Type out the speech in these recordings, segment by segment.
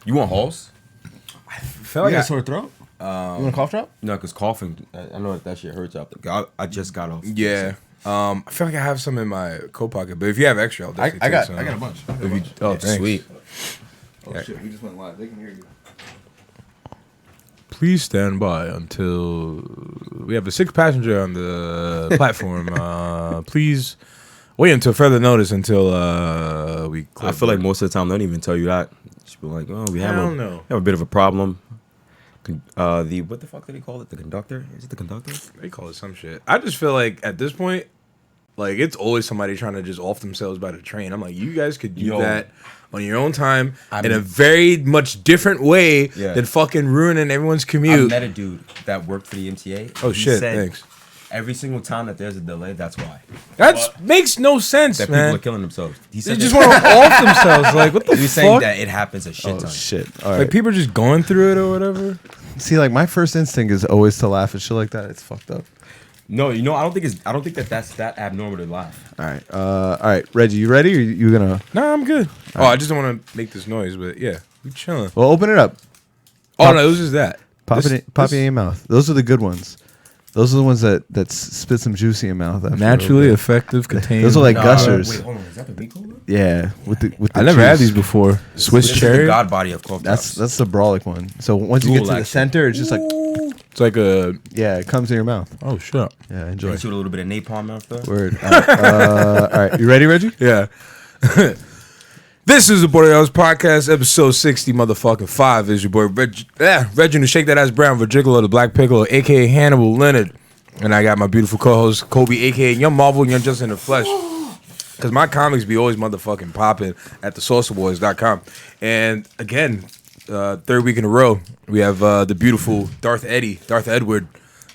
You want halls? I feel like I got a sore throat. You want a cough drop? No, because coughing. I know that shit hurts up. I just got off. Yeah. I feel like I have some in my coat pocket, but if you have extra, I'll definitely take some. I got a bunch. Thanks. Sweet. Oh shit, we just went live. They can hear you. Please stand by until we have a sixth passenger on the platform. Please wait until further notice until we. I feel like most of the time they don't even tell you that. Just be like, oh, we have a bit of a problem. What the fuck did they call it? The conductor? Is it the conductor? They call it some shit. I just feel like at this point, like it's always somebody trying to just off themselves by the train. I'm like, you guys could do that on your own time in a very much different way than fucking ruining everyone's commute. I met a dude that worked for the MTA. Oh shit! Thanks. Every single time that there's a delay, that's why. That makes no sense, that man. People are killing themselves. He said they just want to off themselves. Like, what the fuck? He's saying that it happens a shit ton. Shit. All right. Like, people are just going through it or whatever. See, like, my first instinct is always to laugh at shit like that. It's fucked up. No, I don't think that's that abnormal to laugh. All right. Reggie, you ready? Or you gonna? Nah, I'm good. I just don't want to make this noise, but yeah, we chilling. Well, open it up. No, it was just that. Pop it in your mouth. Those are the good ones. Those are the ones that spit some juice in your mouth. Naturally effective, contained. Those are like gushers. Wait, hold on. Is that the Rico? Yeah, with the I never had these before. Swiss This cherry. is the god body of cough drops. That's the brolic one. So once you get to the center, it's just like it's like a it comes in your mouth. Oh shit. Yeah, enjoy. Shoot a little bit of napalm after. Word. All right, you ready, Reggie? Yeah. This is the Boy House Podcast, episode 60, motherfucking 5. Is your boy Reggie to Shake That Ass Brown, Virgil the Black Piccolo, aka Hannibal Leonard. And I got my beautiful co-host, Kobe, aka Young Marvel, Young Just in the Flesh. Because my comics be always motherfucking popping at thesorcererboys.com. And again, third week in a row, we have the beautiful Darth Edward,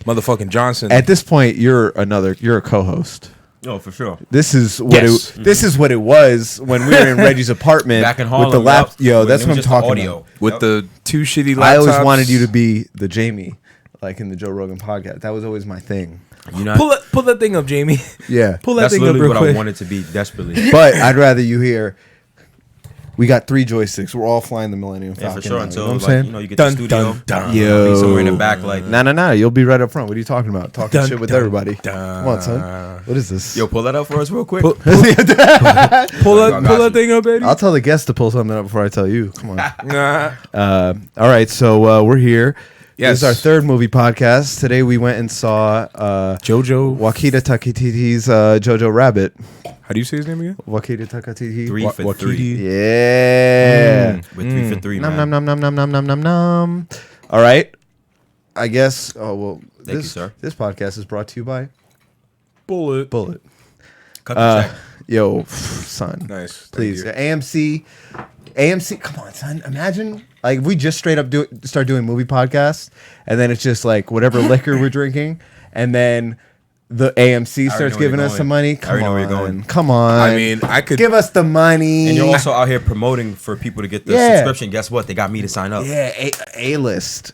motherfucking Johnson. At this point, you're a co-host. Oh, for sure. This is what this is what it was when we were in Reggie's apartment back in Harlem. with the lap. Yo, that's what I'm talking about. With the two shitty laptops. I always wanted you to be the Jamie, like in the Joe Rogan podcast. That was always my thing. You know, pull that thing up, Jamie. Yeah, pull that that's thing up literally real what quick. I wanted to be desperately. But I'd rather you hear. We got 3 joysticks. We're all flying the Millennium Falcon. Yeah, for sure. now, Until you know what I'm saying? you get the studio. Yo, somewhere in the back, like nah. You'll be right up front. What are you talking about? Talking shit with everybody. Come on, son. What is this? yo, pull that up for us real quick. Pull that thing up, baby. I'll tell the guests to pull something up before I tell you. Come on. Nah. All right, so we're here. Yes. This is our third movie podcast. Today we went and saw Jojo. Wakita Takititi's Jojo Rabbit. How do you say his name again? Wakita Takititi. 3 for 3. Yeah. With 3 for 3, Nom man. nom nom nom nom nom nom nom. All right. I guess. Oh well. Thank you, sir. This podcast is brought to you by Bullet. Cut the check. Yo, son. Nice. Please, Thank you. AMC. Come on, son. Imagine like we just straight up start doing movie podcasts, and then it's just like whatever liquor we're drinking, and then the AMC starts giving us some money. Come know on, where you're going. Come on. I mean, I could give us the money. And you're also out here promoting for people to get the subscription. Guess what? They got me to sign up. Yeah, A-list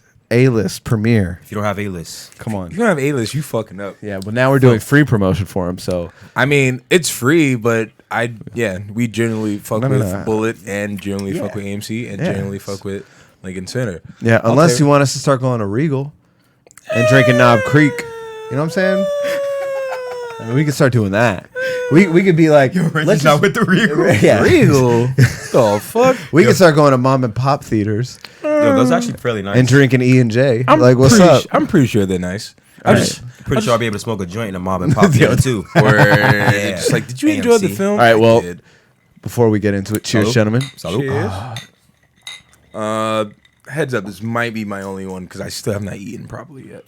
premiere. If you don't have A-list, Come on. You don't have A-list, you fucking up. Yeah, but now we're doing free promotion for him. So I mean, it's free, but we generally fuck with No. Bullet and generally fuck with AMC and Yeah. generally fuck with Lincoln Center. yeah, unless you want us to start going to Regal and drinking Knob Creek, you know what I'm saying? I mean, we could start doing that. We could be like, let's not with the Regal. Yeah. Regal? The fuck? We could start going to mom and pop theaters Yo, those are actually fairly nice. and drinking E&J. Like, what's up? I'm pretty sure they're nice. All I'm right. just Pretty sure I'll be able to smoke a joint in a mob and pop theater too. just like, did you enjoy the AMC. film? All right, I well, did. before we get into it, cheers, Salud. gentlemen. Salud. Cheers. Heads up, this might be my only one because I still have not eaten properly yet.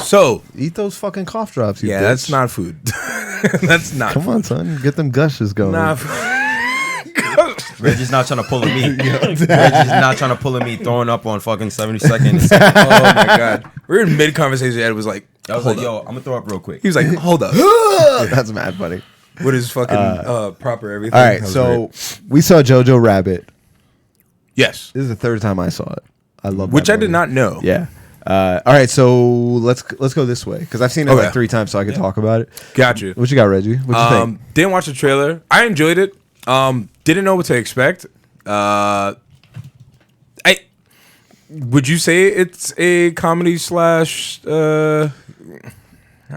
So, Eat those fucking cough drops, you yeah, bitch. that's not food. That's not Come food. on, son. Get them gushes going. Nah, Reggie's not trying to pull a me. Reggie's not trying to pull a me throwing up on fucking 70 seconds. oh my god, we were in mid conversation. Ed was like, I was hold like, up. yo, I'm gonna throw up real quick. He was like, hold up. That's mad funny. What is fucking proper everything? All right, That was so great. we saw Jojo Rabbit. yes, This is the third time I saw it. I love which that I did movie. not know. Yeah. All right, so let's go this way because I've seen it Okay. like 3 times, so I can talk about it. Gotcha. What you got, Reggie? What you think? Didn't watch the trailer. I enjoyed it. Didn't know what to expect. I Would you say it's a comedy slash? I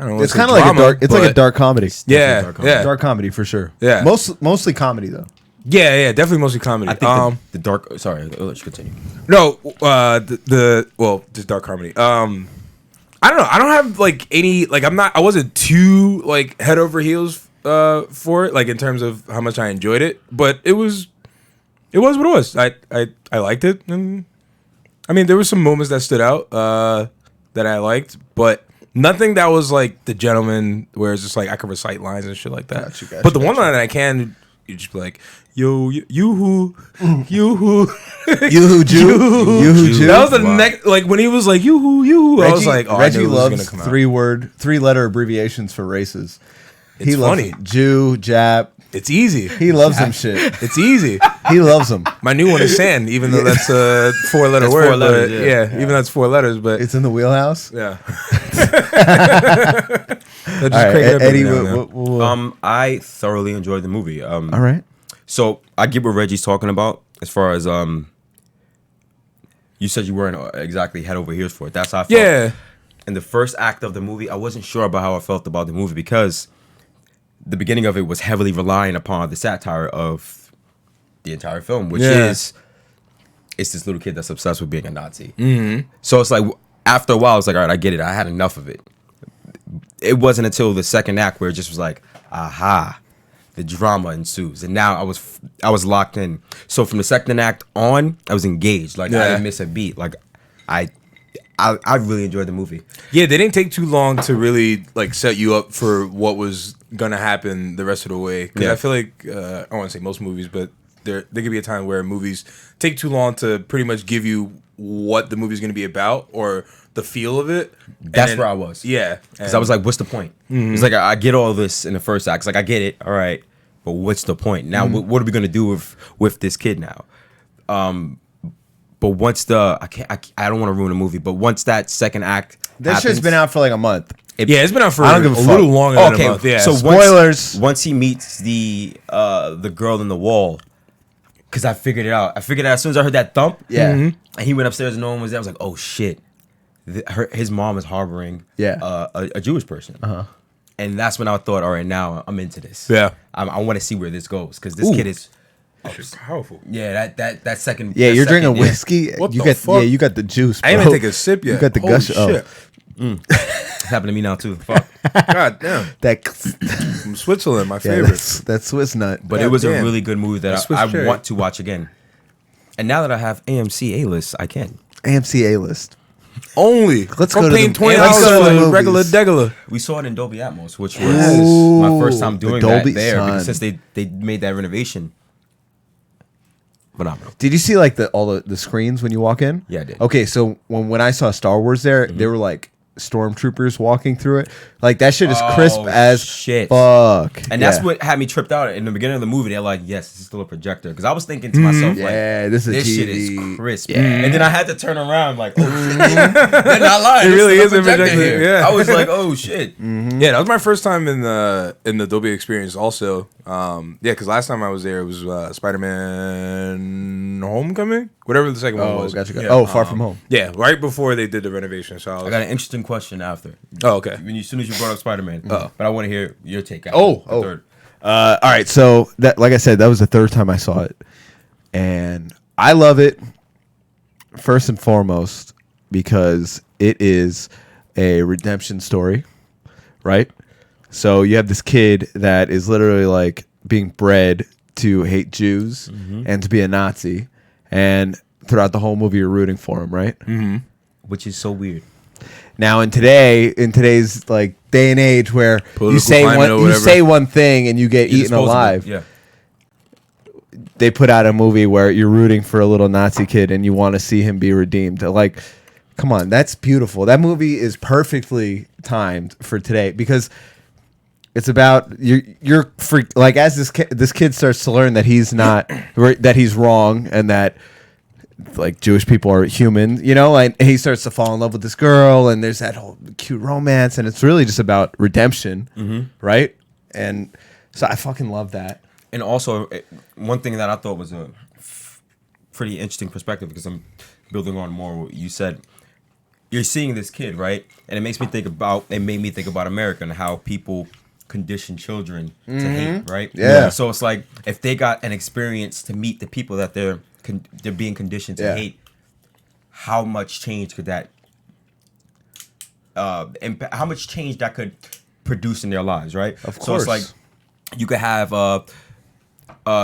don't know. It's kind of like a dark. It's like a dark comedy. Yeah, dark comedy for sure. Yeah, mostly comedy though. Yeah, definitely mostly comedy. I think the dark. Sorry, let's continue. No, just dark comedy. I don't know. I don't have like any like. I wasn't too like head over heels for it, like in terms of how much I enjoyed it, but it was what it was. I liked it, and I mean there were some moments that stood out that I liked, but nothing that was like The Gentleman, where it's just like I could recite lines and shit like that. But the one line that I can, you just be like, yo, you who, Jew. That was the next, like when he was like you who, I was like, oh, Reggie I knew loves it was gonna come out. 3-letter abbreviations for races. It's funny. Jew, Jap. It's easy. He loves them shit. It's easy. He loves them. My new one is Sand, even though that's a 4-letter word. 4 letters, Even that's 4 letters, but It's in the wheelhouse. yeah. All right, Eddie. I thoroughly enjoyed the movie. All right. So I get what Reggie's talking about as far as you said you weren't exactly head over heels for it. That's how I felt. Yeah. In the first act of the movie, I wasn't sure about how I felt about the movie because the beginning of it was heavily relying upon the satire of the entire film, which is it's this little kid that's obsessed with being a Nazi. Mm-hmm. So it's like after a while, I was like, all right, I get it. I had enough of it. It wasn't until the second act where it just was like, aha, the drama ensues, and now I was locked in. So from the second act on, I was engaged. Like I didn't miss a beat. Like I really enjoyed the movie. Yeah, they didn't take too long to really like set you up for what was gonna happen the rest of the way. Because I feel like I don't want to say most movies, but there could be a time where movies take too long to pretty much give you what the movie's gonna be about or the feel of it. That's where I was. Yeah, because I was like, what's the point? Mm-hmm. It's like I get all this in the first act. It's like I get it, all right, but what's the point now? Mm-hmm. What are we gonna do with this kid now? But once I don't want to ruin the movie, but once that second act, this shit's been out for like a month. It's been out for a little longer than a month. Yeah. So spoilers. Once he meets the girl in the wall, because I figured it out. I figured it out as soon as I heard that thump. Yeah. Mm-hmm. And he went upstairs and no one was there. I was like, oh shit, his mom is harboring a Jewish person. Uh-huh. And that's when I thought, all right, now I'm into this. Yeah. I want to see where this goes because this kid is. It's powerful. Yeah, that second. Yeah, you're drinking whiskey. What the fuck? Yeah, you got the juice. Bro. I ain't even take a sip yet. You got the Holy gush. Shit. It's happening to me now too. Fuck. God damn. That from Switzerland, my favorite. That Swiss nut. But it was a really good movie that I want to watch again. And now that I have AMC A-list, I can. AMC A-list. Only. Let's go to paying the $20 for regular degular. We saw it in Dolby Atmos, which was my first time doing that there because since they made that renovation. Phenomenal. Did you see like all the screens when you walk in? Yeah, I did. Okay, so when I saw Star Wars there, they were like stormtroopers walking through it. Like that shit is crisp as shit. Fuck. And that's what had me tripped out in the beginning of the movie. They're like, yes, this is still a projector. Because I was thinking to myself, like, this shit is crisp. Yeah. And then I had to turn around like, oh shit. They're not lying. It really is a projector projector here. Yeah. I was like, oh shit. Mm-hmm. Yeah, that was my first time in the Dolby experience also. Because last time I was there, it was Spider-Man Homecoming? Whatever the second one was. Gotcha. Yeah. Far From Home. Yeah, right before they did the renovation. So I got an interesting question after. Oh, okay. As soon as you brought up Spider-Man. But I want to hear your take. Third. All right. So that, like I said, that was the third time I saw it, and I love it. First and foremost, because it is a redemption story, right? So you have this kid that is literally like being bred to hate Jews and to be a Nazi, and throughout the whole movie you're rooting for him, right? Mm-hmm. Which is so weird. Now in today's like day and age where you say one thing and you get eaten alive. Yeah. They put out a movie where you're rooting for a little Nazi kid and you want to see him be redeemed. Like, come on, that's beautiful. That movie is perfectly timed for today because it's about you're freak. Like as this kid starts to learn that he's not that he's wrong and that like Jewish people are human, you know, and he starts to fall in love with this girl and there's that whole cute romance and it's really just about redemption, right? And so I fucking love that. And also, one thing that I thought was pretty interesting perspective because I'm building on more what you said. You're seeing this kid, right? And it made me think about America and how people condition children to hate, right? Yeah. So it's like if they got an experience to meet the people that they're being conditioned to hate, how much change could that how much change that could produce in their lives, right? Of course. So it's like you could have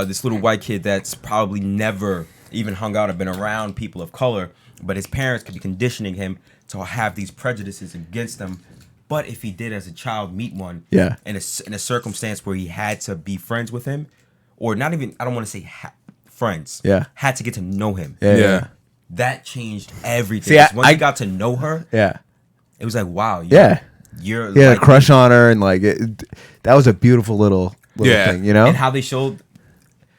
this little white kid that's probably never even hung out or been around people of color, but his parents could be conditioning him to have these prejudices against them. But if he did as a child meet one in a circumstance where he had to be friends with him, or not even, I don't want to say friends, had to get to know him. Yeah. That changed everything. See, Once I got to know her, it was like, wow. You're he had like, a crush on her, and like that was a beautiful little thing, you know. And how they showed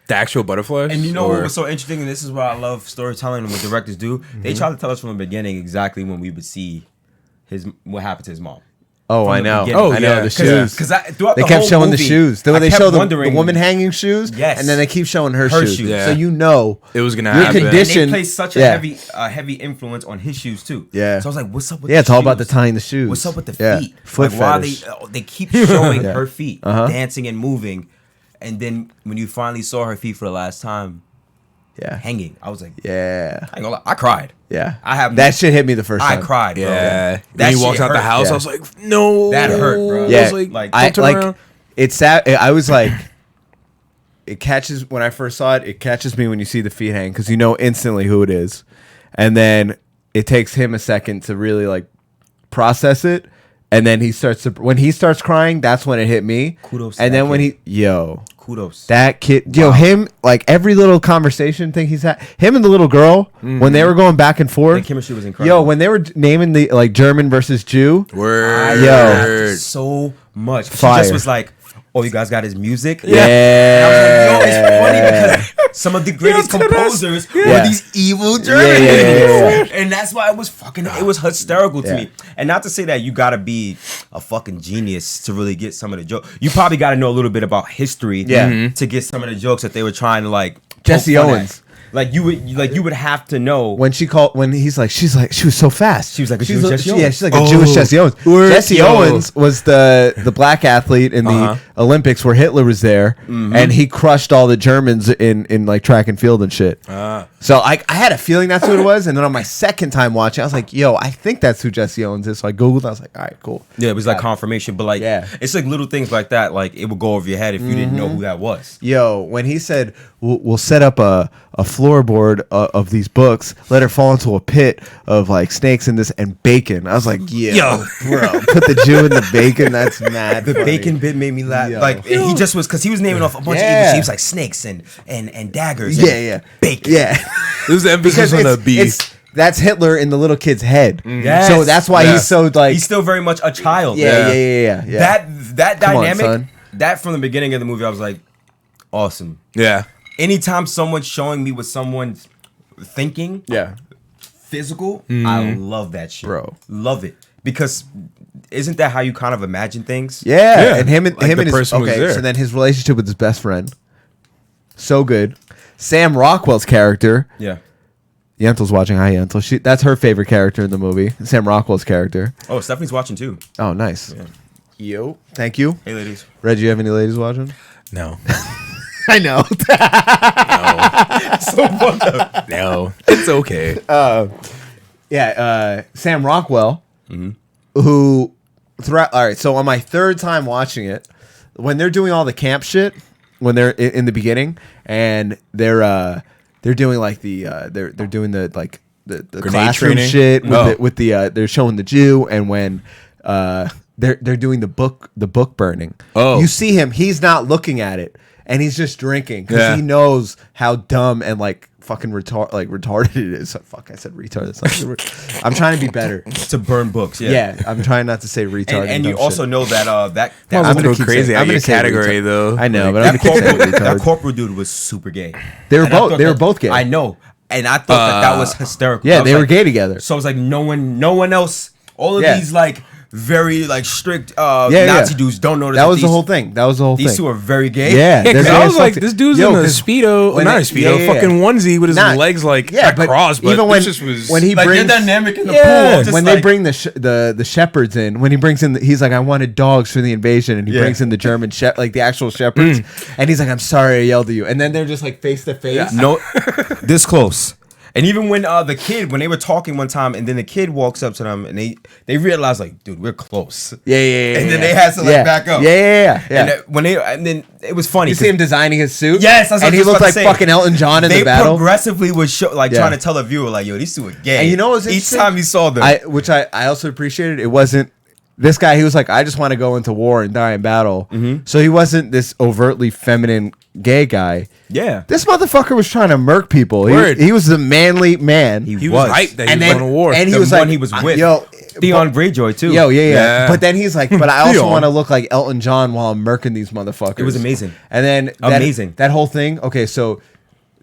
the actual butterflies. And you know what was so interesting, and this is why I love storytelling and what directors do. They try to tell us from the beginning exactly when we would see what happened to his mom. Oh, I know. I know the shoes. Because throughout they the kept whole showing movie, the shoes. They show the woman hanging shoes, yes, and then they keep showing her shoes. Yeah. So you know it was gonna you're happen. conditioned. And they place such a heavy influence on his shoes too. Yeah. So I was like, what's up with the it's all shoes? about the tying the shoes. What's up with the feet? Foot like, why fetish. they keep showing her feet dancing and moving, and then when you finally saw her feet for the last time, hanging, I was like, I ain't gonna lie, I cried. Yeah, I have that shit hit me the first time. I cried, bro. Yeah. That Then he walks out the hurt. house. I was like, no, that hurt, bro. Yeah, I was like I don't turn like around. it's sad. I was like, it catches when I first saw it. It catches me when you see the feet hang because you know instantly who it is, and then it takes him a second to really like process it, and then when he starts crying, that's when it hit me. Kudos to And that then when kid. kudos. That kid, him, like every little conversation thing he's had, him and the little girl, when they were going back and forth, the chemistry was incredible. when they were naming the like German versus Jew, Word. laughed so much. Fire. She just was like, "Oh, you guys got his music?" Yeah. And I was like, "Yo, it's funny because some of the greatest composers were these evil Germans." Yeah. And that's why it was hysterical to me. And not to say that you gotta be a fucking genius to really get some of the jokes. You probably gotta know a little bit about history to get some of the jokes that they were trying to like. Jesse Owens. Like you would have to know when she was so fast. She was like a she's Jewish a, Jesse Owens. Yeah, she's like a Jewish Jesse Owens. Jesse Owens was the black athlete in the Olympics where Hitler was there, and he crushed all the Germans in like track and field and shit. So I had a feeling that's who it was, and then on my second time watching, I was like, yo, I think that's who Jesse Owens is. So I googled. I was like, all right, cool. Yeah, it was like confirmation, but like, it's like little things like that. Like it would go over your head if you didn't know who that was. Yo, when he said we'll set up a floorboard of these books, let her fall into a pit of like snakes and this and bacon. I was like, yo, bro, put the Jew in the bacon. That's mad. The funny. bacon bit made me laugh. Yo. Like he just was because he was naming off a bunch of evil. He was like snakes and daggers. And bacon. Yeah. It was the emphasis on the beef. That's Hitler in the little kid's head. Yes. So that's why he's so like he's still very much a child. Yeah. That Come on, dynamic. son. That from the beginning of the movie, I was like, awesome. Yeah. Anytime someone's showing me what someone's thinking, physical, I love that shit, bro. Love it because isn't that how you kind of imagine things? Yeah. And him and Like him the and his person was there. So then his relationship with his best friend, so good. Sam Rockwell's character. Yeah. Yentl's watching. Hi, Yentel. That's her favorite character in the movie. Sam Rockwell's character. Oh, Stephanie's watching too. Oh, nice. Yeah. Yo, thank you. Hey, ladies. Reg, you have any ladies watching? No. I know. So fucked up. No. It's okay. Sam Rockwell, who throughout. All right, so on my third time watching it, when they're doing all the camp shit, when they're in the beginning, and they're doing like they're doing the like the classroom training? shit with the they're showing the Jew, and when they're doing the book burning. Oh. You see him, he's not looking at it, and he's just drinking because he knows how dumb and like fucking retarded it is. Fuck, I said retarded. I'm trying to be better. To burn books. Yeah, I'm trying not to say retarded. And you also know that that I'm gonna go keep crazy saying- at I'm your gonna say category retard. though. I know, but that I'm gonna keep saying corporal, that retarded. corporal dude was super gay. They were And I both. thought They were both gay. I know, and I thought that was hysterical. I Yeah, was they were like- gay together. So I was like, no one else. All of Yeah. these like very like strict Yeah, Nazi dudes don't notice. That was the whole thing. These two are very gay. Yeah, Because I was like, this dude's in a 'cause Speedo, when not a they- Speedo, fucking onesie with his legs like at cross. But even this just was when he Like brings they're dynamic in the Yeah. pool. Just when like, they bring the shepherds in, when he brings in, he's like, I wanted dogs for the invasion, and he brings in the German like the actual shepherds, and he's like, I'm sorry I yelled at you, and then they're just like face to face. no, this close. And even when the kid, when they were talking one time, and then the kid walks up to them, and they realize like, dude, we're close. Yeah. And then they had to like back up. Yeah. And then it was funny. You see him designing his suit. Yes, that's what and I he was looked about like to say. fucking Elton John in They the battle. progressively was trying Yeah. to tell the viewer like, yo, these two are gay. And you know what was each interesting? time you saw them, which I also appreciated. It wasn't this guy. He was like, I just want to go into war and die in battle. So he wasn't this overtly feminine gay guy. yeah, This motherfucker was trying to murk people. Word. He was a manly man. he was hyped that he was going to war. And he The was one like, he was with. yo, Theon Greyjoy too. yeah. Yeah. But then he's like, but I also Theon. want to look like Elton John while I'm murking these motherfuckers. It was amazing. And then Amazing. that whole thing. Okay, so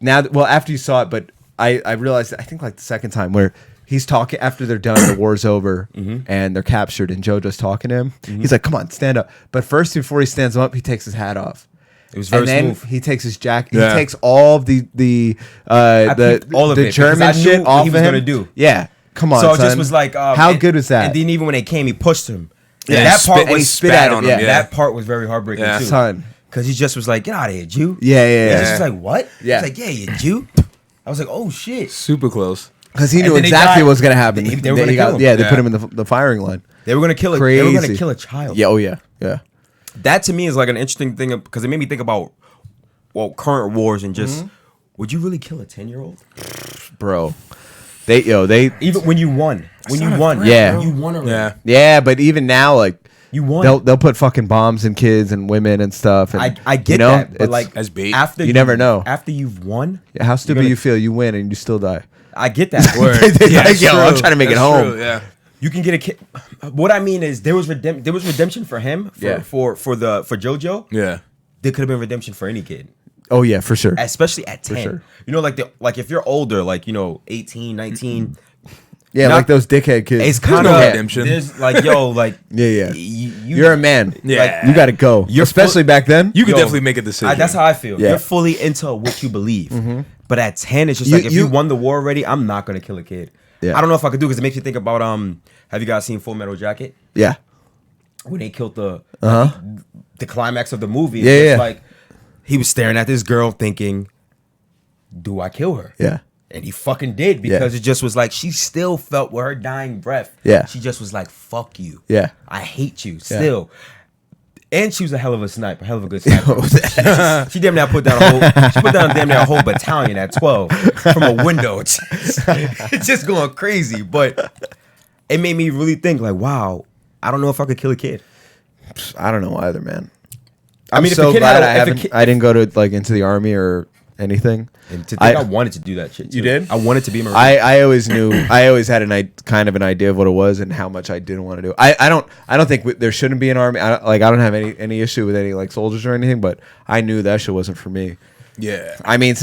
now, well, after you saw it, but I realized, I think like the second time where he's talking after they're done, the war's over, and they're captured, and Jojo's talking to him. He's like, come on, stand up. But first, before he stands up, he takes his hat off. It was very And then smooth. he takes his jacket. Yeah. He takes all of the all of it, because German I knew shit what off he of was him. gonna do. Yeah, come on. So it son. just was like, how and- good was that? And then even when they came, he pushed him. Yeah, And that he part spit- and he was spit at him, yeah. That part was very heartbreaking Yeah. too. Son. Because he just was like, get out of here, Jew. Yeah. He just was like, what? Yeah. He's like, yeah, you Jew. I was like, oh shit. Super close. Because he And knew then they exactly died. what was gonna happen. They were gonna kill him. Yeah, they Yeah. put him in the firing line. They were gonna kill it. They were gonna Crazy. kill a child. Yeah. Oh yeah. Yeah. That to me is like an interesting thing because it made me think about current wars and just would you really kill a 10-year-old? Bro. They Even when you won. When you not a won. threat, Yeah. You won already. Yeah. yeah, but even now, like You won. they'll put fucking bombs in kids and women and stuff. And, I get you know, that, but it's- like As bait. after You never know. After you've won, how stupid gonna- you feel, you win and you still die. I get that. Word. Like, it's yo, I'm true. trying to make it That's home. true, Yeah. You can get a kid. What I mean is there was redemption for him. For Jojo. Yeah. There could have been redemption for any kid, Oh yeah, for sure. especially at 10. sure. You know, like if you're older, like 18, 19. Yeah, not- like those dickhead kids. It's There's kind no of redemption. There's like Yeah. You're You're a man. Yeah. You got to go. You're Especially back then. You could Yo, definitely make a decision. That's how I feel. Yeah. You're fully into what you believe. But at 10, it's just You- like if you- you won the war already, I'm not gonna kill a kid. Yeah. I don't know if I could do because it makes you think about have you guys seen Full Metal Jacket? Yeah. When they killed the climax of the movie. Yeah, it's yeah. like he was staring at this girl thinking, do I kill her? Yeah. And he fucking did because it just was like she still felt with her dying breath. Yeah. She just was like, fuck you. Yeah. I hate you still. And she was a hell of a sniper, hell of a good sniper. she damn near put down damn near a whole battalion at 12 from a window. It's just going crazy. But it made me really think like, wow, I don't know if I could kill a kid. I don't know either, man. I I'm mean, if so a kid glad had I I didn't go to like into the army or anything. And to think I wanted to do that shit. Too. You did? I wanted to be a Marine. I always knew. I always had kind of an idea of what it was and how much I didn't want to do. I don't think there shouldn't be an army. I don't have any issue with any like soldiers or anything. But I knew that shit wasn't for me. Yeah. I mean,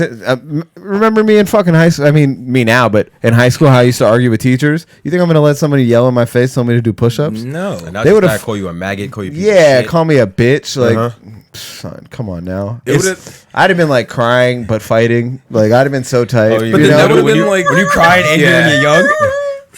remember me in fucking high school? I mean, me now, but in high school, how I used to argue with teachers. You think I'm gonna let somebody yell in my face, tell me to do push-ups? No. and now they they would've- would call you a maggot, call you a piece of Yeah, shit. call me a bitch. Like, Uh-huh. son, come on now. It would've- I'd have been like crying, but fighting. Like, I'd have been so tight. Oh, you But then know? that would've when been you, like- when you cried and Yeah. when you're young,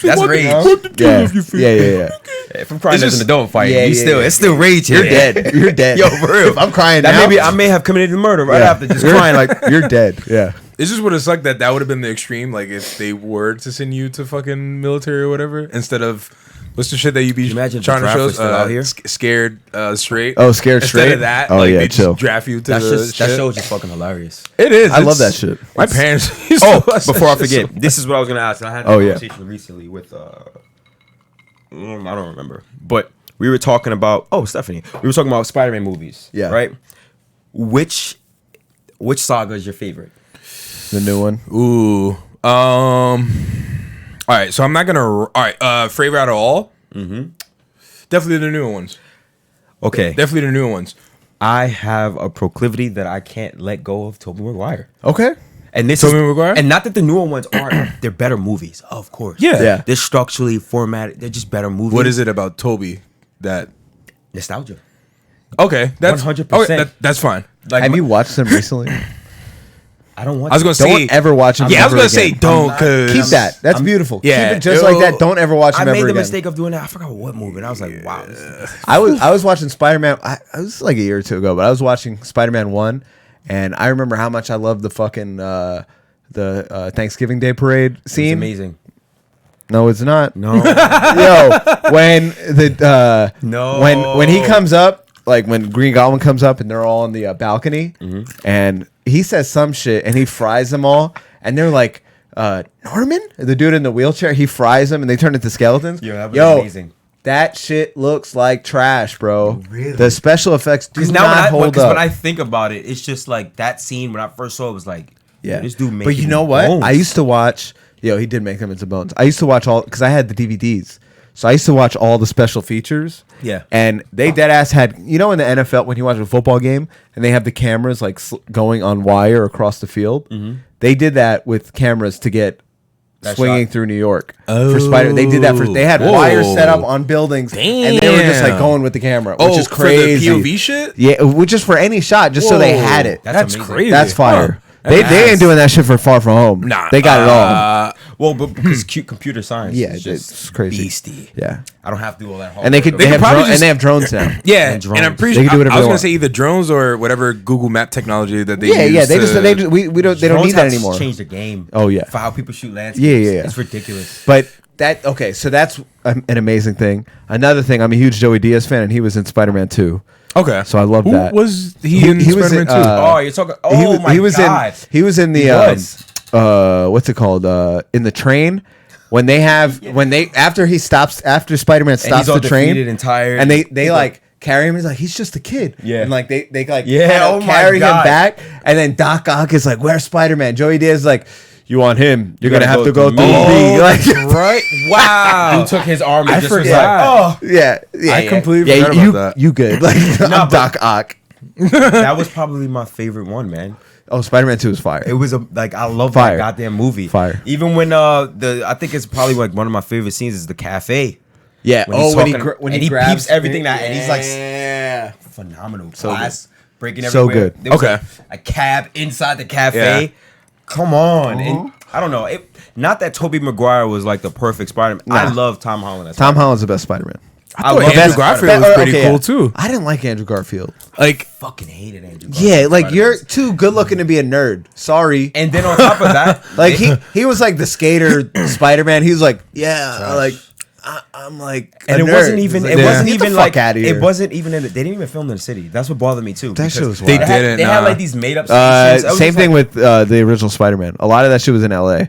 that's rage. Yeah. If I'm crying It's as just- an adult fighting, Yeah, you yeah, still yeah. it's still rage here. You're dead. You're dead. Yo, for real. If I'm crying that now, maybe I may have committed murder right after just crying like you're dead. Yeah. It's just would have sucked that would have been the extreme. Like if they were to send you to fucking military or whatever, instead of what's the shit that you be you imagine if trying the to draft show was still out here? scared straight. Oh, scared instead straight? of that. Oh, like, yeah, they chill. just draft you to that's the just that shit. show is just fucking hilarious. It is. I love It's- that shit. My parents. Used Oh, to watch that before I shit forget, so- this is what I was gonna ask. I had a conversation recently with I don't remember, but we were talking about Stephanie. We were talking about Spider-Man movies. Yeah. Right. Which saga is your favorite? The new one. Ooh. All right. So I'm not gonna. All right. Favorite out of all. Mm-hmm. Definitely the newer ones. Okay. Definitely the newer ones. I have a proclivity that I can't let go of Tobey Maguire. Okay. And this Tobey Maguire? and not that the newer ones aren't. They're better movies, of course. Yeah. They're structurally formatted. They're just better movies. What is it about Toby that? Nostalgia. Okay, that's 100%. Okay, that's fine. Like, Have you watched them recently? I don't want. I was gonna say, Don't ever watch them. yeah, I was ever gonna say again. don't, cause Keep that. That's beautiful. yeah, Keep it just like that. Don't ever watch I them made ever the again. mistake of doing that. I forgot what movie. And I was like, wow. I was watching Spider-Man. I was like a year or two ago, but I was watching Spider-Man 1, and I remember how much I loved the fucking Thanksgiving Day parade It's scene. amazing. No, it's not. No. Yo, when the No. when he comes up, like when Green Goblin comes up and they're all on the balcony, and he says some shit and he fries them all, and they're like, Norman, the dude in the wheelchair, he fries them and they turn into skeletons. Yeah, that was amazing. That shit looks like trash, bro. Really? The special effects do Because not now hold up. when I think about it, it's just like that scene when I first saw it was like, Yeah, this dude made. But you know what? I used to watch. Yo, he did make them into bones. I used to watch all because I had the DVDs, so I used to watch all the special features. Yeah. And they dead ass had, in the NFL when you watch a football game and they have the cameras like going on wire across the field. They did that with cameras to get That swinging shot. through New York for Spider. They did that for. They had Whoa. wires set up on buildings, and they were just like going with the camera, which is crazy. For the POV shit? Yeah, which is for any shot, just so they had it. That's That's amazing. crazy. That's fire. Huh. They ain't doing that shit for Far From Home. Nah, They got it all. Well, but because computer science, Yeah, is it's just crazy. beastie. Yeah. I don't have to do all that. Hard And they work could of- they have probably and just- they have drones now. Yeah, And and I'm drones. pretty They sure can do whatever I was they gonna want. say either drones or whatever Google Map technology that they Yeah, use yeah. They to- just we don't they don't Drones need that have anymore. changed the game. Oh, yeah. for how people shoot landscapes. Yeah. It's ridiculous. But that so that's an amazing thing. Another thing, I'm a huge Joey Diaz fan, and he was in Spider-Man 2. Okay, So I love Who that. was he in he was Spider-Man in, 2? Oh, you're talking. Oh he, my he was god. he was in the was. what's it called? In the train. When they have after Spider-Man And stops he's all the train defeated and tired. and they like carry him. He's like, he's just a kid. Yeah. And like they like Yeah, kinda oh my carry him God. back. And then Doc Ock is like, where's Spider-Man? Joey Diaz is like, you want him? You're gonna have to go through me. Like, right? Wow. He took his arm and I just was forgot. like, oh. yeah. I completely forgot you, about that. You good? Like, I'm but- Doc Ock. That was probably my favorite one, man. Oh, Spider-Man 2 is fire. It was I love Fire. that goddamn movie. Fire. Even when I think it's probably like one of my favorite scenes is the cafe. Yeah. When he's When talking, when and he grabs peeps everything that, and he's like yeah. phenomenal. So Glass breaking So everywhere. good. There was Okay. a cab inside the cafe. Yeah. Come on. And I don't know. Not that Tobey Maguire was like the perfect Spider-Man. I Nah. love Tom Holland as Tom Holland's the best Spider-Man. I thought love Andrew Best- Garfield was pretty cool too. I didn't like Andrew Garfield. Like, fucking hated Andrew. Yeah, Garfield like Spider-Man. you're too good looking to be a nerd. Sorry. And then on top of that, Like he was like the skater Spider-Man. He was like, yeah, like I'm like, and a it nerd. wasn't even. He's It like, wasn't "Get the even fuck like. outta here." It wasn't even. They didn't even film in the city. That's what bothered me too. That shit because was They wild. didn't. They had nah. like these made up stations. It was Same just thing like, with the original Spider-Man. A lot of that shit was in L.A.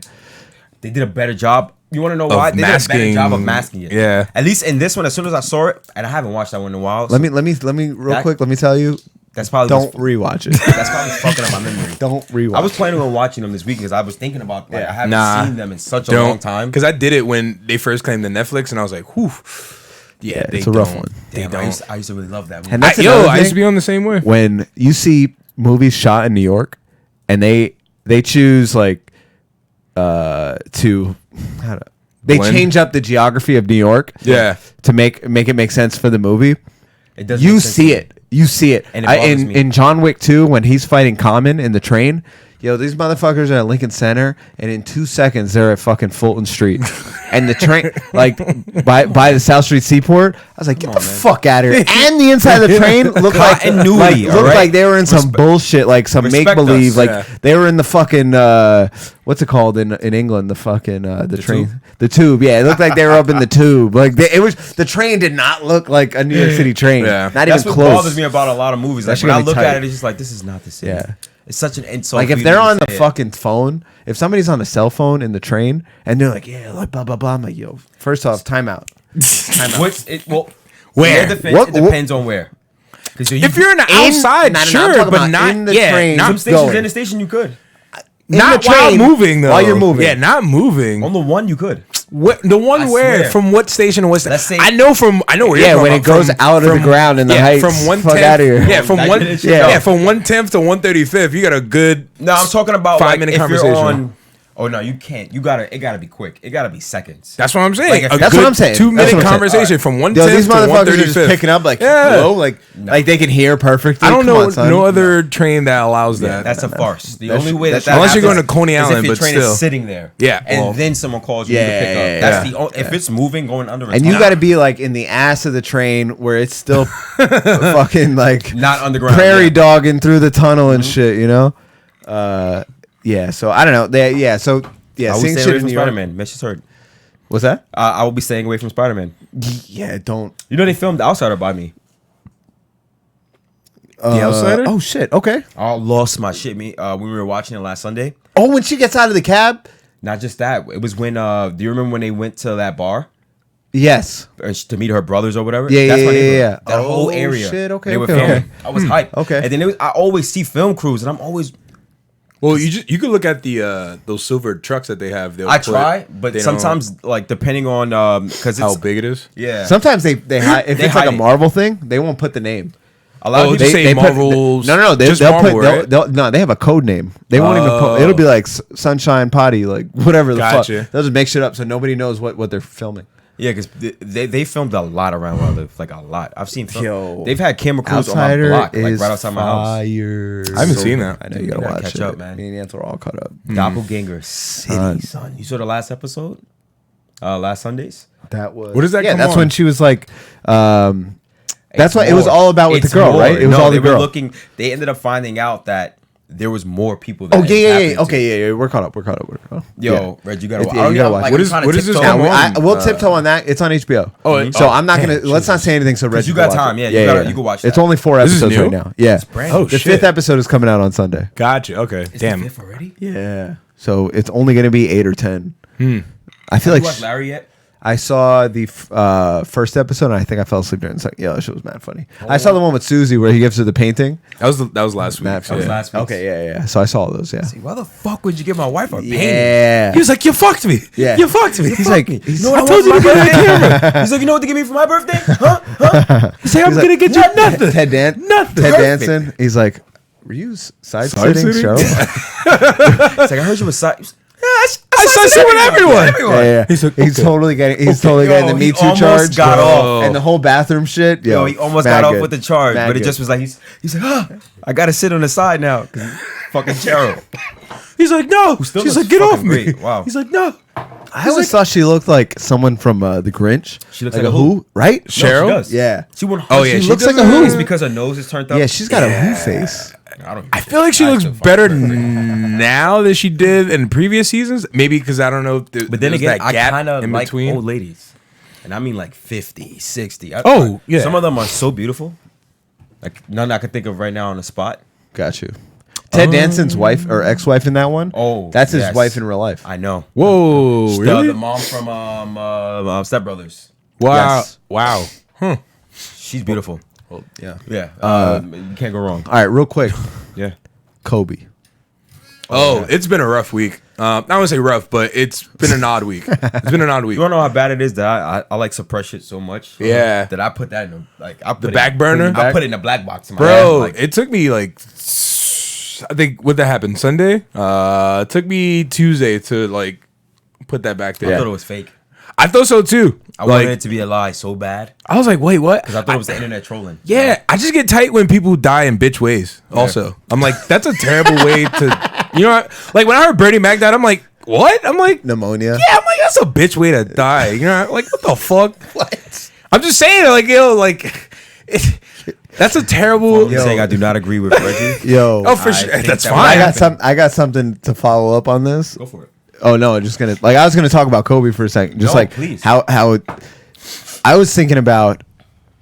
They did a better job. You want to know why? They did a masking- better job of masking it. yeah. At least in this one, as soon as I saw it, and I haven't watched that one in a while. Let me real quick. Let me tell you. That's probably Don't rewatch it. That's probably fucking up my memory. Don't rewatch. I was planning on watching them this week because I was thinking about like I haven't Nah. seen them in such a long time. Because I did it when they first came to Netflix, and I was like, whew. Yeah, they it's a rough don't. one. They Damn, don't. I used to really love that movie. And that's Yo, another I used to thing. be on the same way. When you see movies shot in New York and they choose like to how to they Blend. change up the geography of New York Yeah. to make it make sense for the movie. It does You make sense see to me. it. You see it. And it bothers me. In John Wick 2 when he's fighting Common in the train. Yo, these motherfuckers are at Lincoln Center, and in 2 seconds they're at fucking Fulton Street, and the train like by the South Street Seaport. I was like, get the fuck out of here! And the inside of the train looked like Continuity, looked alright? like they were in some bullshit, like some Respect make believe, us, like yeah. they were in the fucking what's it called in England? The fucking the train, tube? the tube. Yeah, it looked like they were up in the tube. Like it was the train did not look like a New York City train. Yeah. Not That's even what close. bothers me about a lot of movies. Like shit when I gonna be look tight. at it, it's just like this is not the city. Yeah. It's such an insult. Like for if you they're to on the say it. fucking phone, if somebody's on a cell phone in the train and they're like, yeah, like blah blah blah, I'm like, yo, first off, timeout. What's it? Well, Where? in their defense, What- it depends on where. Because If you're in the outside, no, no, I'm sure, talking but about not in the yeah, train. not some stations going. in the station you could. In not the while train, moving though. while you're moving. Yeah, not moving. On the one you could. The one I where swear. from what station was that? Let's say- I know where you're Yeah, from. when it goes out of the ground in the heights. From Fuck outta here. Yeah, from That one. didn't Yeah, show. from 1/10 to 1/35. You got a good. No, I'm talking about 5-minute like, if conversation. you're on. Oh no, you can't. It gotta be quick. It gotta be seconds. That's what I'm saying. Like, if- A That's good what I'm saying. 2-minute That's what I'm saying. conversation from 1/10 Yo, these to motherfuckers are 1/35. just picking up like, Yeah. hello, like they can hear perfectly. I don't Come know on, son. no other train that allows that. That's a farce. The That's- only way that's- that Unless you're happens going to Coney is Island, if your but train still. is sitting there. Yeah, and well- then someone calls you Yeah, to pick yeah, up. That's the only, if it's moving going under. A And you tunnel, got to be like in the ass of the train where it's still fucking like not underground. prairie yeah. dogging through the tunnel and shit, you know? Yeah, so I don't know. I will seeing stay shit away in from New York. Spider-Man. Mitch just heard. What's that? I will be staying away from Spider-Man. Yeah, don't. You know they filmed The Outsider by me. The Outsider? Oh shit. Okay. I lost my shit. When we were watching it last Sunday. Oh, when she gets out of the cab. Not just that. It was when. Do you remember when they went to that bar Yes. to meet her brothers or whatever? Yeah, That's yeah, my yeah, neighborhood. yeah. That whole Oh, area. shit, okay, They were okay, filming. okay. I was hyped. Okay. And then I always see film crews, and I'm always. Well, you could look at the those silver trucks that they have. They'll I put- try, but they sometimes like depending on because don't- it's how big it is. yeah. Sometimes they hide, if They it's like hide a it. Marvel thing, they won't put the name. A lot Oh, of they people say put- Marvel's- no, just they'll Marvel, put right? no, they have a code name. They won't even put. It'll be like Sunshine Potty, like whatever the Gotcha. fuck. They'll just make shit up so nobody knows what they're filming. yeah, because they filmed a lot around where I live, like a lot. I've seen Yo. they've had camera crews on my Outsider block, like is right outside my house. fire. I haven't seen that. I know you You gotta gotta watch catch it. up, man. Me and Yance are all caught up. Doppelganger City, son. You saw the last episode? Last Sundays. That was What does that Yeah, come that's on? when she was like. That's It's what it was more. all about with It's the girl, more. right? It was No, all they the were girl. looking. They ended up finding out that there was more people. That Oh it yeah, yeah, happened yeah. to. Okay, yeah. We're caught up. Yo, Yeah. Reg, you gotta watch. Yeah, you gotta watch. What is- what is this Now, on? we'll tiptoe on that. It's on HBO. Oh, so oh, I'm not damn, gonna. Let's not say anything. So Reg, you can got watch time, it. yeah, you can watch It's that. only 4 This is episodes new? right now. Yeah, brand Oh, the shit. 5th episode is coming out on Sunday. Gotcha. Okay. It's Damn. the 5th already. Yeah, so it's only gonna be 8 or 10. I feel Have like you watched Larry yet? I saw the first episode and I think I fell asleep during the second. Yeah, that shit was mad funny. I saw the one with Susie where he gives her the painting. That was last week. Mad That was funny. last week's. Okay, yeah. So I saw those. Yeah. Why the fuck would you give my wife a painting? Yeah. He was like, "You fucked me. Yeah. You fucked me." He's like, You he's, know what I told you to want for get my that birthday? He's like, you know what to give me for my birthday? Huh? He's like, "I'm he's gonna like, get you nothing." Ted Nothing. Dancing. He's like, were you side sitting, sitting? Cheryl? It's like I heard you was side. I saw shit with everyone. Yeah. He's like, he's okay. totally getting. He's totally getting the Yo, Me he Too almost charge. got bro. off. And the whole bathroom shit. Yo, he almost mad got off good. with the charge, Mad but it good. just was like he's like, I gotta sit on the side now. 'Cause fucking Cheryl. He's like, "No." still She's looks like, "Get off fucking me." great. Wow. He's like, "No." I always thought she looked like someone from The Grinch. She looks like like a a who, right? No, Cheryl? she does. Yeah. She 100. Oh, yeah, she she looks does like a look- who. It's because her nose is turned up. Yeah, she's got a who face. I don't. I feel like she looks better now than she did in previous seasons. Maybe because I don't know. If But then there's again, that I gap kind of in like between. old ladies, and I mean like 50, 60. Oh, yeah. Some of them are so beautiful. Like none I can think of right now on the spot. Got you. Ted Danson's wife or ex-wife in that one. Oh, that's his yes. wife in real life. I know. Whoa, really? The mom from Step Brothers. Wow, Yes. wow. Huh. She's beautiful. Yeah. Yeah. You can't go wrong. All right, real quick, Yeah. Kobe. Oh, it's been a rough week. I don't want to say rough, but it's been an odd week. It's been an odd week. You wanna know how bad it is that I like suppress shit so much? Yeah. That I put that in I put The it back in, burner? I put it in a black box in my Bro, head, like, it took me like I think what that happened Sunday. It took me Tuesday to like put that back I there. thought it was fake. I thought so too. I Like wanted it to be a lie so bad. I was like, wait, what? Because I thought it was the internet trolling. Yeah, I just get tight when people die in bitch ways. Also, I'm like, that's a terrible way to, you know, like when I heard Bernie Mac died, I'm like, what? I'm like, Pneumonia. yeah, I'm like, that's a bitch way to die. You know, like what the fuck? What? I'm just saying, like, yo, like, that's a terrible. I'm saying I do not agree with Reggie. Yo. Oh, for I sure, think that's that fine. I got something to follow up on this. Go for it. Oh no, just gonna I was gonna talk about Kobe for a second. Just No, like please. how I was thinking about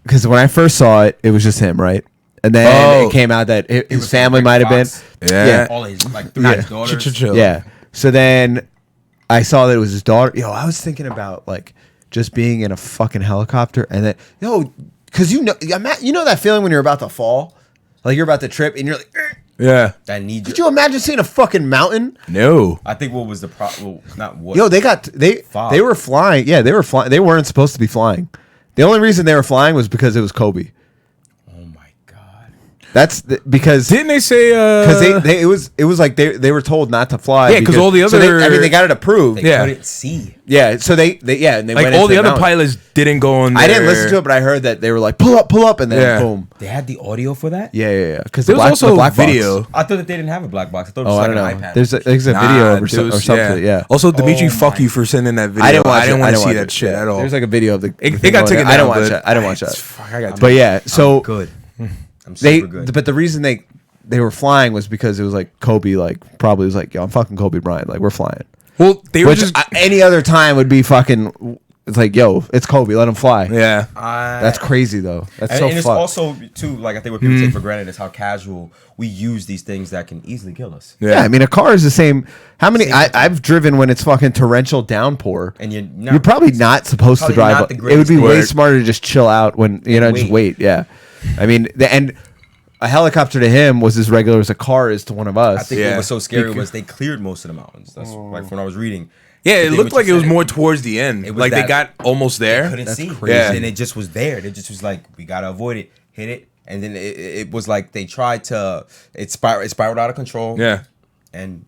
because when I first saw it, it was just him, right? And then Oh. it came out that his was family Rick might have been. Fox. Yeah. All his like Yeah. his daughters. Chill. Yeah. So then I saw that it was his daughter. Yo, I was thinking about like just being in a fucking helicopter and then because you know that feeling when you're about to fall, like you're about to trip and you're like. Yeah. that need. Could you imagine seeing a fucking mountain? No. I think what was the problem? Well, not what. Yo, they were flying. Yeah, they were flying. They weren't supposed to be flying. The only reason they were flying was because it was Kobe. Oh my god. That's because Didn't they say? because it was like they were told not to fly. Yeah, 'cause all the so other- they got it approved. They Yeah. couldn't see. Yeah, so they and they like went all into the other mountain. pilots didn't go on. I didn't there. listen to it, but I heard that they were like pull up, and then Yeah. boom. They had the audio for that. Yeah. Because There was also the black video. Box. I thought that they didn't have a black box. I thought it was Oh, I like don't an know. iPad. There's a Nah, video there or was- something. Yeah. Also, Dimitri, Oh fuck my- you for sending that video. I didn't watch I didn't it. want to see watch that it. shit Yeah. at all. There's like a video of the. It thing got going taken down. I down. don't watch but it. I don't watch that. Fuck, I got But yeah, so good. I'm super good. but the reason they were flying was because it was like Kobe, like probably was like, yo, I'm fucking Kobe Bryant, like we're flying. Well, they were Which just any other time would be fucking. It's like, yo, it's Kobe, let him fly. yeah. That's crazy though. That's And, so and it's fucked. also too like I think what people take for granted is how casual we use these things that can easily kill us. Yeah, I mean, a car is the same. How many? I've driven when it's fucking torrential downpour, And you're probably not supposed to probably drive. not the It would be greatest way thing. smarter to just chill out when just wait. wait. Yeah, I mean, and a helicopter to him was as regular as a car is to one of us. I think Yeah. what was so scary was they cleared most of the mountains. That's like when I was reading. Yeah, I it think looked what like you it was said, more towards the end. It was Like they that- got almost there. couldn't see. crazy. Yeah. And it just was there. It just was like, we gotta avoid it, hit it, and then it was like they tried to. It spiraled out of control. Yeah. And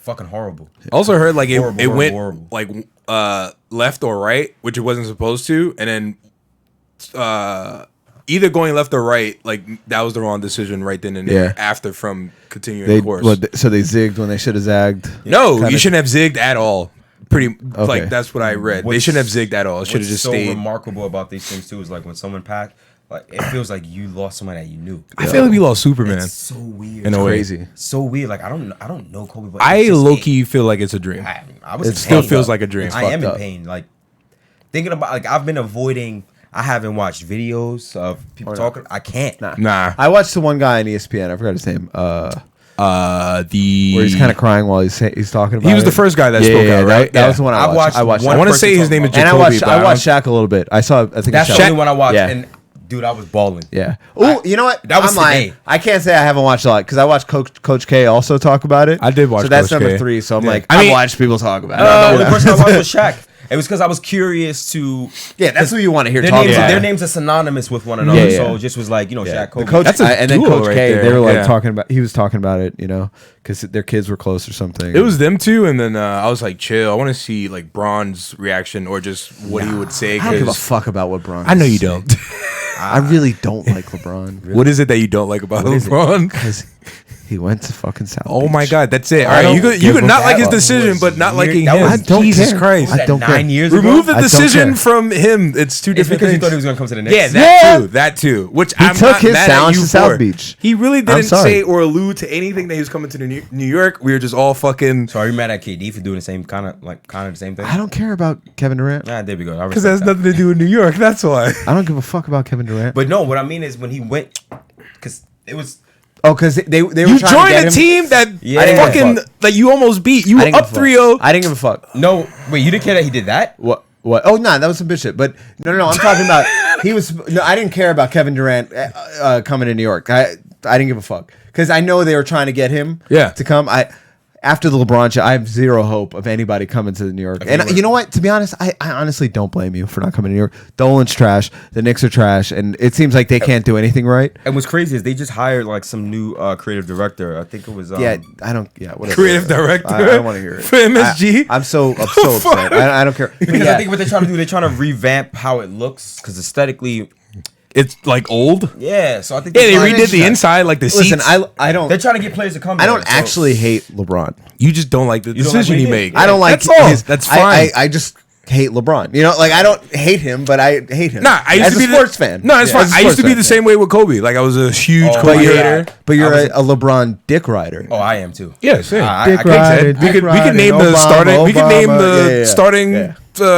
fucking horrible. Also heard like it Horrible, went horrible. like left or right, which it wasn't supposed to, and then either going left or right, like that was the wrong decision right then and there. Yeah. After from continuing they the course. so they zigged when they should have zagged. No, Kinda- you shouldn't have zigged at all. Pretty Okay. like that's what I read. They What's- shouldn't have zigged at all. It should have What's just so stayed. remarkable about these things too is like when someone packed, like it feels like you lost someone that you knew. I feel like we lost Superman It's so weird. in a way. Crazy. So weird. Like I don't know Kobe, but I it's just- low key feel like it's a dream. I was. It in still pain, feels though. like a dream. I am fucked in up. pain. Like thinking about like I've been avoiding. I haven't watched videos of people talking. I can't. Nah. I watched the one guy on ESPN. I forgot his name. The Where he's kind of crying while he's talking about. He was it. the first guy that spoke out, right? That Yeah. was the one I I've watched. watched I watched. one I want to person say his talk name is about- And Jacoby. I watched Shaq a little bit. I think That's Shaq. the only one I watched. Yeah. And dude, I was balling. Yeah. Oh, you know what? That was I'm lying. today. I can't say I haven't watched a lot because I watched Coach K also talk about it. I did watch So that's Coach number K. 3. So I'm Yeah. like, I I've mean- watched people talk about The it. only person I watched was Shaq. It was because I was curious to. Yeah, that's who you want to hear Their talk names, about. their names are synonymous with one another, Yeah. so it just was like Yeah. Shaq, Kobe. The coach, That's a and then duo Coach right K, there. they were like Yeah. talking about. He was talking about it, because their kids were close or something. It was them two, and then I was like, chill. I want to see like Braun's reaction or just what he would say. I don't give a 'cause fuck about what Braun. I know you don't. I really don't like LeBron. What is it that you don't like about LeBron? Because he went to fucking South. Oh my Beach. God, that's it. All I right, don't you could give a not like his fuck. decision, Was but not weird. liking That him. was- I don't Jesus care. Christ! I don't care. 9 years Remove ago? the I don't decision care. from him. It's two It's different because he things. thought he was gonna come to the Knicks. Yeah, that too. Which He I'm took not his mad at talents you to South for. Beach. He really didn't sorry. say or allude to anything that he was coming to New York. We were just all fucking. So are you mad at KD for doing the same kind of the same thing? I don't care about Kevin Durant. Nah, there we go. Because that has nothing to do with New York. That's why. I don't give a fuck about Kevin Durant. But no, what I mean is when he went, because it was. Oh, because they were You trying to joined get a him. team that Yeah. I didn't give a fucking fuck. that you almost beat. You I were didn't up give a fuck. 3-0. I didn't give a fuck. No, wait, you didn't care that he did that? What? Oh, no, that was some bitch shit. But no, I'm talking about he was. No, I didn't care about Kevin Durant coming to New York. I didn't give a fuck because I know they were trying to get him. Yeah. To come. After the LeBron shit, I have zero hope of anybody coming to New York. And you know what? To be honest, I honestly don't blame you for not coming to New York. Dolan's trash. The Knicks are trash, and it seems like they can't do anything right. And what's crazy is they just hired like some new creative director. I think it was. Yeah, I don't. Yeah, whatever. Creative director. I don't want to hear it For MSG? I'm so upset. I don't care. But Because yeah. I think what they're trying to do, they're trying to revamp how it looks. Because aesthetically, It's like old. yeah. So I think Yeah, they they're trying- redid the inside, like the Listen, seats. I don't. They're trying to get players to come. I don't there, so- actually hate LeBron. You just don't like the don't like decision what he he made. did. I don't like That's all. his. That's I- fine. I just hate LeBron. Like I don't hate him, but I hate him. Nah, I used as to be a sports fan. No, it's Yeah, fine. as a I used sports to be fan, the yeah. same way with Kobe. Like I was a huge Oh, Kobe yeah. hater. But you're I was a LeBron dick rider. Oh, I am too. Yeah, same. I Dick can't rider, say- we Dick could riding, name the Obama, starting. We could name Obama. the Yeah, yeah. starting. Yeah.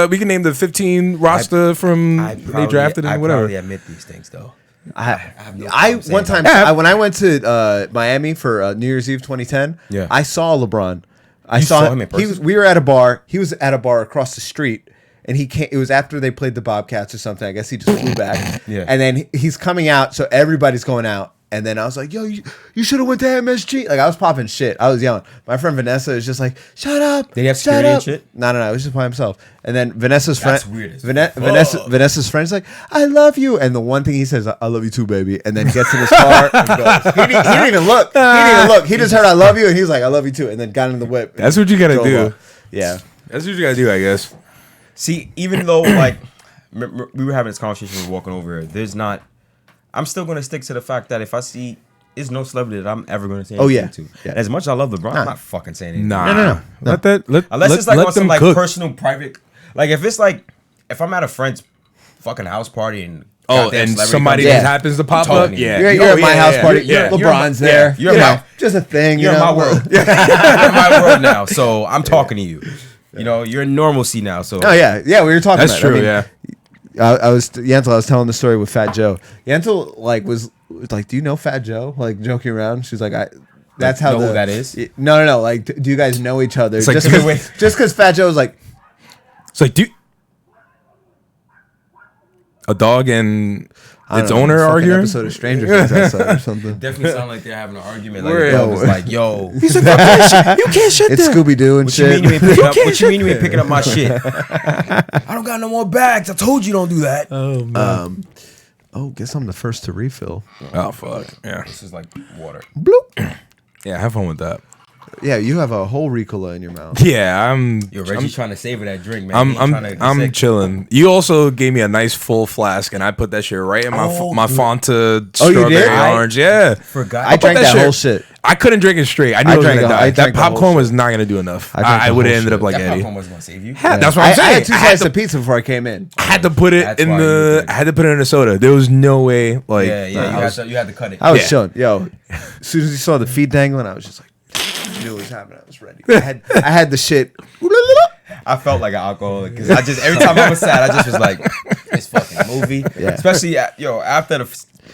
We can name the 15 roster from I they drafted I and whatever. probably admit these things though. I have no problem saying one time that. when I went to Miami for New Year's Eve 2010. Yeah. I saw LeBron. I You saw saw him in person? We were at a bar. He was at a bar across the street, and he came. It was after they played the Bobcats or something. I guess he just flew back. Yeah. And then he's coming out, so everybody's going out, And then I was like, yo, you should have went to MSG. Like, I was popping shit. I was yelling. My friend Vanessa is just like, shut up. Did he have shut security up. and shit? No. He was just by himself. And then Vanessa's friend. That's weird as fuck. Vanessa's friend's like, I love you. And the one thing he says, I love you too, baby. And then gets in his car and goes. He didn't even look. He just heard I love you. And he was like, I love you too. And then got in the whip. That's what you got to do. Yeah. That's what you got to do, I guess. See, even though, like, we were having this conversation, we were walking over here, I'm still going to stick to the fact that if I see, there's no celebrity that I'm ever going to say anything to. Yeah. As much as I love LeBron, I'm not fucking saying anything. No. Unless it's like let on some them like cook. personal, private, like if I'm at a friend's fucking house party and and somebody comes in, just happens to pop talking up. to you. Yeah, You're at my house party. Yeah. LeBron's there. You're you my- know, just a thing. You're in my world. You're in my world now, so I'm talking to you. You know, you're in normalcy now. So Oh yeah. We were talking. That's about it. true. I mean, I was Yentl. I was telling the story with Fat Joe. Yentl was like, do you know Fat Joe? Like joking around. She's like, that's how know who that is? No. Like, do you guys know each other? It's like, Just because Fat Joe was like, It's like, a dog and I its don't know, owner fucking arguing. Episode of Stranger Things outside or something. definitely sound like they're having an argument. Where- Like, was like, yo, He's like, you can't shit It's there. Scooby Doo and what you shit. mean you ain't picking up? What you mean you ain't picking up my shit? I don't got no more bags. I told you don't do that. Oh man. Guess I'm the first to refill. Oh fuck. Yeah. This is like water. Bloop. Yeah. Have fun with that. Yeah, you have a whole Ricola in your mouth. Yeah. Yo, Reggie's trying to savor that drink, man. I'm chilling. You also gave me a nice full flask, and I put that shit right in my Oh, my dude. Fanta Oh, you strawberry did? orange. Yeah. Forgot. I drank that shit- whole shit. I couldn't drink it straight. I knew I I was drank gonna the- I die. drank That the whole popcorn shit. was not gonna do enough. I drank I the would have whole ended up shit. like That Eddie. popcorn wasn't gonna save you. That's what I'm I saying. had two slices of pizza before I came in. I had to put it That's in why you the. did. I had to put it in a soda. There was no way. Like, Yeah, I you was- had to cut it. I was Yeah. chilling. Yo, as soon as you saw the feet dangling, I was just like, I knew what was happening. I was ready. I had the shit. I felt like an alcoholic because I just every time I was sad, I just was like, this fucking movie. Yeah. Especially after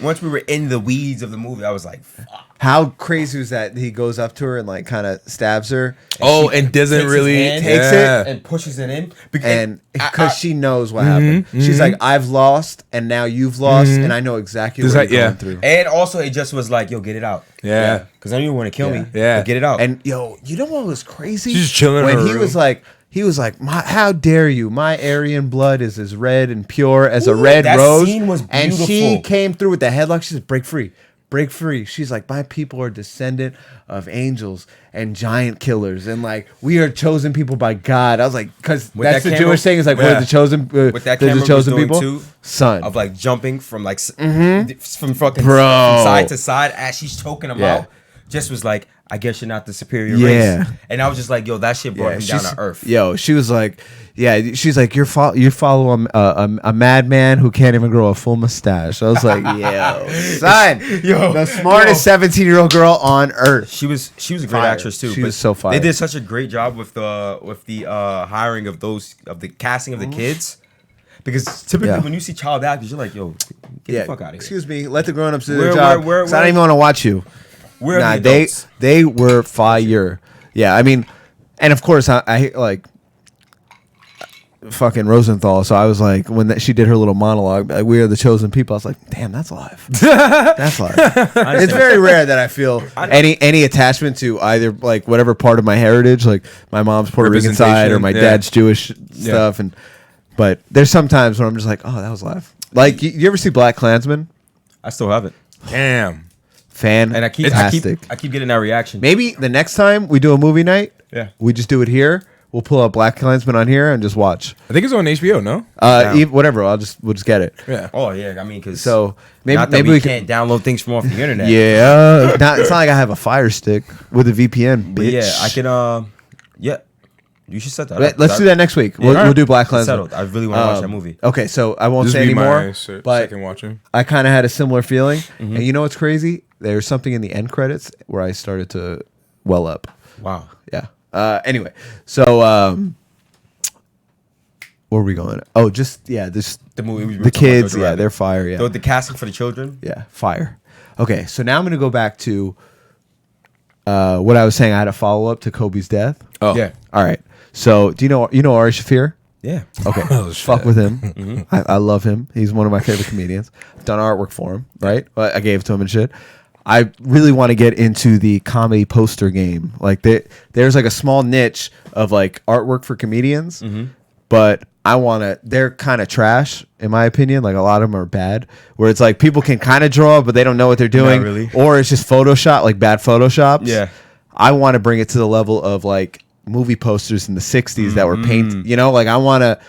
once we were in the weeds of the movie, I was like, fuck. How crazy was that? He goes up to her and like kind of stabs her. oh, and doesn't takes his really hand, takes it, and pushes it in. And I- because she knows what happened, she's like, "I've lost, and now you've lost, and I know exactly Does what that- you're yeah. going through." and also it just was like, yo, get it out. Yeah. Because I knew you want to kill me. Yeah. But get it out. And yo, you know what was crazy? She's just chilling in when her he room. was like, "How dare you? My Aryan blood is as red and pure as a red that rose." scene was and she beautiful. came through with the headlock. She said, "Break free." Break free. She's like, my people are descendant of angels and giant killers, and like we are chosen people by God. I was like, because With that's that the camera- Jewish thing. Is like yeah. we're the chosen. With that they're camera the chosen was doing people. too, Son, of like jumping from like from fucking Bro. from side to side as she's choking him Yeah. out. Just was like, I guess you're not the superior Yeah. race. And I was just like, yo, that shit brought me down to earth. Yo, she was like, yeah, she's like, you follow a madman who can't even grow a full mustache. I was like, yo, son, the smartest 17-year-old girl on earth. She was a great Fire. actress too. She but was so fire. They did such a great job with the hiring of the casting of the kids. Because typically Yeah. when you see child actors, you're like, yo, get the fuck out of here. Excuse me, let the grown-ups do Where- their job. where- 'Cause I don't even want to watch you. Where are Nah, the adults? they were fire. Yeah, I mean, and of course I like fucking Rosenthal. So I was like, when she did her little monologue, like, we are the chosen people. I was like, damn, that's live. That's live. It's very rare that I feel any attachment to either like whatever part of my heritage, like my mom's Puerto Rican side or my Yeah. dad's Jewish stuff, but there's some times where I'm just like, oh, that was live. Like, you ever see Black Klansman? I still have it. damn. Fan And I keep getting that reaction. Maybe the next time we do a movie night, Yeah. we just do it here. We'll pull up Black Klansman on here and just watch. I think it's on HBO. No. Whatever. We'll just get it. Yeah. Oh yeah, I mean, because So maybe maybe we can't download things from off the internet. Yeah. It's not like I have a Fire Stick with a VPN, But bitch. yeah, I can. Yeah, you should set that up. Let's do that next week. We'll do Black Klansman. Settled. I really want to watch that movie. Okay, so I won't This say would be anymore. my But second watching. I kind of had a similar feeling. And you know what's crazy? There's something in the end credits where I started to well up. Wow. Yeah. Anyway, so where are we going? Oh, just this The movie. we were the talking about, kids. Jojo Yeah, Rabbit. they're fire. Yeah, The casting for the children. yeah, fire. Okay, so now I'm gonna go back to what I was saying. I had a follow up to Kobe's death. Oh Yeah. All right. So do you know Ari Shafir? Yeah. Okay, Oh, fuck shit. with him. I love him. He's one of my favorite comedians. I've done artwork for him. Right, I gave it to him and shit. I really want to get into the comedy poster game. Like there's like a small niche of like artwork for comedians, but I want to. They're kind of trash in my opinion. Like a lot of them are bad. Where it's like people can kind of draw, but they don't know what they're doing, really. or it's just Photoshop, like bad Photoshops. Yeah. I want to bring it to the level of like movie posters in the 60s that were painted, you know, like I want to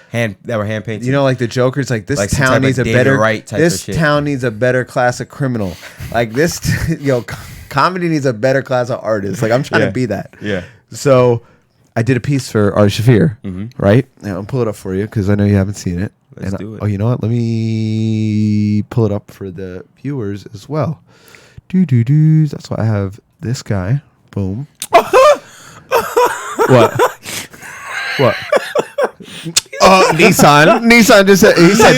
that were hand painted. you know, like the Joker's like this Like some town type of needs a David better Wright type this of shit. town needs a better class of criminal. Like this comedy needs a better class of artist. Like I'm trying to be that. Yeah. So I did a piece for Ari Shafir, right? Now I'll pull it up for you because I know you haven't seen it. Let's do it. Oh, you know what? Let me pull it up for the viewers as well. That's why I have this guy. Boom. What? What? Oh, Nissan. Nissan just said. He said.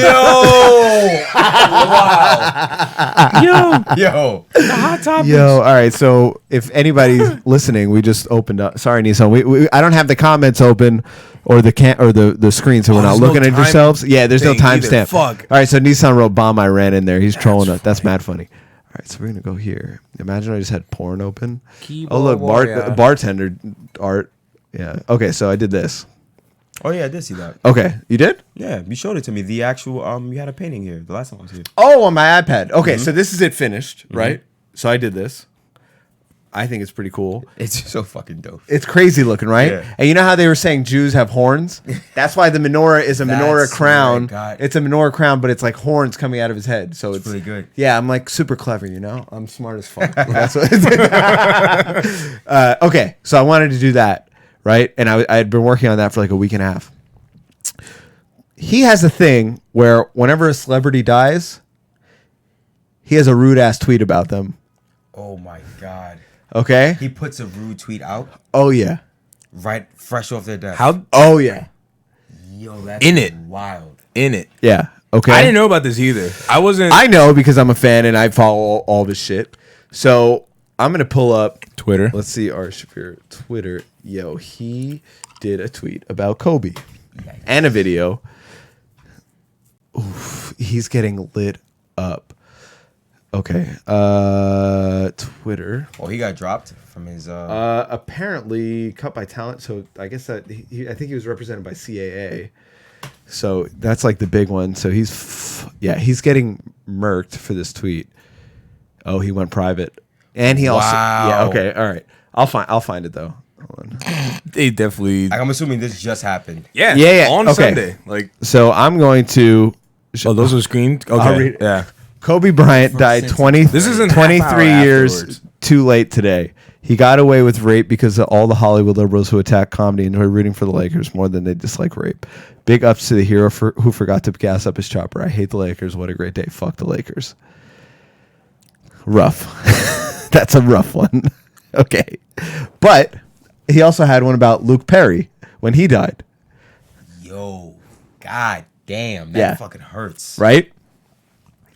Yo. Hot topics. Yo, all right. So if anybody's listening, we just opened up. Sorry, Nissan. We I don't have the comments open or the screen, so we're not there's no looking at time yourselves. Yeah, there's no thing either. timestamp. Fuck. All right. So Nissan wrote bomb. I ran in there. He's trolling us. That's mad funny. All right. So we're gonna go here. Imagine I just had porn open. Keyboard Oh look, warrior. bartender art. Yeah. Okay. So I did this. Oh yeah, I did see that. Okay. You did? Yeah, you showed it to me. The actual you had a painting here the last time I was here. Oh, on my iPad. Okay, so this is it finished, right? So I did this. I think it's pretty cool. It's so fucking dope. It's crazy looking, right? Yeah. And you know how they were saying Jews have horns? That's why the menorah is a menorah That's crown. what I got. It's a menorah crown, but it's like horns coming out of his head. So it's really good. Yeah, I'm like super clever, you know? I'm smart as fuck. That's what okay, so I wanted to do that, right? And I had been working on that for like a week and a half. He has a thing where whenever a celebrity dies, he has a rude ass tweet about them. Oh my god. Okay? He puts a rude tweet out Oh yeah. right fresh off their desk. How Oh yeah. Yo, that's In it. wild. in it? Yeah. Okay. I didn't know about this either. I wasn't. I know because I'm a fan and I follow all this shit. So I'm gonna pull up Twitter. Let's see Ari Shafir Twitter. Yo, he did a tweet about Kobe and a video. Oof, he's getting lit up. Okay. Twitter. Oh, he got dropped from his. Apparently cut by talent. So I guess that I think he was represented by CAA. So that's like the big one. So he's getting murked for this tweet. Oh, he went private, and he also Wow. Okay, all right. I'll find it though. Hold on. They definitely. I'm assuming this just happened. Yeah. Yeah. On Okay. Sunday. Like. So I'm going to. Oh, those are screamed. Okay. I'll read it. Yeah. Kobe Bryant died since- 20. This isn't 23 half hour years afterwards. too late today. He got away with rape because of all the Hollywood liberals who attack comedy and who are rooting for the Lakers more than they dislike rape. Big ups to the hero who forgot to gas up his chopper. I hate the Lakers. What a great day. Fuck the Lakers. Rough. That's a rough one. Okay. But he also had one about Luke Perry when he died. Yo, god damn, that Yeah. fucking hurts. Right?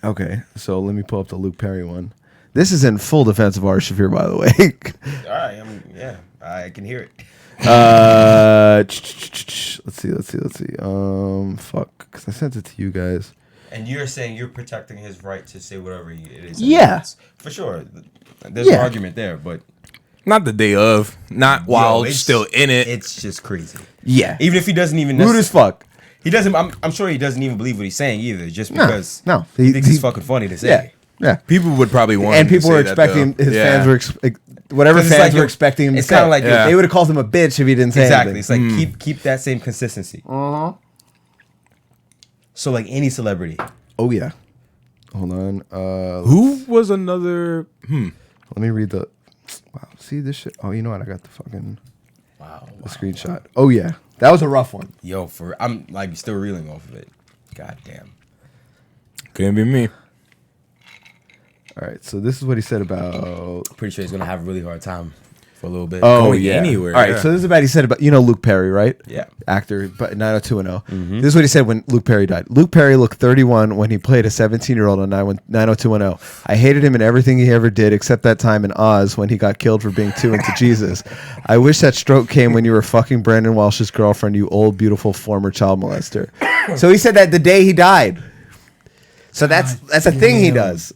Okay. So let me pull up the Luke Perry one. This is in full defense of Ari Shafir, by the way. All right, yeah, I can hear it. Let's see. Fuck, because I sent it to you guys. And you're saying you're protecting his right to say whatever it is. Yeah. It's- for sure. There's an argument there, but Not the day of. Not while it's still in it. It's just crazy. Yeah, Even if he doesn't even rude as fuck. he doesn't. I'm sure he doesn't even believe what he's saying either. Just because no. he thinks it's fucking funny to say. Yeah, yeah. People would probably want. And him to people say were that, expecting though. his Yeah. fans were whatever 'Cause it's fans like were you're- expecting him to it's say. kinda like you're- They would have called him a bitch if he didn't say Exactly. It's anything. like keep that same consistency. So like any celebrity. Oh yeah. Hold on. Who was another? Let me read the. Wow. See this shit. Oh, you know what? I got the fucking Wow. the screenshot. Oh yeah, that was a rough one. Yo, I'm like still reeling off of it. God damn. Couldn't be me. All right. So this is what he said about. Pretty sure he's gonna have a really hard time for a little bit. Oh Going yeah. anywhere, All right. yeah. So this is about he said about Luke Perry, right? Yeah. Actor, but 90210. This is what he said when Luke Perry died. Luke Perry looked 31 when he played a 17-year-old on 90210. I hated him in everything he ever did except that time in Oz when he got killed for being too into Jesus. I wish that stroke came when you were fucking Brandon Walsh's girlfriend, you old beautiful former child molester. So he said that the day he died. So that's a thing he does.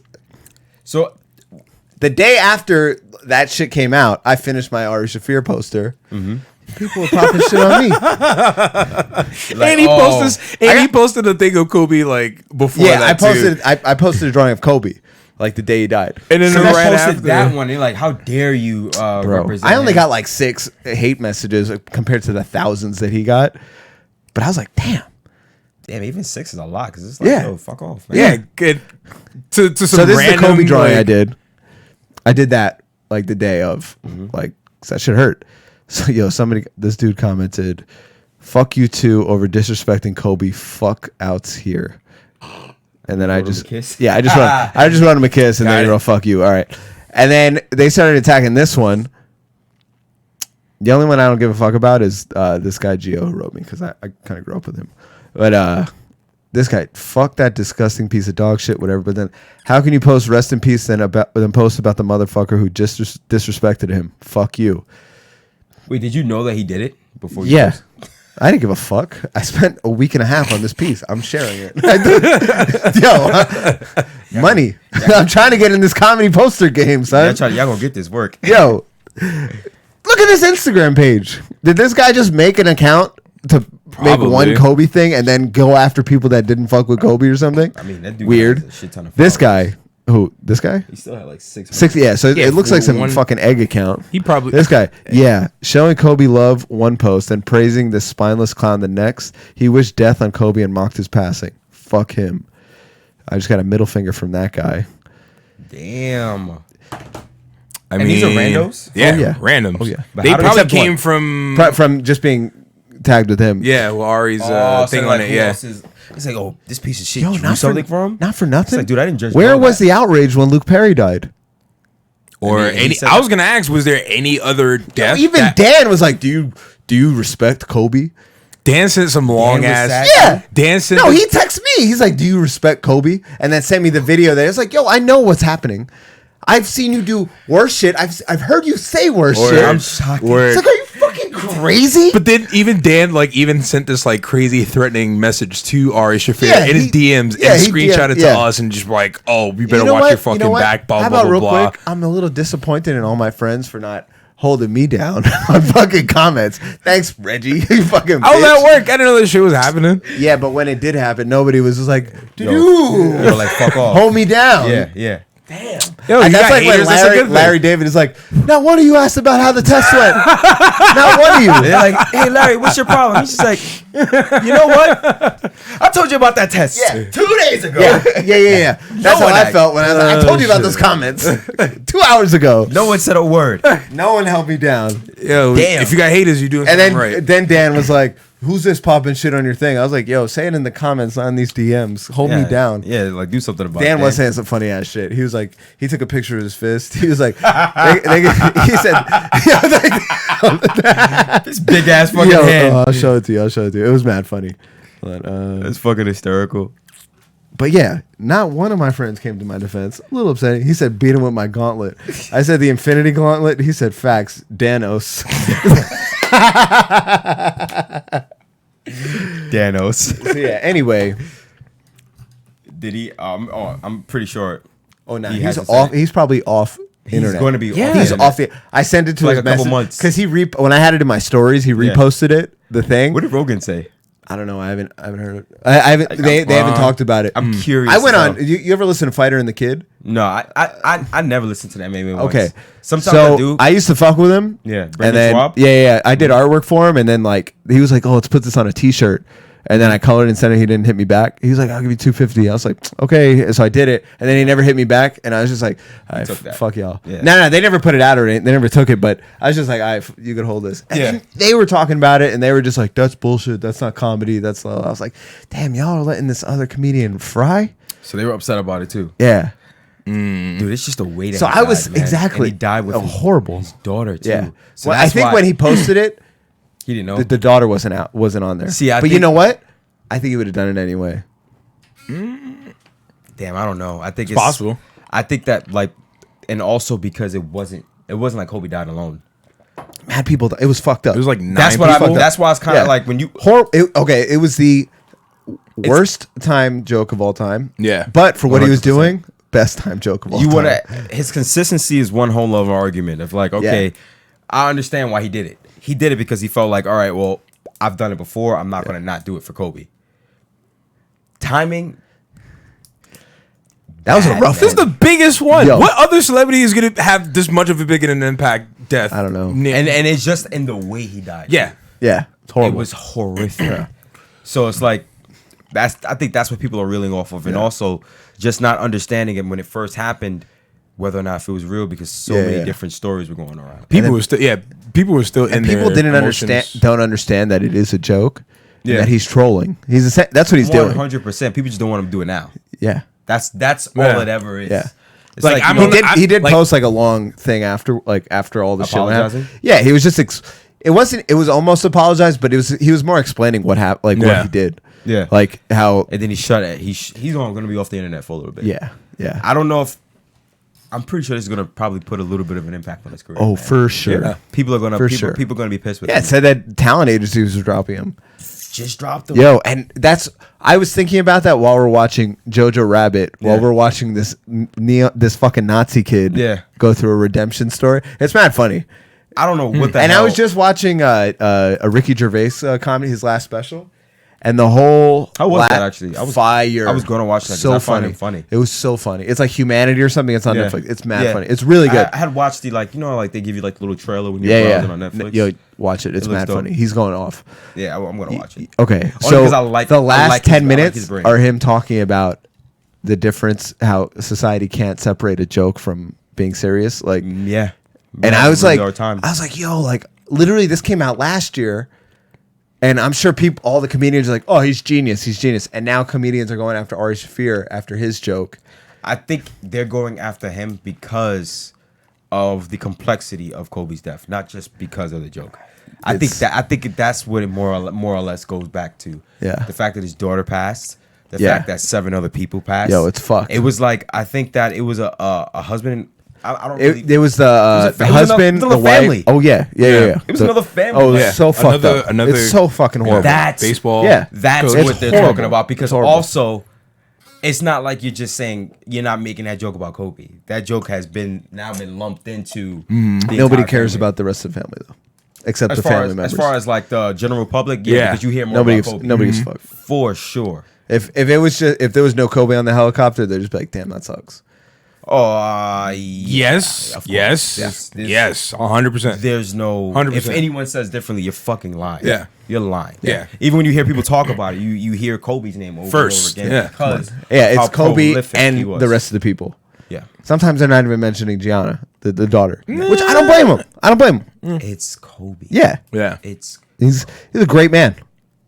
So The day after that shit came out, I finished my Ari Shaffir poster. People were popping shit on me. And he posted a thing of Kobe like before. Yeah, that I posted a drawing of Kobe like the day he died. And then So right right after that one, you're like, how dare you represent I only him? got like 6 hate messages compared to the thousands that he got. But I was like, damn. Damn, even 6 is a lot because it's like, Yeah. yo, fuck off, man. Yeah, good. To some So this is the random, Kobe drawing like, I did. I did that like the day of, like, 'cause that shit hurt. So this dude commented, "Fuck you too over disrespecting Kobe. Fuck outs here." And then I Wrote him just, a kiss? yeah, I just wrote him a kiss, and then he wrote, "Fuck you." All right. And then they started attacking this one. The only one I don't give a fuck about is this guy Gio who wrote me because I kind of grew up with him. But this guy, fuck that disgusting piece of dog shit, whatever. But then, how can you post rest in peace then post about the motherfucker who just disrespected him? Fuck you. Wait, did you know that he did it before? Yeah. I didn't give a fuck. I spent a week and a half on this piece. I'm sharing it. Money. I'm trying to get in this comedy poster game, son. Y'all gonna get this work. Yo, look at this Instagram page. Did this guy just make an account to make Probably. one Kobe thing and then go after people that didn't fuck with Kobe or something? I mean, that dude Weird. has a shit ton of This followers. guy, who? This guy? He still had like 600. 60. Yeah. So Yeah, it looks like some one- fucking egg account. He probably This guy, yeah, showing Kobe love one post and praising this spineless clown the next. He wished death on Kobe and mocked his passing. Fuck him. I just got a middle finger from that guy. Damn. I And mean, these are randos? Yeah, Oh, yeah. randoms. Oh, yeah. But They how do- probably except came one. from Just being tagged with him. yeah, well, Ari's thing on it. Yeah, It's like, oh, this piece of shit Yo, drew not something for, from? Not for nothing. It's like, dude, I didn't judge. Where all was that. the outrage when Luke Perry died? or I mean, he any. said I was gonna ask, was there any other death? Even that- Dan was like, "Do you respect Kobe?" Dan sent some long was ass. sad. Yeah. Dan sent. No, he texted me. He's like, "Do you respect Kobe?" And then sent me the video there. It's like, "Yo, I know what's happening. I've seen you do worse shit. I've heard you say worse shit." I'm shocked. It's like, are you fucking crazy? But then even Dan even sent this like crazy threatening message to Ari Shaffir Yeah, in his DMs yeah, and he screenshotted DM, yeah. to us and just like, oh, we better You know watch what? your fucking back, blah How blah about blah real blah. quick? I'm a little disappointed in all my friends for not holding me down on fucking comments. Thanks, Reggie. You fucking How bitch. did that work? I didn't know this shit was happening. Yeah, but when it did happen, nobody was just like, dude, Yo, like, fuck off. hold me down. Yeah, yeah. Yo, And you that's got like when haters, that's a good thing. Larry David is like, now one of you asked about how the test went. Not one of you. They're like, hey, Larry, what's your problem? He's just like, you know what? I told you about that test Yeah. 2 days ago. Yeah. That's how one I asked. felt when I was like, I told you about those comments 2 hours ago. No one said a word. No one held me down. Yo, Damn. if you got haters, you doing And something then right. then Dan was like, who's this popping shit on your thing? I was like, yo, say it in the comments, not in these DMs. Hold me down. Yeah, like do something about it. Dan was saying some funny ass shit. He was like, he took a picture of his fist. He was like, he said, this big ass fucking yo, hand. I'll show it to you. It was mad funny. But, That's fucking hysterical. but yeah, not one of my friends came to my defense. A little upsetting. He said, beat him with my gauntlet. I said, the Infinity Gauntlet. He said, facts. Danos. Danos. So yeah, anyway. Did he? I'm pretty sure. Oh, no. He He's hasn't off. said it. He's probably off internet. He's going to be. Yeah. off the He's internet. off it. I sent it to For like his a couple message months. because when I had it in my stories, he reposted it. The thing. What did Rogan say? I don't know. I haven't heard it. I haven't. They haven't talked about it. I'm curious. I went as on. hell. You ever listen to Fighter and the Kid? No, I never listened to that. Maybe once. Okay. Sometimes so I do. I used to fuck with him. Yeah, And Brendan then Schwab? yeah. I did artwork for him, and then like he was like, "Oh, let's put this on a T-shirt." And then I colored and sent it. He didn't hit me back. He was like, "I'll give you $250." I was like, "Okay." So I did it, and then he never hit me back. And I was just like, "All right, Took that. fuck y'all." Yeah. No, they never put it out or anything. They never took it. But I was just like, "All right, you could hold this." And Yeah. then they were talking about it, and they were just like, "That's bullshit. That's not comedy. That's." I was like, "Damn, y'all are letting this other comedian fry." So they were upset about it too. Yeah. Dude, it's just a way that So he I was died, man. exactly. And he died with a his horrible. daughter too. Yeah. So Well, I that's think why when he posted it, he didn't know. the daughter wasn't on there. See, I but you think- know what? I think he would have done it anyway. Damn, I don't know. I think it's possible. I think that like, and also because it wasn't like Kobe died alone. Mad people. It was fucked up. It was like 9 That's what people. That's why it's kind of Yeah. like when you. It was the worst time joke of all time. Yeah. But for what he was 100%. doing, best time joke of all You time. want to his consistency is one whole other argument of like, okay, I understand why he did it. He did it because he felt like, all right, well, I've done it before. I'm not going to not do it for Kobe. Timing. That was a rough This is one. the biggest one. Yo. What other celebrity is gonna have this much of a big an impact death? I don't know. And it's just in the way he died. Yeah. Yeah, it's horrible. It was horrific. So it's like I think that's what people are reeling off of, and also just not understanding it when it first happened, whether or not if it was real, because so many different stories were going around. People were still in and there. people don't understand that it is a joke. Yeah. And that he's trolling. That's what he's doing. 100%. People just don't want him to do it now. Yeah. That's all it ever is. Yeah. It's Like, like, I'm you know, gonna- He did like- post like a long thing after all the shit went Apologizing? happened. Yeah, he was just it was almost apologized, but he was more explaining what happened, like what he did. Yeah. Like how and then he shut it. He's going to be off the internet for a little bit. yeah. I don't know if I'm pretty sure this is going to probably put a little bit of an impact on his career. Oh, man. for sure. Yeah. People are going to For sure. people are going to be pissed with Yeah, him. it said that talent agencies were dropping him. Just dropped him. Yo, and I was thinking about that while we're watching Jojo Rabbit, while we're watching this fucking Nazi kid go through a redemption story. It's mad funny. I don't know what the And hell. I was just watching a Ricky Gervais comedy, his last special, and the whole How was that, actually? fire. I was gonna watch that 'cause So I find funny. him funny. It was so funny. It's like Humanity or something. It's on Yeah. Netflix. It's mad Yeah. funny. It's really good. I had watched the like they give you like little trailer when you're yeah, browsing on Netflix. Yo, watch it. It's looks mad dope. funny. He's going off. Yeah, I'm gonna watch it. Okay, Only so 'cause I like- the I last like his- 10 I like minutes his brain. are him talking about the difference, how society can't separate a joke from being serious. Like, Yeah. and Man, I was really like, hard time. yo, like literally this came out last year. And I'm sure all the comedians are like, oh, he's genius. And now comedians are going after Ari Shaffir after his joke. I think they're going after him because of the complexity of Kobe's death, not just because of the joke. I think that's what it more or less goes back to. Yeah. The fact that his daughter passed, the Yeah. fact that 7 other people passed. Yo, it's fucked. It was like, I think that it was a husband. I don't really. It was the it was husband, another the wife. family. Oh yeah. It was another family. Oh, Yeah. it's so fucked Another- up. another- It's so fucking horrible. That's baseball. Yeah. That's coach. what they're horrible. talking about, because It's horrible. also it's not like you're just saying you're not making that joke about Kobe. That joke has been lumped into the Nobody entire cares family. about the rest of the family though, except as the far family as, members. as far as like the general public, Yeah. because you hear more nobody, about Kobe. nobody gives a fuck. For sure. If there was no Kobe on the helicopter, they'd just be like, damn, that sucks. Oh, Yes. of course. Yes. Yes. Yes. 100%. There's no. 100%. If anyone says differently, you're fucking lying. Yeah. You're lying. Yeah. Even when you hear people talk about it, you hear Kobe's name over First, and over again. yeah. Because Yeah, of it's how Kobe prolific he and was. the rest of the people. Yeah. Sometimes they're not even mentioning Gianna, the daughter, which I don't blame him. I don't blame him. It's Kobe. Yeah, Yeah. It's he's a great man.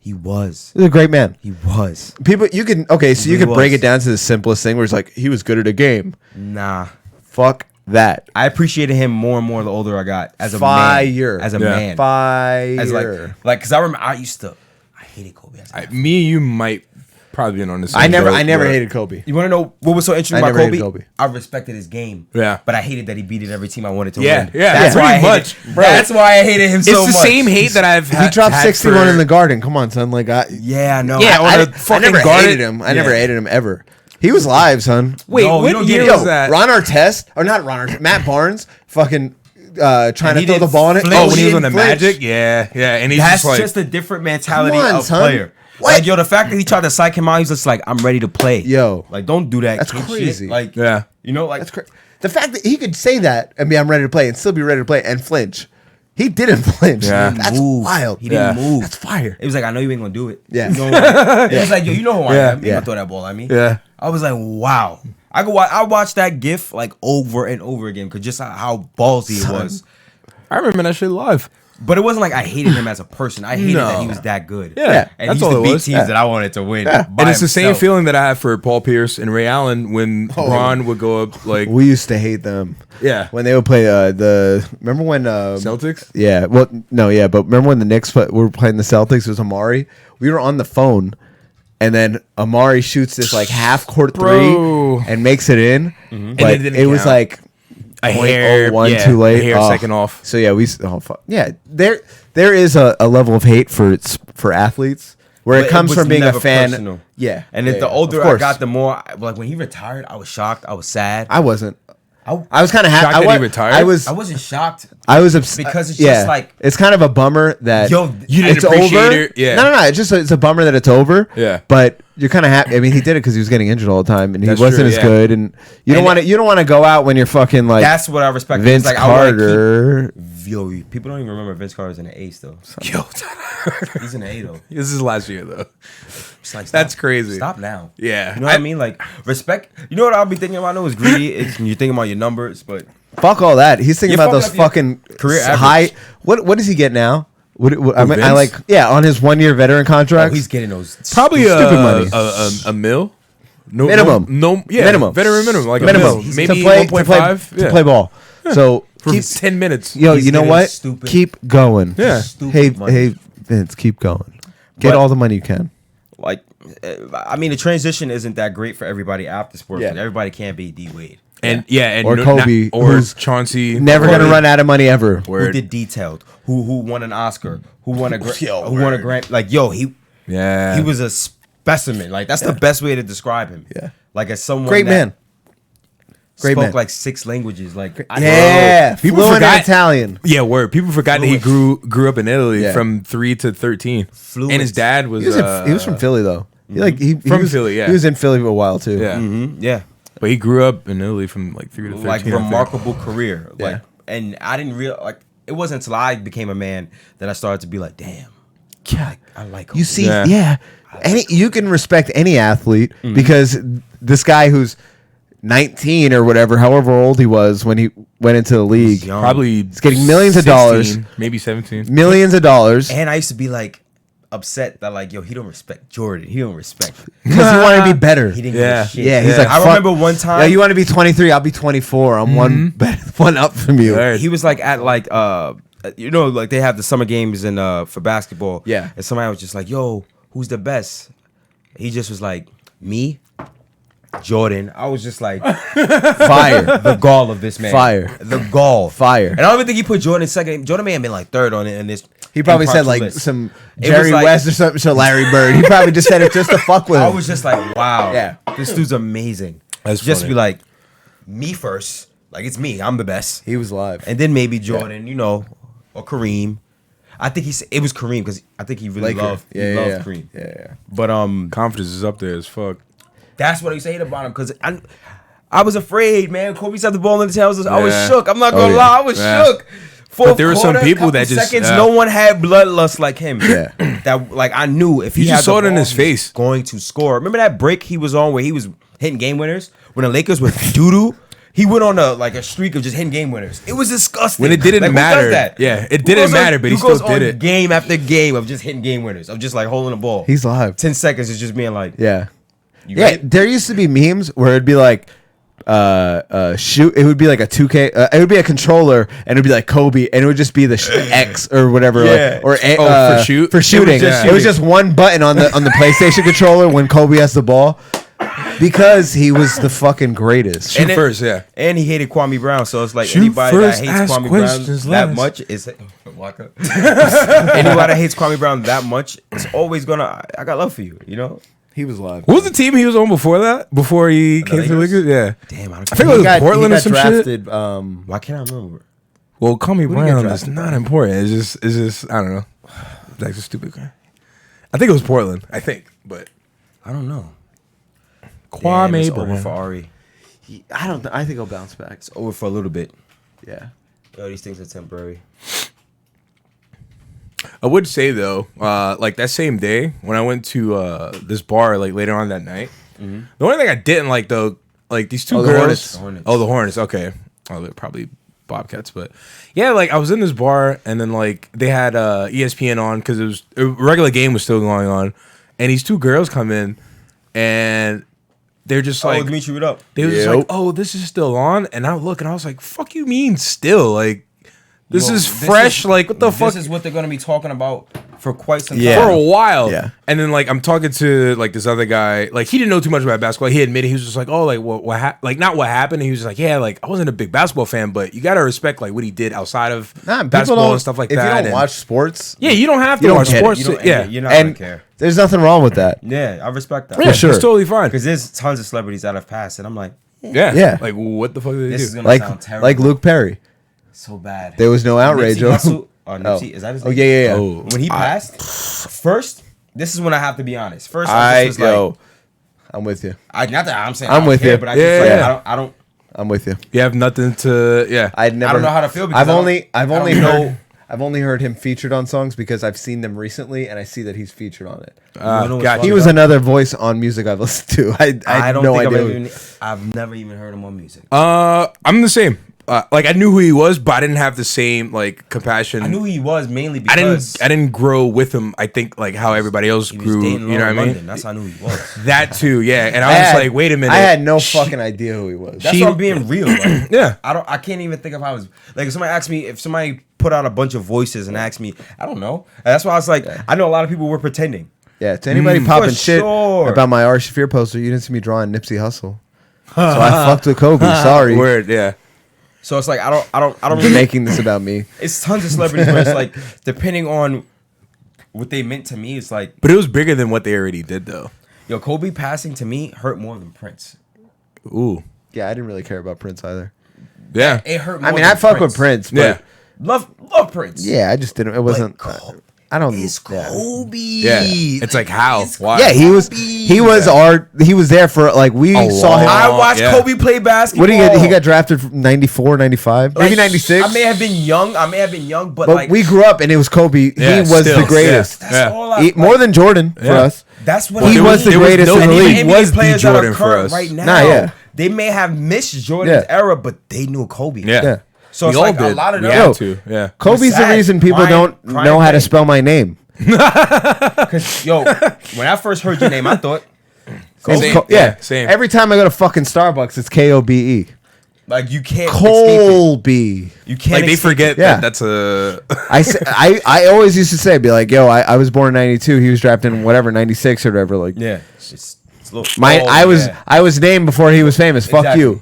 he was. He's a great man. He was. People, you can so you He could break was. it down to the simplest thing, where it's like he was good at a game. Nah. Fuck that. I appreciated him more and more the older I got. As a Fire. man. As a Yeah. man. Fire. As like, because I remember I hated Kobe. As a man. Me and you might probably been on the same I never boat, but- hated Kobe. You want to know what was so interesting I about never hated Kobe? Kobe. I respected his game. Yeah. But I hated that he beat it every team I wanted to Yeah, win. yeah, That's pretty why I much, hated, bro. That's why I hated him It's so the much. same hate that I've He dropped had 61 for- in the Garden. Come on, son. Like Yeah, I know. Yeah, I, on a I fucking never Garden. hated him. I never hated him ever. He was live, son. Wait, No, you what don't year get it. was Yo, that? Ron Artest, or not Ron Artest, Matt Barnes, fucking trying to he throw the didn't ball in it. flinch. Oh, when he was didn't on the flinch. Magic? Yeah, yeah. And he's That's just like, just a different mentality Come on, of son. player. What? Like, yo, the fact that he tried to psych him out, he's just like, I'm ready to play. Yo. Like, don't do that. That's kid crazy. Shit. Like, Yeah. you know, like, That's crazy. The fact that he could say that and be, I'm ready to play, and still be ready to play and flinch. He didn't flinch. Yeah. That's move. wild. He didn't Yeah. move. That's fire. It was like, I know you ain't gonna do it. Yeah. You know, like, it was like, yo, you know who I Yeah. am. You Yeah. gonna throw that ball at me. Yeah. I was like, wow. I watched that GIF like over and over again because just how ballsy it was. I remember that shit live. But it wasn't like I hated him as a person. I hated No. that he was that good. Yeah, And that's he used all to it beat was. teams Yeah. that I wanted to win. Yeah. by And it's the same himself. feeling that I have for Paul Pierce and Ray Allen when Bron would go up like We used to hate them. Yeah. When they would play remember when Celtics. Yeah. Well, no, yeah, but remember when the Knicks were playing the Celtics? It was Amari. We were on the phone, and then Amari shoots this like half court Bro. three and makes it in, but And it didn't it was count. like A hair, 0.01 yeah, too late. a hair Oh. second off. So yeah, fuck. Yeah, there is a level of hate for athletes where it But comes was from being a never fan. personal. Yeah, And yeah, if the yeah. older Of I course. got, the more like when he retired, I was shocked. I was sad. I wasn't. I, I was kind of Shocked happy. that he retired? I was. I wasn't shocked. I was upset Because it's just like- it's kind of a bummer that Yo, you didn't it's appreciate over. it? Yeah. No. It's a bummer that it's over. Yeah. But you're kind of happy. I mean, he did it because he was getting injured all the time, and he That's wasn't true, as yeah. good. And you don't And want to. You don't want to go out when you're fucking like That's what I respect. Vince It's like, I wanna Carter. Yo, people don't even remember Vince Carter's in the ace though. Yo, He's in the A though. this is last year though. It's like, That's stop- crazy. Stop now. Yeah. You know what I mean? Like respect. You know what I'll be thinking about? I know it's greedy. It's you're thinking about your numbers, but Fuck all that. He's thinking You're about those fucking up your fucking career high. average. What does he get now? I mean, I Vince? like on his 1 year veteran contract. oh, he's getting those Probably Stupid money. a mil. No, Minimum. No, yeah, Minimum. Veteran minimum, like minimum a mil. Maybe to play 1.5 to play ball. So for keep 10 minutes. yo. He's You know getting what? stupid- Keep going. Yeah. Stupid Hey, money. hey, Vince, keep going. Get But- all the money you can. like. I mean, the transition isn't that great for everybody after sports. Yeah. Like, everybody can't be D Wade. And and Or Kobe, or who's Chauncey. Never or- gonna run out of money ever. Who Word. did Detailed? Who won an Oscar? Who won a Yo, who won a Grant? Like yo, he Yeah, was a specimen. Like that's the best way to describe him. Yeah. Like as someone Great that man. Great spoke man. like 6 languages. Like Yeah, People fluent in forgot- Italian. Yeah, word. People forgot that he grew up in Italy Yeah. from 3 to 13, Fluent. and his dad was He was from Philly though. He From was, Philly, yeah. He was in Philly for a while too. Yeah, yeah, but he grew up in Italy from like 3 to 13. like I think. remarkable career. Like Yeah. and I didn't real like it wasn't until I became a man that I started to be like, damn, God. I like You Kobe. see, Yeah. yeah. Any you can respect any athlete Mm-hmm. because this guy who's 19 or whatever, however old he was when he went into the league, young. Probably he's getting millions of dollars, maybe 17. millions of dollars, And I used to be like upset that like yo, he don't respect Jordan. He don't respect. because he wanted to be better. He didn't Yeah. give a shit. Yeah, he's Yeah. like, I fuck- remember one time. Yeah, you want to be 23? I'll be 24. I'm one up from you. Right. He was like at like you know like they have the summer games in for basketball. Yeah. And somebody was just like, yo, who's the best? He just was like, me, Jordan. I was just like, Fire, the gall of this man. Fire. The gall. fire. And I don't even think he put Jordan in second. Jordan may have been like third on it in this. He probably said impromptu like list. some It was Jerry like- West or something. So Larry Bird. He probably just said it just to fuck with him. I was just like, wow. Yeah. This dude's amazing. That's just funny. be like, me first. Like it's me. I'm the best. he was live. And then maybe Jordan, you know, or Kareem. I think it was Kareem because I think he really Laker. loved Yeah. Kareem. Yeah. But Confidence is up there as fuck. that's what I used to hate about him because I was afraid, man. Kobe set the ball in the tail. I was Yeah. shook. I'm not gonna yeah. lie, I was Yeah. shook. Fourth But there were some quarter, people couple that just- seconds. yeah. No one had bloodlust like him. Yeah. That like I knew if he You had just the saw it in ball, his he was face. going to score. Remember that break he was on where he was hitting game winners when the Lakers were doo doo. He went on a streak of just hitting game winners. It was disgusting. When it didn't Like, who matter. does that? Yeah, it Who didn't goes on- matter, but he who goes still did on it. Game after game of just hitting game winners of just like holding the ball. He's live. 10 seconds is just being like, Yeah. You Yeah, ready? there used to be memes where it'd be like shoot, it would be like a 2K, it would be a controller and it would be like Kobe and it would just be the X or whatever, Yeah. or for shoot? for shooting. just It was shooting. just one button on the PlayStation controller when Kobe has the ball because he was the fucking greatest. Shoot And it- first, yeah. And he hated Kwame Brown, so it's like Shoot anybody first, that hates ask Kwame Brown questions that last. much is Waka. Anybody that hates Kwame Brown that much, it's always gonna. I got love for you, you know. He was live. What was the team he was on before that? Before he came to the Lakers? Lakers? Yeah. Damn, I I think it was Portland or some shit. drafted. Why can't I remember? Well, Kwame did he get Brown is drafted not important. It's just I don't know. That's a stupid guy. I think it was Portland. I think, but I don't know. Damn, Kwame it's over Brown. for Ari. I don't. I think he'll bounce back. It's over for a little bit. Yeah. Yo, these things are temporary. I would say though, like that same day when I went to this bar, like later on that night, the only thing I didn't like though, like these two Oh, the girls. Hornets. The Hornets. Oh, the Hornets. Okay. Oh, they're probably Bobcats, but yeah, like I was in this bar and then like they had ESPN on because it was a regular game was still going on, and these two girls come in and they're just like Dimitri, what up? they were just Yep. like, oh, this is still on, and I look and I was like, fuck you mean still like. This Yo, is fresh. Like, what the fuck? This is what they're gonna be talking about for quite some Yeah. time. For a while. Yeah. And then like I'm talking to like this other guy. Like he didn't know too much about basketball. He admitted he was just like, oh, like like not what happened. He was just like, yeah, like I wasn't a big basketball fan, but you gotta respect like what he did outside of basketball and stuff like if that. If you don't and, watch sports, yeah, you don't have to you don't watch get it. sports. You don't- Yeah. you're not gonna and care. there's nothing wrong with that. Yeah, I respect that. Yeah, sure. it's totally fine. Because there's tons of celebrities that have passed, and I'm like, Yeah. Yeah. Like what the fuck did they this do? is gonna sound Like terrible. Luke Perry. So bad. There was no outrage. Nipsey Hussle, Nipsey, is that his name? Yeah. Oh. When he passed, first, this is when I have to be honest. First, I just was like, I'm with you. not that I'm saying I'm I don't with care, you. but I Yeah, just yeah. I don't I'm with you. You have nothing to I'd never. I don't know how to feel because I've I don't- only I don't heard. know. I've only heard him featured on songs because I've seen them recently and I see that he's featured on it. know what's gotcha. funny? He was another voice on music I've listened to. I I don't no think idea. I've never even heard him on music. I'm the same. Like I knew who he was, but I didn't have the same like compassion. I knew who he was mainly because I didn't grow with him. I think like how everybody else he was grew. dating You know what I mean? London. That's how I knew he was. That too, yeah. And I was like, wait a minute. I had no fucking idea who he was. That's why I'm being real. Like, Yeah. I can't even think of how it was. Like if somebody asked me, if somebody put out a bunch of voices and asked me, I don't know. And that's why I was like, I know a lot of people were pretending. Yeah, to anybody popping For shit sure. about my R. Shafir poster, you didn't see me drawing Nipsey Hussle. So I fucked with Kobe. Sorry. Word, yeah. So it's like I don't You're really making this about me. It's tons of celebrities where it's like depending on what they meant to me, it's like But it was bigger than what they already did, though. yo, Kobe passing to me hurt more than Prince. Ooh, Yeah, I didn't really care about Prince either. yeah. It hurt more I mean, than I fuck with Prince, but Yeah. Love Prince. yeah, I just didn't. It wasn't. I don't. It's yeah. Kobe. Yeah. It's like how? Why? Yeah, he was he was there for like we A saw him. lot. I watched Yeah. Kobe play basketball. What did he get? He got drafted from 94, 95, maybe Like, 96. I may have been young. But but like we grew up and it was Kobe. Yeah, he was still, the greatest. that's Yeah. all I More than Jordan for Yeah. us. That's what He I was mean. the greatest in the league. Even He was NBA the players that Jordan are for current us. right now. Nah, yeah. They may have missed Jordan's Yeah. era, but they knew Kobe. Yeah. Yeah. So We it's all like a did. lot of We them. had Yo. to. Yeah. Kobe's the sad. reason people Prime- don't prime know how to day. spell my name. Because yo, when I first heard your name, I thought Same. Yeah, Yeah, same. Every time I go to fucking Starbucks, it's Kobe. like you can't escape it. Colby. You can't. Like they escape forget Yeah. that that's a. I always used to say, be like, yo, I was born in 92. He was drafted in whatever, 96 or whatever. Like, it. Yeah. It's a little, my, oh, I yeah. was named before he was famous. Fuck Exactly. you.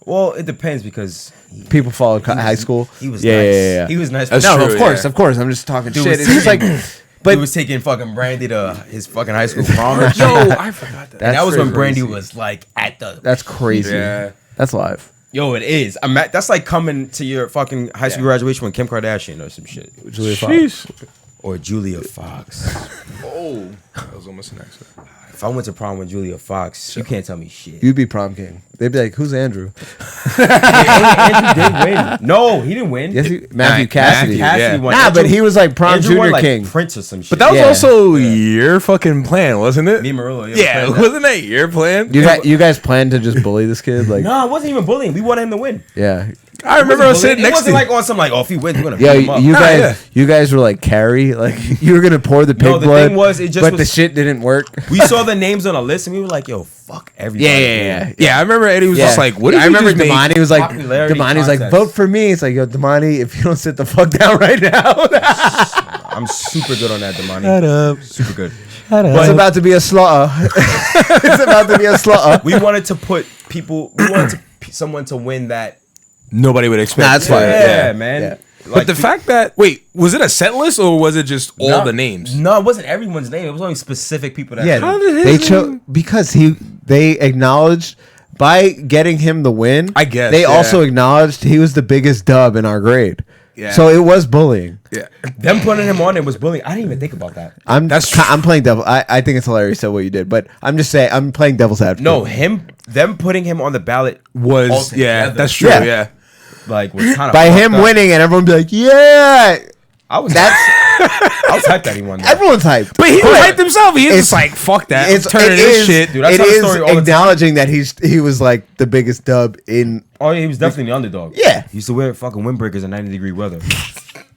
Well, it depends because People followed high school. he was yeah, nice. yeah. He was nice. That's No, true, of course, yeah. of course. I'm just talking Dude shit. was It's just like, he but was taking fucking Brandy to his fucking high school prom. and shit. Yo, I forgot that. And that was when crazy. Brandy was like at the. That's crazy. Yeah. That's live. Yo, it is. That's like coming to your fucking high school graduation with Kim Kardashian or some shit. Julia Fox. Sheesh. Or Julia Fox. Oh, that was almost an accident. If I went to prom with Julia Fox, you can't tell me shit. You'd be prom king. They'd be like, "Who's Andrew?" Andrew did win. No, he didn't win. Yes, Matthew Cassidy. Yeah. won. Nah, Andrew- but he was like prom Andrew junior won, like, king. Prince or some shit. But that was Yeah. also your fucking plan, wasn't it? me and Murillo. Yeah, wasn't that your plan? You guys planned to just bully this kid? Like, No, it wasn't even bullying. We wanted him to win. yeah, I remember I was Bullying. sitting It next to wasn't you. like on some like, oh, if he wins, we're gonna yeah. beat him up. You Nah, guys, yeah. you guys were like Carrie. Like, you were gonna pour the pig No, the blood. thing was, it just but was- the shit didn't work. We saw the names on a list and we were like, yo, fuck everybody. Yeah, I remember Eddie was just like, "What did I you remember just make?" Damani was like, Popularity Damani was like, contest. vote for me. It's like, yo, Damani, if you don't sit the fuck down right now, I'm super good on that, Damani. up. Super good. it's about to be a slaughter. It's about to be a slaughter. We wanted to put people. We wanted someone to win that. Nobody would expect. Nah, that's that. fine. Yeah, man. Yeah. But the fact that was it a set list or was it just all the names? No, it wasn't everyone's name. It was only specific people that. Yeah, How did his they name- chose because they acknowledged by getting him the win. I guess, they yeah. also acknowledged he was the biggest dub in our grade. Yeah. So it was bullying. Yeah, Them putting him on it was bullying. I didn't even think about that. I'm playing devil. I think it's hilarious that what you did, but I'm just saying I'm playing devil's advocate. No, them putting him on the ballot was altogether, that's true. Yeah. Yeah, like was kind of by him winning and everyone be like, yeah, I was that's I was hyped that he won. That. everyone's hyped. but he But hyped himself. He is it's- just like, "Fuck that." It's I'm turning it this is- shit. Dude, I it tell the is story all the time. acknowledging that he was like the biggest dub in. Oh, yeah, he was definitely the underdog. Yeah. He used to wear fucking windbreakers in 90-degree weather.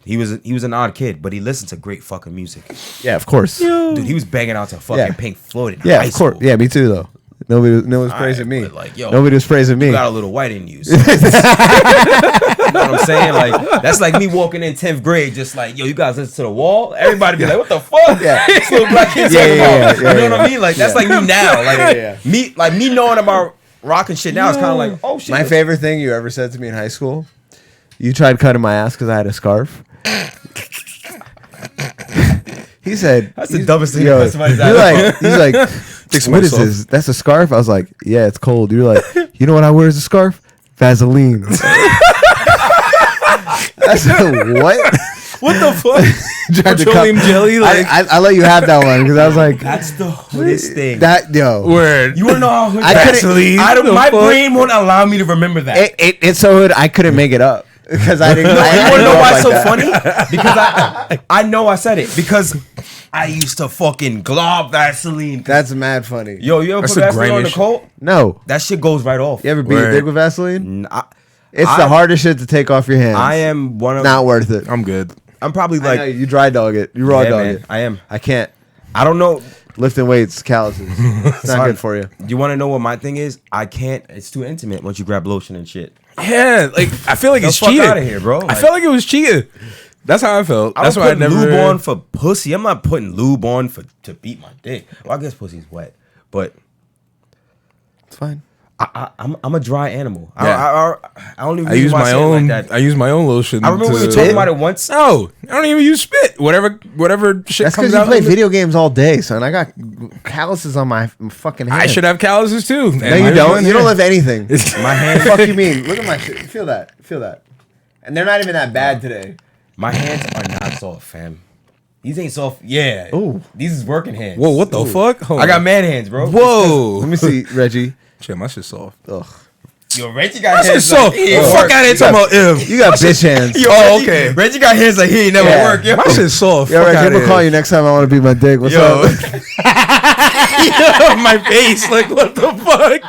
He was an odd kid, but he listened to great fucking music. Yeah, of course. Dude, he was banging out to fucking Yeah. Pink Floyd in Yeah, high of course. school. Yeah, me too though. Nobody was praising me. Like, yo, nobody was praising me. You got a little white in you. So. You know what I'm saying? Like, that's like me walking in 10th grade, just like, yo, you guys listen to the wall. Everybody be like, what the fuck? Yeah. This little black kid talking about. You know what I mean? Like, that's like me now. Like, me knowing about rocking shit now is kind of like, oh shit. My favorite thing you ever said to me in high school, you tried cutting my ass because I had a scarf. He said, that's the dumbest thing. He's like, what is this? That's a scarf? I was like, yeah, it's cold. You're like, you know what I wear as a scarf? Vaseline. I said, what? What the fuck? Petroleum jelly? Like, I let you have that one because I was like, that's the hoodest thing. That word. You wanna know how hood Vaseline? My brain won't allow me to remember that. It's so hood I couldn't make it up. Because I didn't. You want to know why it's so that. funny? Because I know I said it because I used to fucking glob Vaseline. That's mad funny. Yo, you ever That's put the Vaseline on the grimish. coat? No. That shit goes right off. You ever beat your dick with Vaseline? It's the I'm- hardest shit to take off your hands. I am one of. Not worth it. I'm good. I'm probably I know, like. you dry dog it. You raw Yeah, dog man, it. I am. I can't. I don't know. Lifting weights, calluses. It's not good for you. You want to know what my thing is? I can't. It's too intimate once you grab lotion and shit. Yeah, like I feel like The it's fuck cheating. outta here, bro. I Like- felt like it was cheating. That's how I felt. I That's don't why I put never lube on for pussy. I'm not putting lube on to beat my dick. Well, I guess pussy's wet, but It's fine. I'm a dry animal. Yeah. I don't even I use why my say it own. like that. I use my own lotion. I remember we were talking about it once. No, I don't even use spit. Whatever shit That's comes because you out. play video games all day, son. I got calluses on my fucking hands. I should have calluses too. No, you don't. You don't lift anything. My hands, What the fuck you mean? Look at my shit. Feel that. Feel that. And they're not even that bad today. my hands are not soft, fam. These ain't soft. Yeah. Ooh. These is working hands. Whoa, what the fuck? Hold I got on. man hands, bro. Whoa. Let me see, Reggie. Shit, my shit's soft. Ugh. Yo, Reggie got My hands. shit's soft. Like, he ain't Fuck work. out of here talking about if. You got bitch hands. Yo, Oh, Reggie- okay. Reggie got hands like he ain't never Yeah. work. Yo. My shit's soft. Yo, Fuck Reggie, I'm outta gonna call here. you next time I want to beat my dick. What's Yo. up? My face, like what the fuck?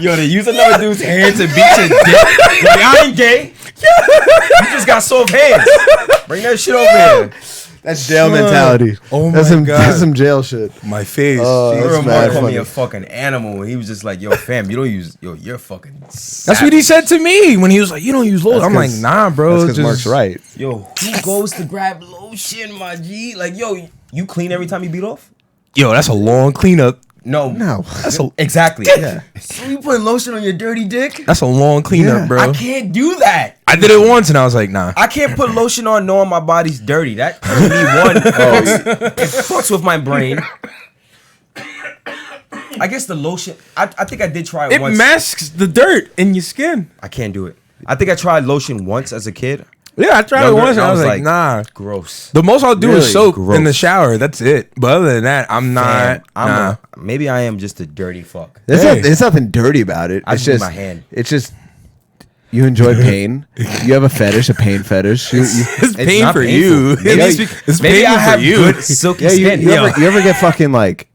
Yo, they use another dude's hand to beat your dick. Like, I ain't gay. You just got soft hands. Bring that shit over here. That's jail mentality. Oh that's my some, God. That's some jail shit. My face. Oh, I that's remember mad Mark called me funny. a fucking animal, and he was just like, "Yo, fam, you don't use you're fucking." That's what he said to me when he was like, "You don't use lotion." That's I'm like, 'cause- "Nah, bro." That's because just- Mark's right. Yo, who goes to grab lotion, my G? Like, yo, you clean every time you beat off? Yo, that's a long cleanup. No, No. That's a exactly. Yeah. So you putting lotion on your dirty dick? that's a long cleanup, Yeah. bro. I can't do that. I did it once and I was like, nah. I can't put lotion on knowing my body's dirty. That to me it fucks with my brain. I guess the lotion. I think I did try it It once. masks the dirt in your skin. I can't do it. I think I tried lotion once as a kid. Yeah, I tried Younger, it once and and I was like, nah. Gross. The most I'll do Really? is soap Gross. in the shower. That's it. But other than that, I'm not. Fam, maybe I am just a dirty fuck. There's nothing dirty about it. I It's just just move my hand. It's just you enjoy pain. You have a fetish, a pain fetish. It's pain not for painful. you. Maybe It's maybe I painful have for you. good silky yeah, skin. you ever get fucking like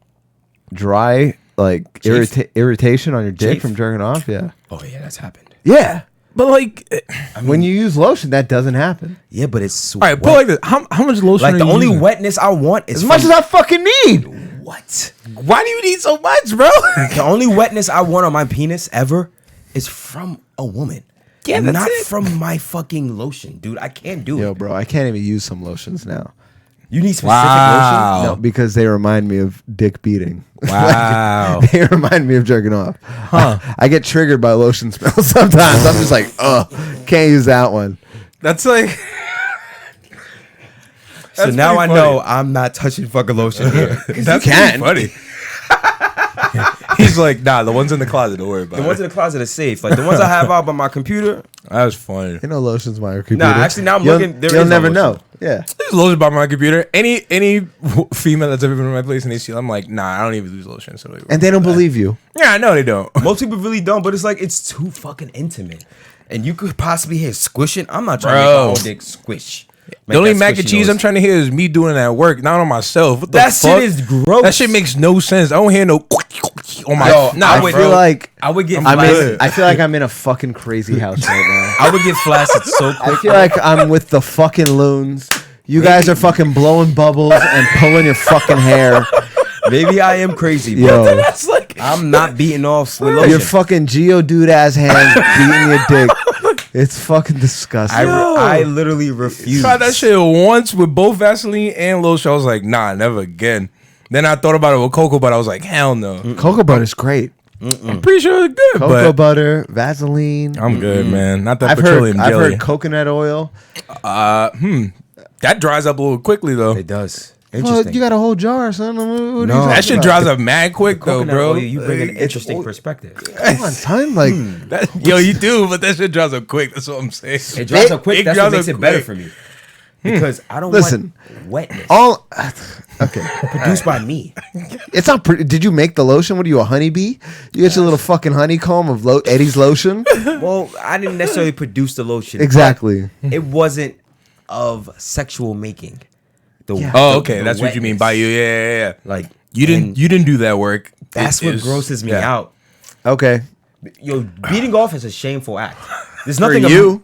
dry like Chafe? irritation on your dick Chafe? from jerking off? Yeah. Oh yeah, that's happened. Yeah. But like, When you use lotion, that doesn't happen. Yeah, but it's all right, put it like this. How much lotion like are the you only using? wetness I want is As much from- as I fucking need. what? Why do you need so much, bro? The only wetness I want on my penis ever is from a woman. Yeah, that's not it. from my fucking lotion, dude. I can't do Yo, it. bro, I can't even use some lotions now. You need specific Wow. No, because they remind me of dick beating. Wow. They remind me of jerking off. Huh. I get triggered by lotion smells sometimes. I'm just like, can't use that one. That's like. So That's now I pretty know I'm not touching fucking lotion here. That's can. pretty funny. He's like, nah, the ones in the closet, don't worry about The it. ones in the closet are safe. Like the ones I have out by my computer. That was funny. You know lotion's my computer. Nah, actually, now I'm You'll- looking, there You'll is no never lotion. know. Yeah. There's lotion by my computer. Any female that's ever been in my place and they see, I'm like, nah, I don't even use lotion. So And they don't believe you. yeah, I know they don't. Most people really don't, but it's like it's too fucking intimate. And you could possibly hear squishing. I'm not trying to make Bro. my own dick squish. The only that mac and squishy cheese noise. I'm trying to hear is me doing it at work, not on myself. What the That fuck? shit is gross. That shit makes no sense. I don't hear no on my. Yo, nah, I I would- feel like I would get I'm in, flaccid. I feel like I'm in a fucking crazy house right now. I would get flaccid so I quick. feel like I'm with the fucking loons. You guys are fucking blowing bubbles and pulling your fucking hair. Maybe I am crazy, Yo. but That's like I'm not beating off with lotion. Your fucking Geodude ass hands beating your dick. It's fucking disgusting. I literally refuse. tried that shit once with both Vaseline and lotion. I was like, nah, never again. Then I thought about it with cocoa butter. I was like, hell no. Cocoa butter's great. I'm pretty sure it's good, Cocoa but butter, Vaseline. I'm good, man. Not that I've petroleum heard jelly. coconut oil. That dries up a little quickly though. It does. Well, Interesting. you got a whole jar, son. What are you No. talking That shit about? dries up mad quick though, Coconut bro. oil, you bring an It's interesting oil. perspective. Come on, son. Like, Yo, you do, but that shit dries up quick. That's what I'm saying. It dries up quick. It That's dries what makes up it better quick. for me. Because I don't Listen. want wetness all. Okay. produced by me. It's not. Did you make the lotion? What are you, a honeybee? You get your little fucking honeycomb of Eddie's lotion. Well, I didn't necessarily produce the lotion. Exactly. but It wasn't of sexual making. Oh, okay. That's what you mean by you. Yeah. Like You didn't do that work. That's It what is- grosses me yeah. out. Okay. Yo, beating off is a shameful act. There's For nothing you.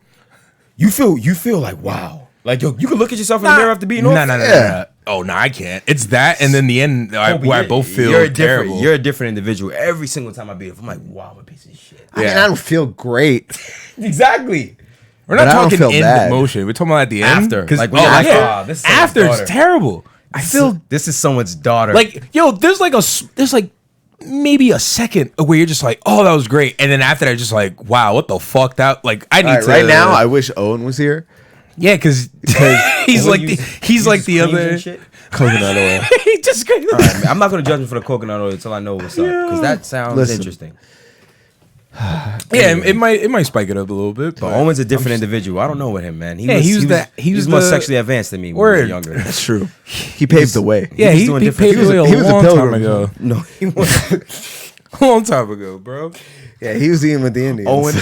You feel like wow. Like yo, you can look at yourself in the mirror after beating off. No. Yeah. Oh no, I can't. It's that, and then the end where I Kobe, both feel you're terrible. You're a different individual. Every single time I beat off, I'm like, wow, I'm a piece of shit. I mean, Yeah. I don't feel great. Exactly. We're not but I don't talking feel in bad. motion. We're talking about at the end. After. 'Cause- Like, when you're like, yeah. "Ah, this is someone's After daughter." it's terrible. I feel This is someone's daughter. like yo. There's like maybe a second where you're just like, oh, that was great, and then after that, just like, wow, what the fuck? That like I need All right, to right now, I wish Owen was here. yeah, because he's like the other shit. Coconut oil. he just All right, man, I'm not gonna judge him for the coconut oil until I know what's up because that sounds Listen. interesting. yeah. It might spike it up a little bit, But Owen's a different individual. I don't know with him, man. Yeah, he was more the- sexually advanced than me when Word. we were younger. That's true. He paved the way. Yeah, was he doing paved different- the way he was a a long time pilgrim. ago. No, he was. A long time ago, bro. Yeah, he was eating with the Indians. Owen.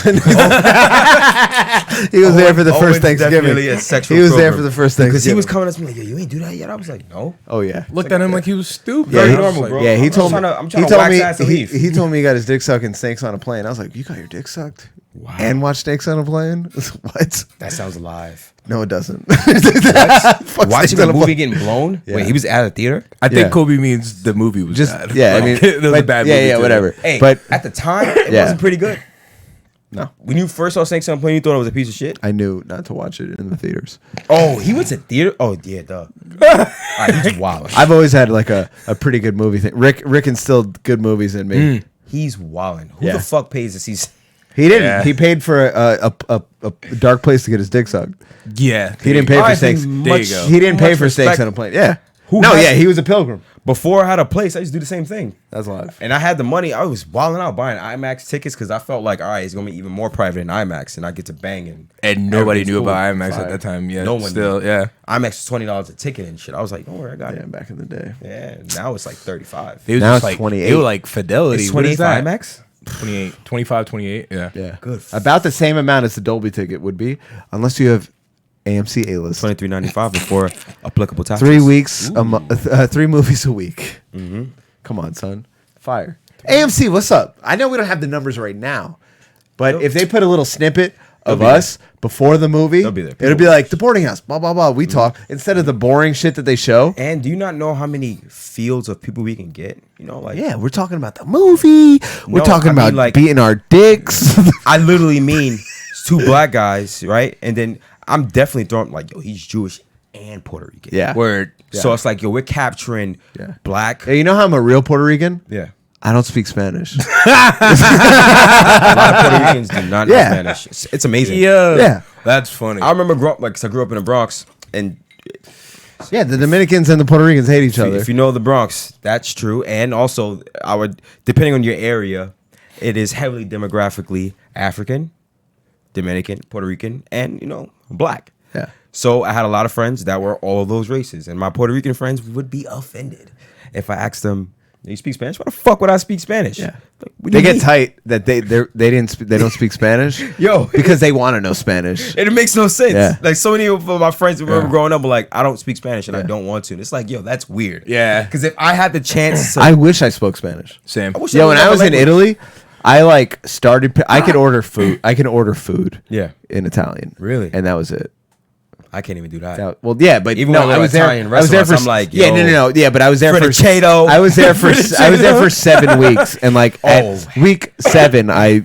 He was there for the Owen's first Thanksgiving. definitely a sexual He was there program. for the first Because he was Thanksgiving. coming up to me like, yo, you ain't do that yet. I was like, no. Oh yeah. Looked at him like he was stupid. Yeah, I he- was normal, like, bro. Yeah, he I'm told me. trying to he told wax me. ass and He, leave. he told me he got his dick sucked in Snakes on a Plane. I was like, you got your dick sucked and watch Snakes on a Plane? What? That sounds alive. No, it doesn't. Watching Snakes a on a movie Plane. getting blown? Yeah. Wait, he was at a theater? I think Yeah. Kobe means the movie was Just bad. yeah. I Like, mean, it was a but- bad yeah, movie. yeah, too. whatever. Hey, But at the time, it Yeah. wasn't pretty good. no, When you first saw Snakes on a Plane, you thought it was a piece of shit? I knew not to watch it in the theaters. Oh, he went to theater? Oh, yeah, duh. All right, he's wild. I've always had like a pretty good movie thing. Rick instilled good movies in me. He's wilding. Who Yeah. the fuck pays to see? He didn't. Yeah. He paid for a dark place to get his dick sucked. Yeah. He didn't pay All for right, then Snakes. There you go. He didn't pay much for Snakes respect. on a Plane. Yeah. Who No, has- yeah, he was a pilgrim. Before I had a place, I used to do the same thing. That's live. And I had the money. I was wilding out buying IMAX tickets because I felt like, all right, it's going to be even more private in IMAX. And I get to bang. And nobody everything's knew cool. about IMAX Fire. at that time. Yeah. No one Still, knew. yeah. IMAX was $20 a ticket and shit. I was like, don't worry, I got Yeah, it. back in the day. Yeah, now it's like 35. It was Now just it's like 28. They were like Fidelity. It's What is 28 for that? IMAX? 28, 25, 28. Yeah. Yeah. Good. About the same amount as the Dolby ticket would be, unless you have AMC A-list. $23.95 before applicable taxes. 3 weeks, 3 movies a week. Mm-hmm. Come on, son. Fire. AMC, what's up? I know we don't have the numbers right now, but if they put a little snippet of be us before the movie, They'll be there. it'll be like the boarding house, blah, blah, blah. We talk instead of the boring shit that they show. And do you not know how many fields of people we can get? You know, like Yeah, we're talking about the movie. We're No, talking I mean, about like- beating our dicks. I literally mean two black guys, right? And then I'm definitely throwing like, yo, he's Jewish and Puerto Rican. yeah. Word. So it's like, yo, we're capturing Yeah. black. Hey, you know how I'm a real Puerto Rican? Yeah. I don't speak Spanish. A lot of Puerto Ricans do not know Yeah. Spanish. It's amazing. Yeah. Yeah. That's funny. I remember cause I grew up in the Bronx, and Yeah, the Dominicans and the Puerto Ricans hate each other. if you know the Bronx, that's true. And also, depending on your area, it is heavily demographically African, Dominican, Puerto Rican, and black. Yeah. So I had a lot of friends that were all those races, and my Puerto Rican friends would be offended if I asked them, "You speak Spanish? Why the fuck would I speak Spanish?" Yeah. Like, what do They you get mean? tight that they don't speak Spanish. Yo. because they want to know Spanish. And it makes no sense. Yeah. Like so many of my friends who remember Yeah. growing up were like, I don't speak Spanish and I Yeah. don't want to. And it's like, yo, that's weird. Yeah. Because if I had the chance to, I wish I spoke Spanish. Same. wish Yo, when I learned was in another Italy, I I could order food. I can order food Yeah. in Italian. Really? And that was it. I can't even do that. Well, yeah, but Even no, when I I go was to there. Italian I was there for. restaurants, I'm like, yeah, yo, no, yeah, but I was there for. Frittato. I was there for. I was there for 7 weeks, and like at week 7, I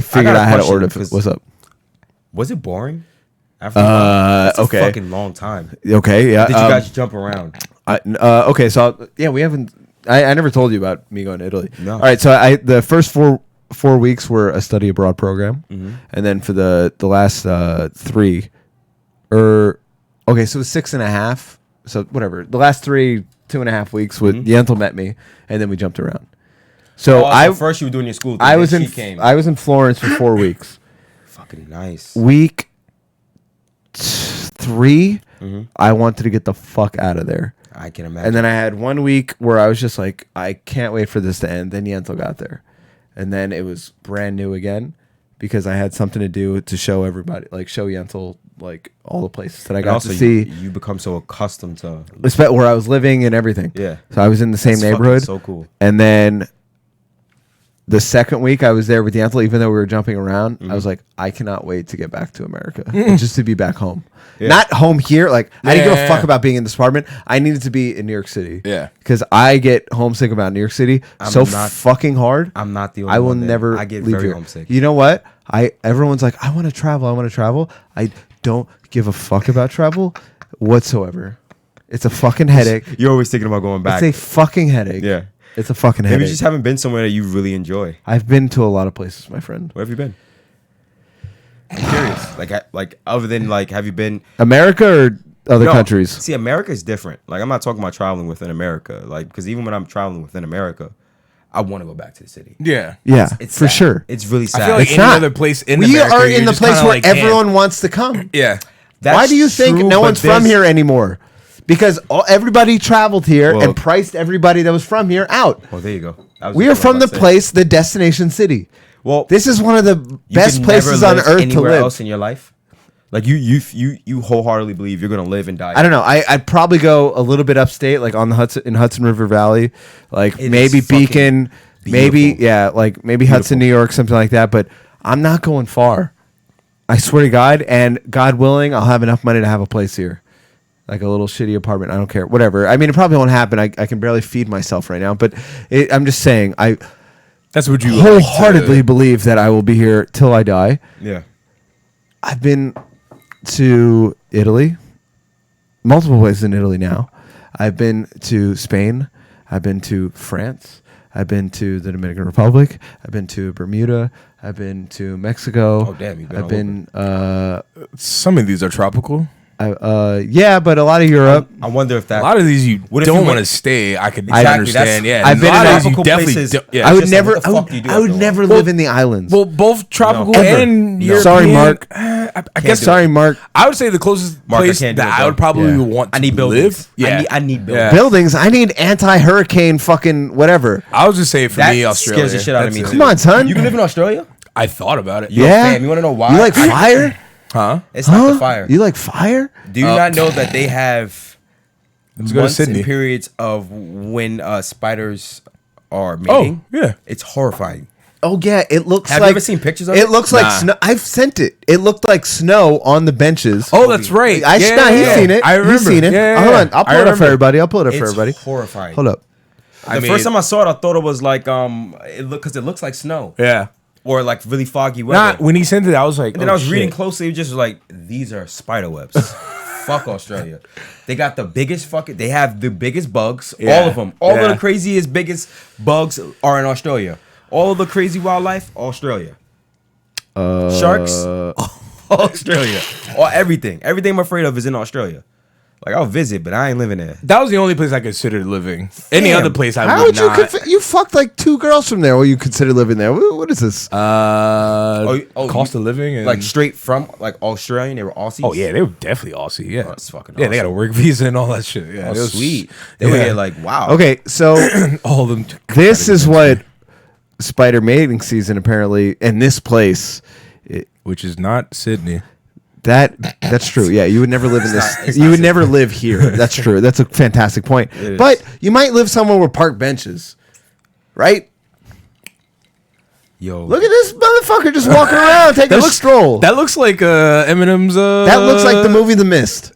figured out how to order. What's up? Was it boring? That's okay. a fucking long time. Okay, yeah. Did you guys jump around? Okay, so we haven't. I never told you about me going to Italy. No. All right, so the first four weeks were a study abroad program, and then for the last 3, okay, so it was 6.5. So whatever, the last 2.5 weeks with Yentl met me, and then we jumped around. So first you were doing your school thing. I was in Florence for 4 weeks. Fucking nice. Week 3, I wanted to get the fuck out of there. I can imagine. And then I had 1 week where I was just like, I can't wait for this to end. Then Yentl got there. And then it was brand new again because I had something to do to show everybody, like show Yentl, like all the places that I got to see. You become so accustomed to where I was living and everything. Yeah. So I was in the same neighborhood. So cool. And then the second week I was there with Yentl, even though we were jumping around, I was like, I cannot wait to get back to America. Just to be back home. Yeah. Not home here. Like, I didn't give a fuck about being in this apartment. I needed to be in New York City. Yeah. Because I get homesick about New York City fucking hard. I'm not the only one. I will never I get leave very here. homesick. You know what? Everyone's like, I want to travel. I don't give a fuck about travel whatsoever. It's a fucking headache. You're always thinking about going back. It's a fucking headache. Yeah. It's a fucking headache. Maybe you just haven't been somewhere that you really enjoy. I've been to a lot of places, my friend. Where have you been? I'm curious. Like other than like, have you been America or other countries? See, America is different. Like, I'm not talking about traveling within America. Like, because even when I'm traveling within America, I want to go back to the city. Yeah. It's for sad. sure. It's really sad. I feel like It's any not. other place in We America, are you're in the just place kinda where like, damn. everyone wants to come. Yeah. Why do you think true, no but one's from there's- here anymore? Because everybody traveled here Well- and priced everybody that was from here out. Well, there you go. We are from the place, the destination city. Well, This is one of the best places on earth to anywhere live. else in your life. Like you wholheartedly believe you're gonna live and die. I don't know. I'd probably go a little bit upstate, like on the Hudson River Valley, like It maybe is fucking Beacon, maybe beautiful. like maybe Hudson, New York, something like that. But I'm not going far. I swear to God, and God willing, I'll have enough money to have a place here, like a little shitty apartment. I don't care, whatever. I mean, it probably won't happen. I can barely feed myself right now, but I'm just saying, I That's what you wholeheartedly believe that I will be here till I die. Yeah. I've been to Italy, multiple places in Italy now. I've been to Spain. I've been to France. I've been to the Dominican Republic. I've been to Bermuda. I've been to Mexico. Oh, damn, you've been I've all been Some of these are tropical. yeah, but a lot of Europe. I wonder if that A lot of these you What if you don't went- want to stay. I could Exactly, understand. Yeah, I've a been lot in of these you tropical definitely places. don't- yeah. I would just like, never. what the fuck do you do I would after never all? live in the islands. Well, both tropical No. Ever. and No. European. Sorry, Mark. I guess. do Sorry, Mark. I would say the closest Mark, I place can't do that it, I would though. probably Yeah. want to I need buildings. live. Yeah, I need buildings. Yeah. Buildings. I need anti-hurricane fucking whatever. I was just saying for That me, Australia scares the shit out of me. That's too. it. Come on, son. You can live in Australia? I thought about it. Yo, Yeah. fam, you want to know why? You like fire? Huh? It's not the fire. You like fire? Do you not know that they have Let's go to months and Sydney. periods of when spiders are Oh, mating? yeah. It's horrifying. Oh yeah, it looks Have like. you ever seen pictures of it? it? Looks like Nah. snow. I've sent it. It looked like snow on the benches. Oh, that's right. He's seen it. I remember. He's seen it. Yeah, yeah, Hold yeah. on, I'll pull I it up for remember. everybody. I'll pull it up for It's everybody. horrifying. Hold up. The first time I saw it, I thought it was like because it looks like snow Yeah. or like really foggy weather. Not when he sent it, I was like, And then oh, I was reading shit. closely, it was just like, these are spider webs. Fuck Australia. They got the biggest they have the biggest bugs. Yeah. All of them. All Yeah. of the craziest, biggest bugs are in Australia. All of the crazy wildlife, Australia. Sharks, Australia. Or everything. Everything I'm afraid of is in Australia. Like, I'll visit, but I ain't living there. That was the only place I considered living. Any Damn. other place I How would would you? not. You fucked like 2 girls from there. Well, you consider living there. What is this? Cost of living and Like, straight from, like, Australian, they were Aussies. Oh yeah, they were definitely Aussie. Yeah, that's fucking yeah. They got a awesome. work visa and all that shit. Yeah, Oh, it was sweet. They were yeah. here like, wow. Okay, so All of them. this is what spider mating season apparently in this place. Which is not Sydney. That's true. Yeah, you would never live in this. it's You not would never live here. That's true. That's a fantastic point. is. But you might live somewhere with park benches, right? Yo, Look at this motherfucker just walking around taking a stroll. That looks like Eminem's. That looks like the movie The Mist.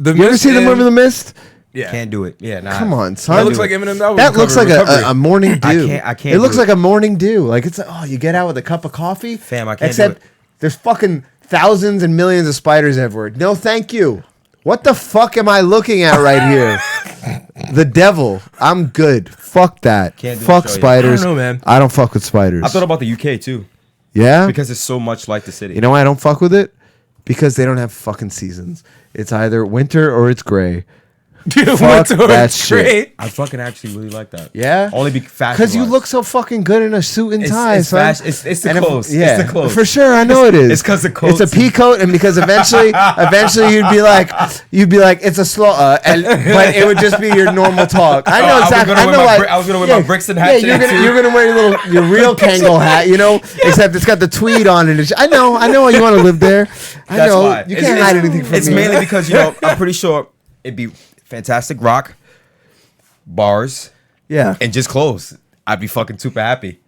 You ever see the movie The Mist? Yeah. can't do it. Yeah, nah. Come on, son. That looks like Eminem's album. That looks like a morning dew. I can't It looks do like a morning dew. Like it's you get out with a cup of coffee. Fam, I can't Except do it. there's fucking thousands and millions of spiders everywhere. No, thank you. What the fuck am I looking at right here? The devil. I'm good. Fuck that. Can't do it, Fuck show you. spiders. I don't know, man. I don't fuck with spiders. I thought about the UK too yeah? because it's so much like the city. You know why I don't fuck with it? Because they don't have fucking seasons. It's either winter or it's gray. Fuck that shit. I fucking actually really like that. Yeah? Only fashion. Because you look so fucking good in a suit and tie, it's son. fashion. It's the And clothes. yeah, It's the clothes. for sure. I know it is. It's 'cause the coats. It's a pea coat, and because eventually you'd be like, it's a slow, but it would just be your normal talk. I know exactly. I was gonna wear my Brixton hat. Yeah, today, you're gonna wear your real Kangol hat, except it's got the tweed on it. I know why you want to live there. I That's know why. you can't hide anything from It's me. mainly because I'm pretty sure it'd be fantastic rock, bars, Yeah. and just clothes. I'd be fucking super happy.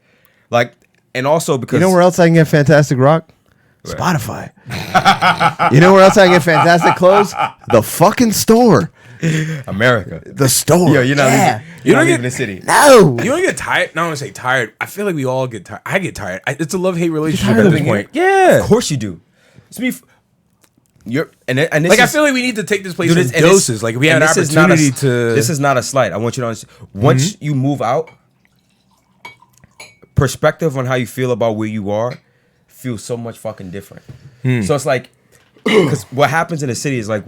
Like, and also because You know where else I can get fantastic rock? Spotify. You know where else I can get fantastic clothes? The fucking store. America. The store. Yo, you're not leaving. You You're not don't leaving get- the city. No. You don't get tired. No, I want to say tired. I feel like we all get tired. I get tired. It's a love-hate relationship tired at of this living point. Yeah. Of course you do. It's me. You're and this Like, I is- feel like we need to take this place Dude, in and this- doses. Like, if we have and an this is not a- opportunity to... This is not a slight. I want you to understand. Once you move out, perspective on how you feel about where you are feels so much fucking different. So it's like, because what happens in the city is like,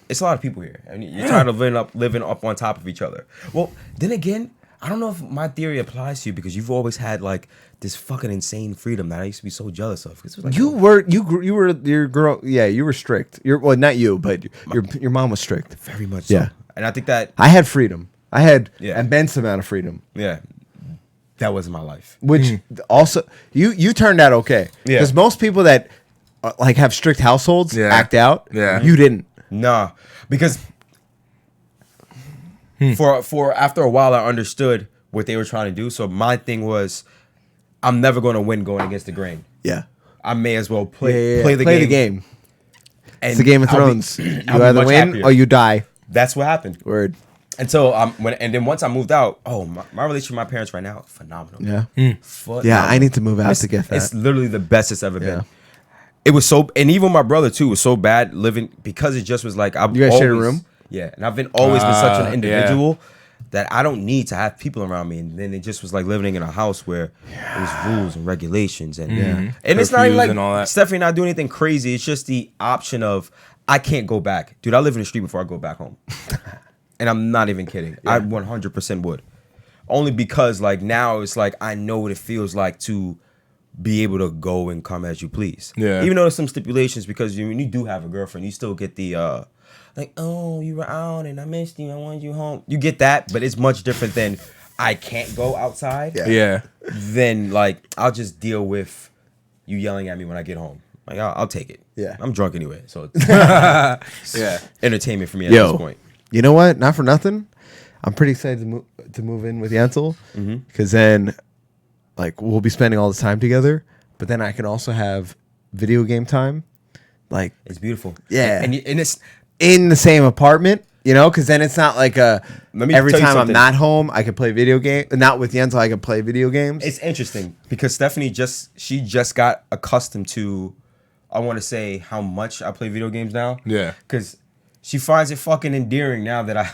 it's a lot of people here, and you're tired of living up on top of each other. Well, then again, I don't know if my theory applies to you because you've always had like this fucking insane freedom that I used to be so jealous of. 'Cause it was like, You were your girl. Yeah, you were strict. Well, not you, but your mom was strict. very much so. Yeah. And I think that, I had freedom. I had Yeah. immense amount of freedom, yeah, that was my life. which also you turned out okay. Yeah. Because most people that like have strict households Yeah. act out. Yeah. You didn't. Nah, because for after a while I understood what they were trying to do. So my thing was, I'm never going to win going against the grain. Yeah. I may as well play Play the the game. game. And It's the Game of I'll be- Thrones. I'll You be either much win happier. or you die. That's what happened. Word. And so and then once I moved out, my relationship with my parents right now, phenomenal. Yeah. Phenomenal. Yeah, I need to move out It's- to get that. It's literally the best it's ever Yeah. been. It was so, and even my brother too was so bad living because it just was like You guys shared a room? Yeah, and I've always been such an Yeah. individual that I don't need to have people around me. And then it just was like living in a house where there was rules and regulations and and it's not even Curfews like and all that. Stephanie not doing anything crazy. It's just the option of I can't go back, dude. I live in the street before I go back home, and I'm not even kidding. I 100% would, only because like now it's like I know what it feels like to be able to go and come as you please. Yeah. Even though there's some stipulations because when you do have a girlfriend, you still get the like, oh, you were out and I missed you. I wanted you home. You get that, but it's much different than I can't go outside. Yeah. Then like I'll just deal with you yelling at me when I get home. Like I'll take it. Yeah. I'm drunk anyway, so it's Yeah. entertainment for me at Yo. this point. You know what? Not for nothing. I'm pretty excited to move in with Yentl because then, like, we'll be spending all this time together. But then I can also have video game time, like It's beautiful. Yeah. and it's in the same apartment. Because then it's not like Let me every tell you time I'm something. not home, I can play video game. Not with Yentl, I can play video games. It's interesting because Stephanie just got accustomed to, I want to say, how much I play video games now. Yeah. Because she finds it fucking endearing now that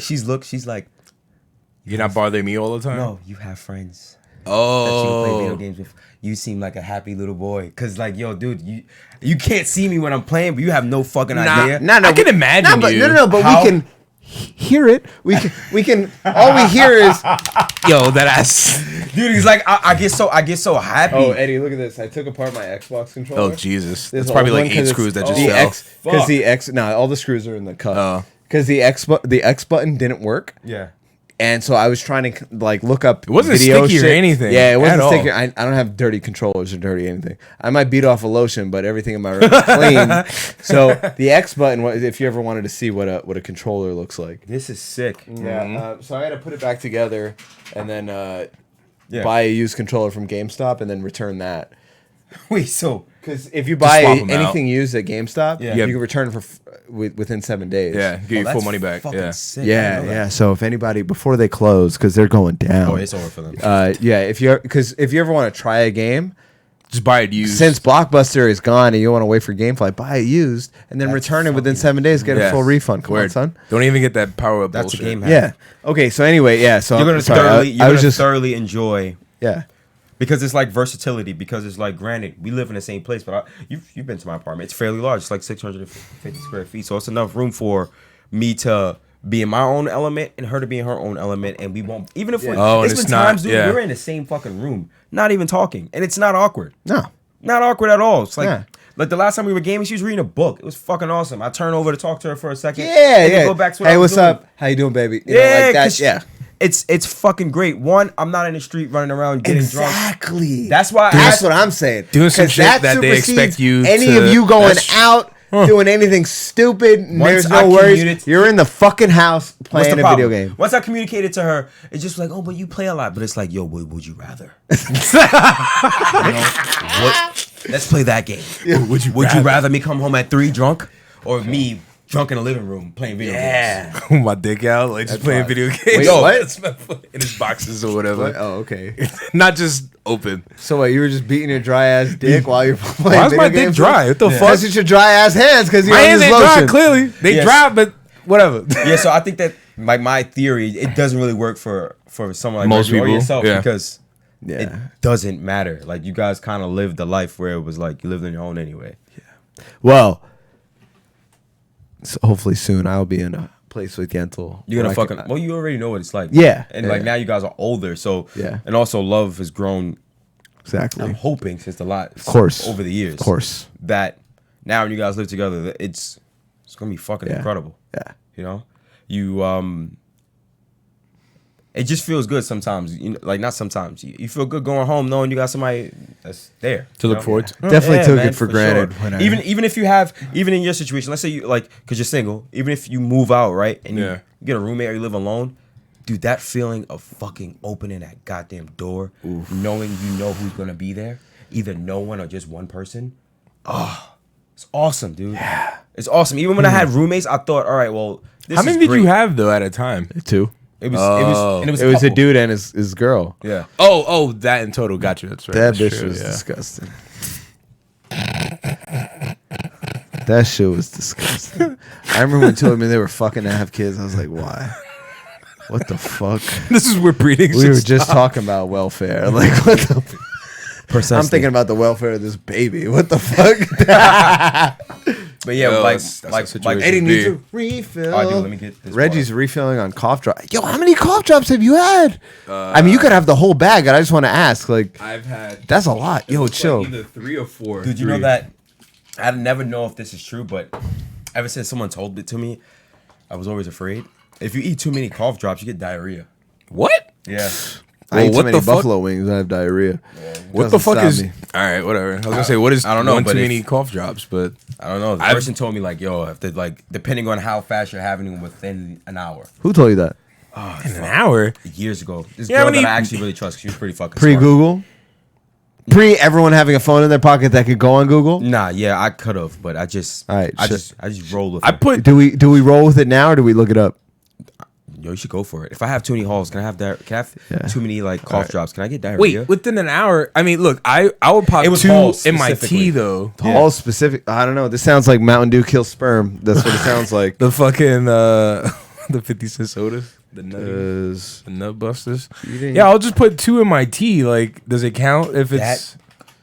she's like, You're not bothering me all the time? no, you have friends that you can play video Oh. games with. You seem like a happy little boy. Cause like, yo, dude, you can't see me when I'm playing, but you have no fucking idea. No, I can imagine but, you. No, but How? we can hear it. We can. All we hear is. Yo, that ass. Dude, he's like, I get so happy. Oh, Eddie, look at this. I took apart my Xbox controller. Oh, Jesus. This That's probably old like one, 8 'cause screws that it's just the fell. Because Fuck. the X, no, all the screws are in the cup. Oh. Because the X button didn't work, Yeah. and so I was trying to like look up. It wasn't video sticky or shit. anything Yeah, it wasn't at all. sticky. I don't have dirty controllers or dirty anything. I might beat off a lotion, but everything in my room is clean. So the X button, if you ever wanted to see what a controller looks like. This is sick. Yeah. So I had to put it back together, and then buy a used controller from GameStop and then return that. Wait, so Because if you buy swap 'em anything used at GameStop, Yeah. you can return it for within 7 days. Yeah, get your full that's money back. fucking Yeah. sick. I didn't Yeah, know that. yeah. So if anybody before they close, because they're going down. Oh, it's over for them. Yeah, if you ever want to try a game, Just buy it used. since Blockbuster is gone and you want to wait for GameFly, buy it used and then That's return it within fucking 7 days, get a Yeah. full refund. Come on, Word. son. Don't even get that power up That's bullshit. a game hack. Yeah. Okay. So anyway, yeah. So You're gonna sorry, thoroughly, I you're was gonna just thoroughly enjoy yeah. because it's like versatility. Because it's like, granted, we live in the same place, but you've been to my apartment. It's fairly large. It's like 650 square feet, so it's enough room for me to be in my own element and her to be in her own element, and we won't even if we're. Oh, and it's it's been not- times, dude, yeah. we're in the same fucking room, not even talking, and it's not awkward. No. Not awkward at all. It's like Yeah. like the last time we were gaming, she was reading a book. It was fucking awesome. I turned over to talk to her for a second. Yeah. and then Yeah. go back to what I Hey, was what's doing. up? How you doing, baby? You know, Yeah, like that, 'cause yeah. It's fucking great. One, I'm not in the street running around getting drunk. Exactly. That's why That's what I'm saying. Doing some 'Cause shit that they expect supersedes you Any to- of you going that's- out doing anything stupid? And Once there's I no worries. communi- You're in the fucking house What's playing the a problem? video game. Once I communicated to her, it's just like, oh, but you play a lot. But it's like, yo, would you rather? What? Let's play that game. Would you rather me come home at 3 drunk or me drunk in the living room playing video games? My dick out, like just playing fine. video games. Wait, Yo, what? it's in his boxes or whatever. Oh, okay. Not just open. So what? You were just beating your dry ass dick while you're playing Why is video my dick games? dry? What the fuck? Because it's your dry ass hands. Because you My don't hands use ain't dry, lotion. clearly. They Yes. dry, but whatever. Yeah, so I think that my theory, it doesn't really work for someone like Most Reggie or people, yourself yeah. because Yeah. it doesn't matter. Like, you guys kind of lived the life where it was like you lived on your own anyway. Well, so hopefully soon I'll be in a place with Yentl. You're gonna where I can- fucking well, you already know what it's like. Yeah, and yeah, like yeah. now you guys are older, so Yeah. and also love has grown. Exactly. I'm hoping since the lot, of course. over the years, Of course. that now when you guys live together, that it's gonna be fucking Yeah. incredible. Yeah. You know, you it just feels good sometimes. You know, like not sometimes. You feel good going home knowing you got somebody that's there To you look know? forward to. Definitely took man, it for granted when I- Even if you have, even in your situation, let's say you like, cause you're single. Even if you move out, right, and Yeah. you get a roommate or you live alone, dude, that feeling of fucking opening that goddamn door, knowing you know who's gonna be there, either no one or just one person. Oh, it's awesome, dude. Yeah, it's awesome. Even when I had roommates, I thought, all right, well, this How many is did great. you have though at a time? Two. It was, Oh. and it was, It was a couple. dude and his girl. Yeah. Oh, that in total. Got you. That's right. That That's bitch true, was yeah. disgusting. That shit was disgusting. I remember when told me they were fucking to have kids. I was like, why? What the fuck? This is where breeding. We were just talking about welfare. Like, what the? I'm thinking about the welfare of this baby. What the fuck? But yeah, Yo, like, that's like, a situation. like, Eddie needs Big. a refill. all right, dude, let me get this. Reggie's water. refilling on cough drop. Yo, how many cough drops have you had? I mean, you could have the whole bag. And I just want to ask. Like, I've had. that's a lot. Yo, chill. Either 3 or 4. Dude, you know that I never know if this is true, but ever since someone told it to me, I was always afraid. If you eat too many cough drops, you get diarrhea. What? Yeah. I eat too what many the fuck? buffalo wings. I have diarrhea. What the Doesn't fuck stop is? me. All right, whatever. I was gonna say, what is? I don't know, one but too if- many cough drops, but I don't know. The I've- person told me like, yo, if they like, depending on how fast you're having them within an hour. Who told you that? in an hour. Years ago, this Yeah, girl when that I he- actually really trust, she was pretty fucking Pre smart. Google. Pre everyone having a phone in their pocket that could go on Google. Nah, yeah, I could have, but I just, All right, I shit. just rolled with I it. put. Do we roll with it now or do we look it up? Yo, you should go for it. If I have too many halls, can I have Can I have Yeah. too many like cough drops? Can I get diarrhea? Wait, within an hour. I mean, look, I would pop It was 2 Halls in my specifically. tea though. All specific. I don't know. This sounds like Mountain Dew kills sperm. That's what it sounds like. The fucking the 50-cent sodas, the Is nut busters. didn't- Yeah, I'll just put 2 in my tea. Like, does it count if it's?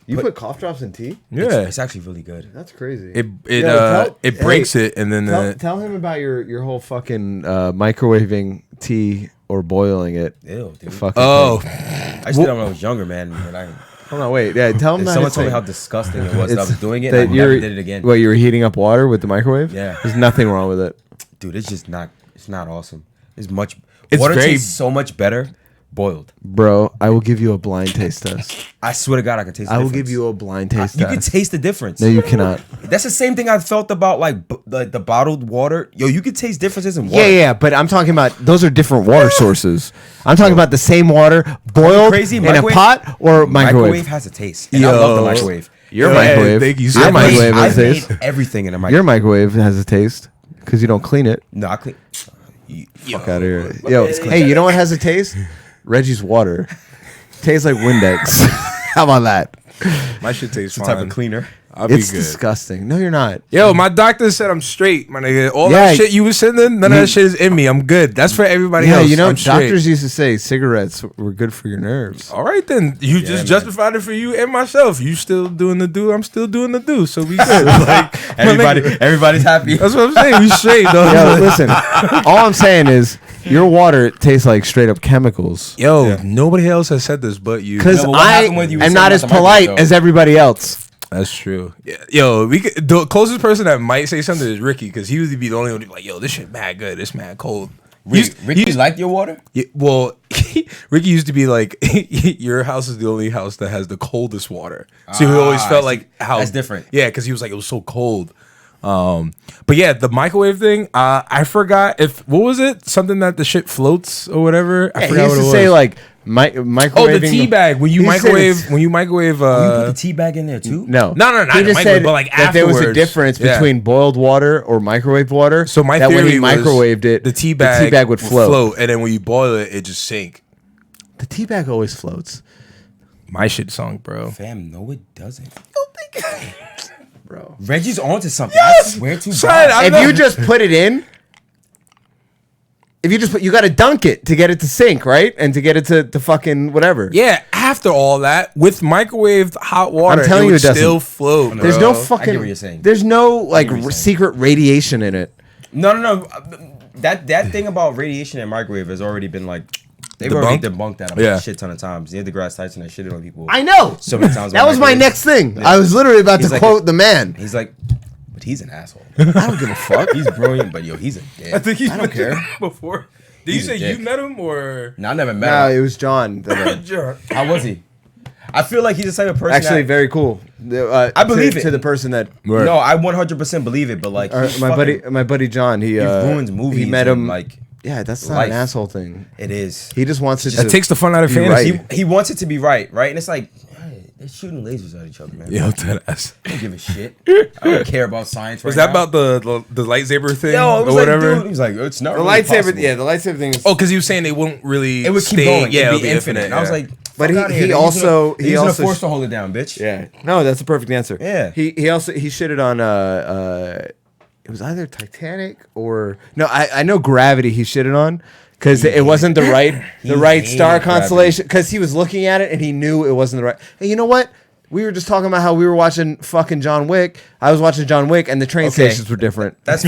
you put cough drops in tea? Yeah, It's actually really good. That's crazy. it breaks it and then tell him about your whole fucking microwaving tea or boiling it. Ew, dude. Fucking oh thing. I used to do that when I was younger, man. When I, Hold on, wait. Yeah, tell him if that. someone it's told me like- how disgusting it was that I it's- was doing it, that I never you're- did it again. What, you were heating up water with the microwave? Yeah. There's nothing wrong with it. Dude, it's just not. It's not awesome. It's much. It's Water very- tastes so much better boiled. Bro, I will give you a blind taste test. I swear to God, I can taste the I will difference. give you a blind taste You test. can taste the difference. No, you cannot. That's the same thing I felt about like the bottled water. Yo, you can taste differences in water. Yeah, but I'm talking about those are different water sources. I'm talking about the same water boiled Crazy in microwave? a pot or Microwave has a taste. And I love the microwave. Your Yo, microwave. thank you so Your much. microwave I has a taste. made everything in a Your microwave. microwave has a taste because you don't clean it. No, I clean. Fuck out of here. Yo, hey, you know what has a taste? Reggie's water. Tastes like Windex. How about that? My shit tastes Some fine. type of cleaner. I'll be It's good. disgusting. No, you're not. Yo, my doctor said I'm straight, my nigga. All Yeah, that shit you was sending, none of that shit is in me. I'm good. That's for everybody Yeah, else. you know, I'm straight. doctors used to say cigarettes were good for your nerves. All right, then. You just man. justified it for you and myself. You still doing the do. I'm still doing the do. So we good. Like, Everybody's happy. that's what I'm saying. We straight, though. Yo, listen. All I'm saying is your water tastes like straight up chemicals. Yo, Yeah. nobody else has said this but you. Because No, but what I happened when you were am saying not about as the microwave, polite though? as everybody else. That's true. Yeah. Yo, the closest person that might say something is Ricky, because he would be the only one to be like, yo, this shit mad good. This mad cold. Ricky liked your water? Yeah, well, Ricky used to be like, your house is the only house that has the coldest water. So he always felt I like see. how That's different. Yeah, because he was like, it was so cold. But yeah, the microwave thing, I forgot what was it? Something that the shit floats or whatever. I Yeah, he forgot used what to it was. say like microwaving. Oh, the tea bag when you He said microwave it's- when you microwave. You put the tea bag in there too? No, No, not He in the just microwave, said but, like, that there was a afterwards. difference Yeah. between boiled water or microwave water. So my that theory when he was microwaved it, the tea bag would float. and then when you boil it, it just sink. The tea bag always floats, My shit sunk, bro. Fam, no, it doesn't. bro. Reggie's onto something. I swear to Son, God. I If know. you just put it in, you got to dunk it to get it to sink, right? And to get it to fucking whatever. Yeah, after all that, with microwaved hot water, I'm telling it you would it doesn't. still float. There's bro. no fucking. I get what you're saying. There's no like get what you're saying. secret radiation in it. No. That thing about radiation and microwave has already been like they've already debunked that a shit ton of times. Neil deGrasse Tyson has shitted on people. I know. So many times. That about was my microwaves. next thing. Yeah. I was literally about He's to like quote the man. He's like, but he's an asshole. I don't give a fuck. He's brilliant, but yo, he's a dick. I think he's I don't care. before. Did He's you a say you dick. met him or? No, I never met No, him. it was John. How was he? I feel like he's the type of person. Actually, that, very cool. I believe it. to the person that No, I 100% believe it, but like he's my fucking- buddy John. He ruins movies. He met and, him like Yeah, that's not life. an asshole thing. it is. He just wants it That to takes the fun out of be fantasy. right. He wants it to be right, and it's like hey, they're shooting lasers at each other, man. Yo, that ass. I don't give a shit. I don't care about science. Was right that now. about the lightsaber thing Yo, it was or like, whatever? dude, he was like, it's not the really lightsaber. possible. Yeah, the lightsaber thing is. Oh, because he was saying they wouldn't really. It would keep stay- going. Yeah, It'd be infinite. And I was yeah. like, But fuck outta he here. They're also- using a- he they're using also a force to hold it down, bitch. Yeah, no, that's a perfect answer. Yeah. he shitted on it was either Titanic or no, I know Gravity. He shitted on because it wasn't the right hated star Gravity. constellation. Because he was looking at it and he knew it wasn't the right. And you know what? We were just talking about how we were watching fucking John Wick. I was watching John Wick, and the train Okay. stations were different. That's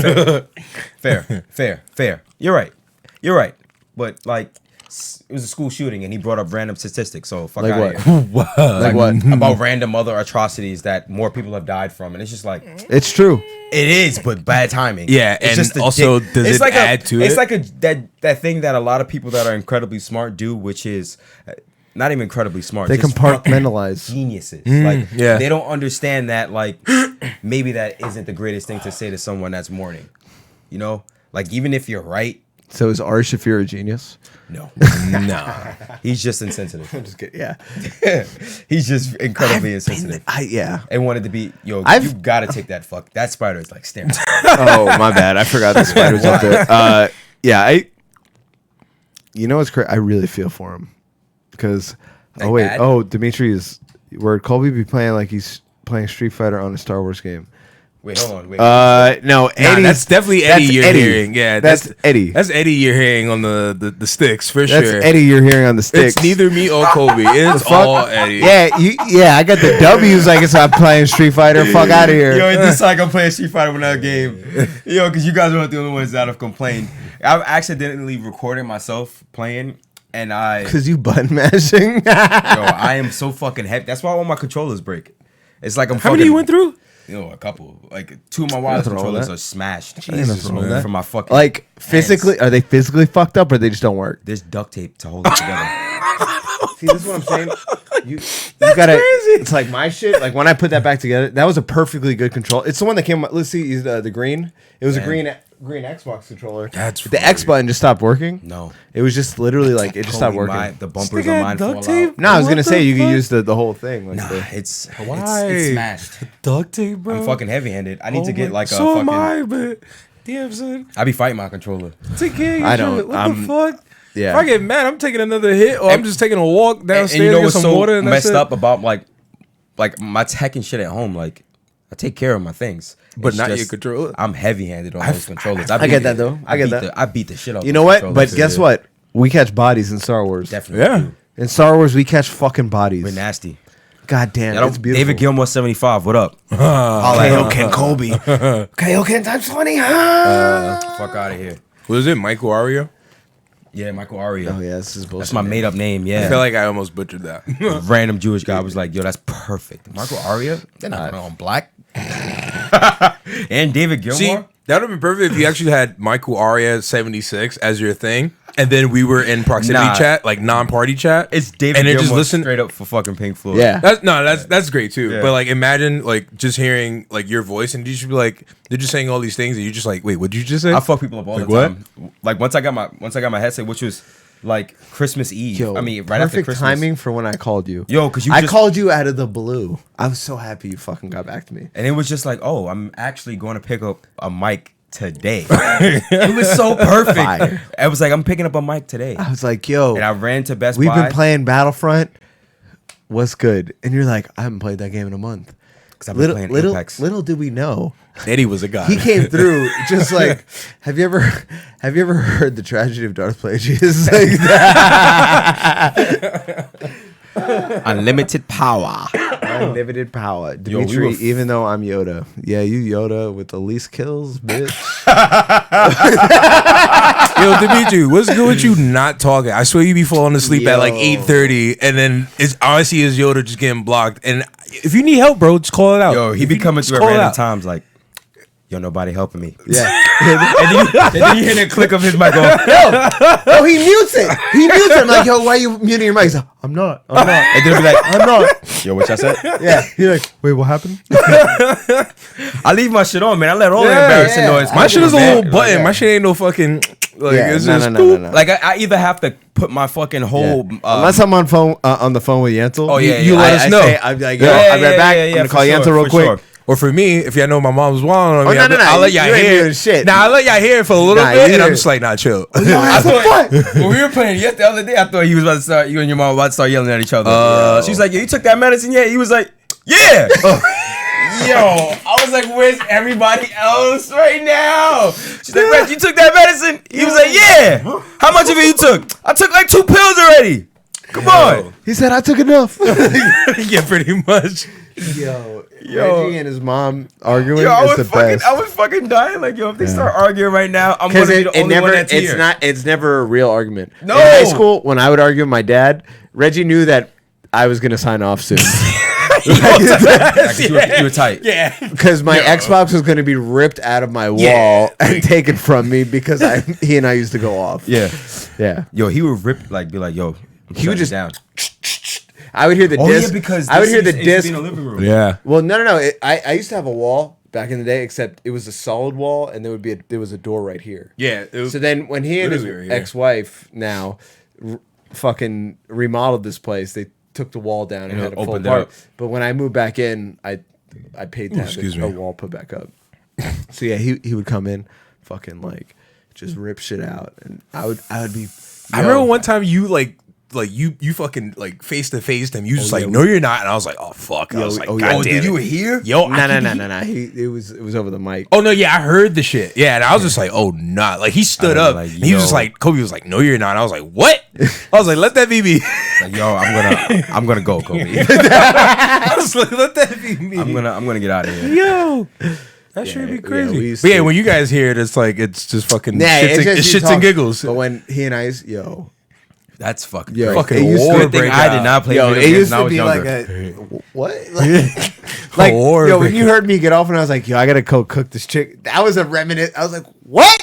fair. fair. You're right. But like, it was a school shooting, and he brought up random statistics. So fuck Like out what? here. Like what? About random other atrocities that more people have died from, and it's just like It's true. it is, but bad timing. Yeah, it's and a also, dick- does it's it like add to It's it? like that thing that a lot of people that are incredibly smart do, which is not even incredibly smart. They just fucking compartmentalize. geniuses. Like yeah. they don't understand that like maybe that isn't the greatest thing to say to someone that's mourning. You know, like even if you're right, So is Ari Shafir a genius? no, Nah. he's just insensitive. I'm just kidding. Yeah. He's just incredibly insensitive. Yeah. And wanted to be, you I've- gotta take that fuck. That spider is like staring. Oh, my bad. I forgot the spider's up there. Yeah, you know what's crazy? I really feel for him. Because, Like bad? Dimitri is, where Colby be playing like he's playing Street Fighter on a Star Wars game. Wait, hold on. Wait. No, Nah, Eddie. that's definitely Eddie that's you're Eddie. hearing. Yeah, That's Eddie. That's Eddie you're hearing on the sticks for That's sure. Eddie you're hearing on the sticks. It's neither me or Kobe. It's all Eddie. Yeah, I got the W's like it's I'm playing Street Fighter. Fuck out of here. Yo, it's just like I'm playing Street Fighter with that game. Yo, because you guys are not the only ones that have complained. I've accidentally recorded myself playing, and Because you button mashing. I am so fucking heavy. That's why all my controllers break. It's like I'm How many you went through? A couple. Like 2 of my wireless Nothing wrong with controllers that. are smashed. Jesus, man. From my fucking Like hands. physically, are they physically fucked up or they just don't work? There's duct tape to hold it together. See, this is what I'm saying. You gotta. Crazy. It's like my shit. Like when I put that back together, that was a perfectly good control. It's the one that came. Let's see, the green. It was a green Xbox controller. That's the X button just stopped working. No, it was just literally like it just stopped working. The bumpers on mine fall out. No, I was gonna say you could use the whole thing. Like it's smashed. Duct tape, bro. I'm fucking heavy-handed. I need to get like a so fucking. Am I, but damn son. I be fighting my controller. Take care of your I don't. shit. What the fuck? Yeah. If I get mad, I'm taking another hit, or I'm just taking a walk downstairs, and you know get what's some so water, and messed that's up about like my tech and shit at home? Like I take care of my things, but it's not just, your controller. I'm heavy-handed on those controllers. I get that though. I get that. I beat the shit out. You know what? But guess what? We catch bodies in Star Wars. Definitely. Yeah. In Star Wars, we catch fucking bodies. We're nasty. God damn, it's beautiful. David Gilmour 75. What up? Kaioken Kobe. Kaioken times 20. Fuck out of here. What is it, Michael Aria? Yeah, Michael Aria. Oh yeah, this is bullshit. That's my made up name. Yeah. I feel like I almost butchered that. Random Jewish guy was like, "Yo, that's perfect." Michael Aria. They're not on black. And David Gilmour. See, that would have been perfect if you actually had Michael Aria 76 as your thing, and then we were in proximity chat, like non-party chat. It's David and then Gilmour just listen straight up for fucking Pink Floyd. Yeah. That's great too. Yeah. But like, imagine like just hearing like your voice, and you should be like, they're just saying all these things, and you're just like, wait, what did you just say? I fuck people up all Like the what? time. Like once I got my headset, which was like Christmas Eve. Yo, I mean, right after perfect Christmas. timing for when I called you. Yo, because I called you out of the blue. I was so happy you fucking got back to me. and it was just like, oh, I'm actually going to pick up a mic today. It was so perfect. Fire. I was like, I'm picking up a mic today, I was like, yo, and I ran to Best we've Buy. been playing Battlefront. What's good? And you're like, I haven't played that game in a month. because I've been playing Apex. Little did we know, Eddie was a guy. he came through just like. Have you ever heard the tragedy of Darth Plagueis? Like that. Unlimited power. Unlimited power, Yo, we Dimitri. were Even though I'm Yoda, yeah, you Yoda with the least kills, bitch. Yo, Dimitri, what's good with you not talking? I swear you be falling asleep at like Yo. 8:30, and then it's all I see is Yoda just getting blocked. And if you need help, bro, just call it out. Yo, he be coming through at call it random out. times like, yo, nobody helping me. Yeah. And then you hear the click of his mic going, Oh, he mutes it. He mutes it. I'm like, yo, why are you muting your mic? He's like, I'm not. and then he'll be like, I'm not. yo, what y'all said? Yeah. You're like, wait, what happened? I leave my shit on, man. I let all the Yeah, embarrassing yeah. noise. My shit is a little Like, button. My shit ain't no fucking like. Yeah, it's no, just no, no, no, no. Like I either have to put my fucking whole Unless I'm on the phone with Yentl. Oh, yeah, you yeah. let I us know. say- I'm like, yo, Yeah, I'll be right back. I'm gonna for call sure, Yentl real for quick. sure. Or for me, if y'all know my mom's wild on me, no, no, no. I'll let y'all You ain't hear doing shit. Nah, I'll let y'all hear it for a little Nah, bit, you and I'm hear just like, nah, chill. I thought when we were playing the other day, I thought he was about to start. You and your mom were about to start yelling at each other. She's like, "Yo, you took that medicine yet?" He was like, "Yeah." Yo, I was like, "Where's everybody else right now?" She's like, "Reg, you took that medicine?" He was like, "Yeah." How much of it you took? I took like 2 pills already. Come on. He said, I took enough. Yeah, pretty much. Yo, Yo. Reggie and his mom arguing Yo, is the best. I was fucking dying. Like, yo, if they start arguing right now, I'm gonna Because be the it only never, one that's it's here. not, it's never a real argument. No. In high school, when I would argue with my dad, Reggie knew that I was gonna sign off soon Like, you were tight. Yeah. because my Xbox was gonna be ripped out of my wall and taken from me because he and I used to go off. Yeah. Yeah. Yo, he would rip, like, be like, yo, He would just down. I would hear the Oh, disc. yeah, because I would hear the used to disc. be in the living room. Yeah. Well, no. I used to have a wall back in the day, except it was a solid wall, and there was a door right here. Yeah. It was, So then, when he and his Literally right here. ex-wife now fucking remodeled this place, they took the wall down and And had it full opened it apart. up. But when I moved back in, I paid to have excuse a me. wall put back up. So yeah, he would come in, fucking like just rip shit out, and I would be. I remember one time you you fucking like face to face him. You just like, yeah. no, you're not. And I was like, oh fuck. I was like, oh, God yeah. damn it. you were here? Yo, No. It was over the mic. Oh no, yeah, I heard the shit. Yeah, and I was just like, oh nah. Like he stood I was up. like, and he was just yo. like, Kobe was like, no, you're not. And I was like, what? I was like, let that be me. Like, yo, I'm gonna go, Kobe. I was like, let that be me. I'm gonna get out of here. Yo. That should be we crazy. used But yeah, to- when you guys hear it, it's like it's just fucking Nah, shits, it's and, just it's you shits talk- and giggles. But when he and I, That's fucking Yo, crazy. Fucking it used to- war Good thing I did not play yo, video it games used when I to was be younger. like a what? Like War yo, when breaker. you heard me get off, and I was like, yo, I gotta go cook this chick. That was a remnant. I was like, what?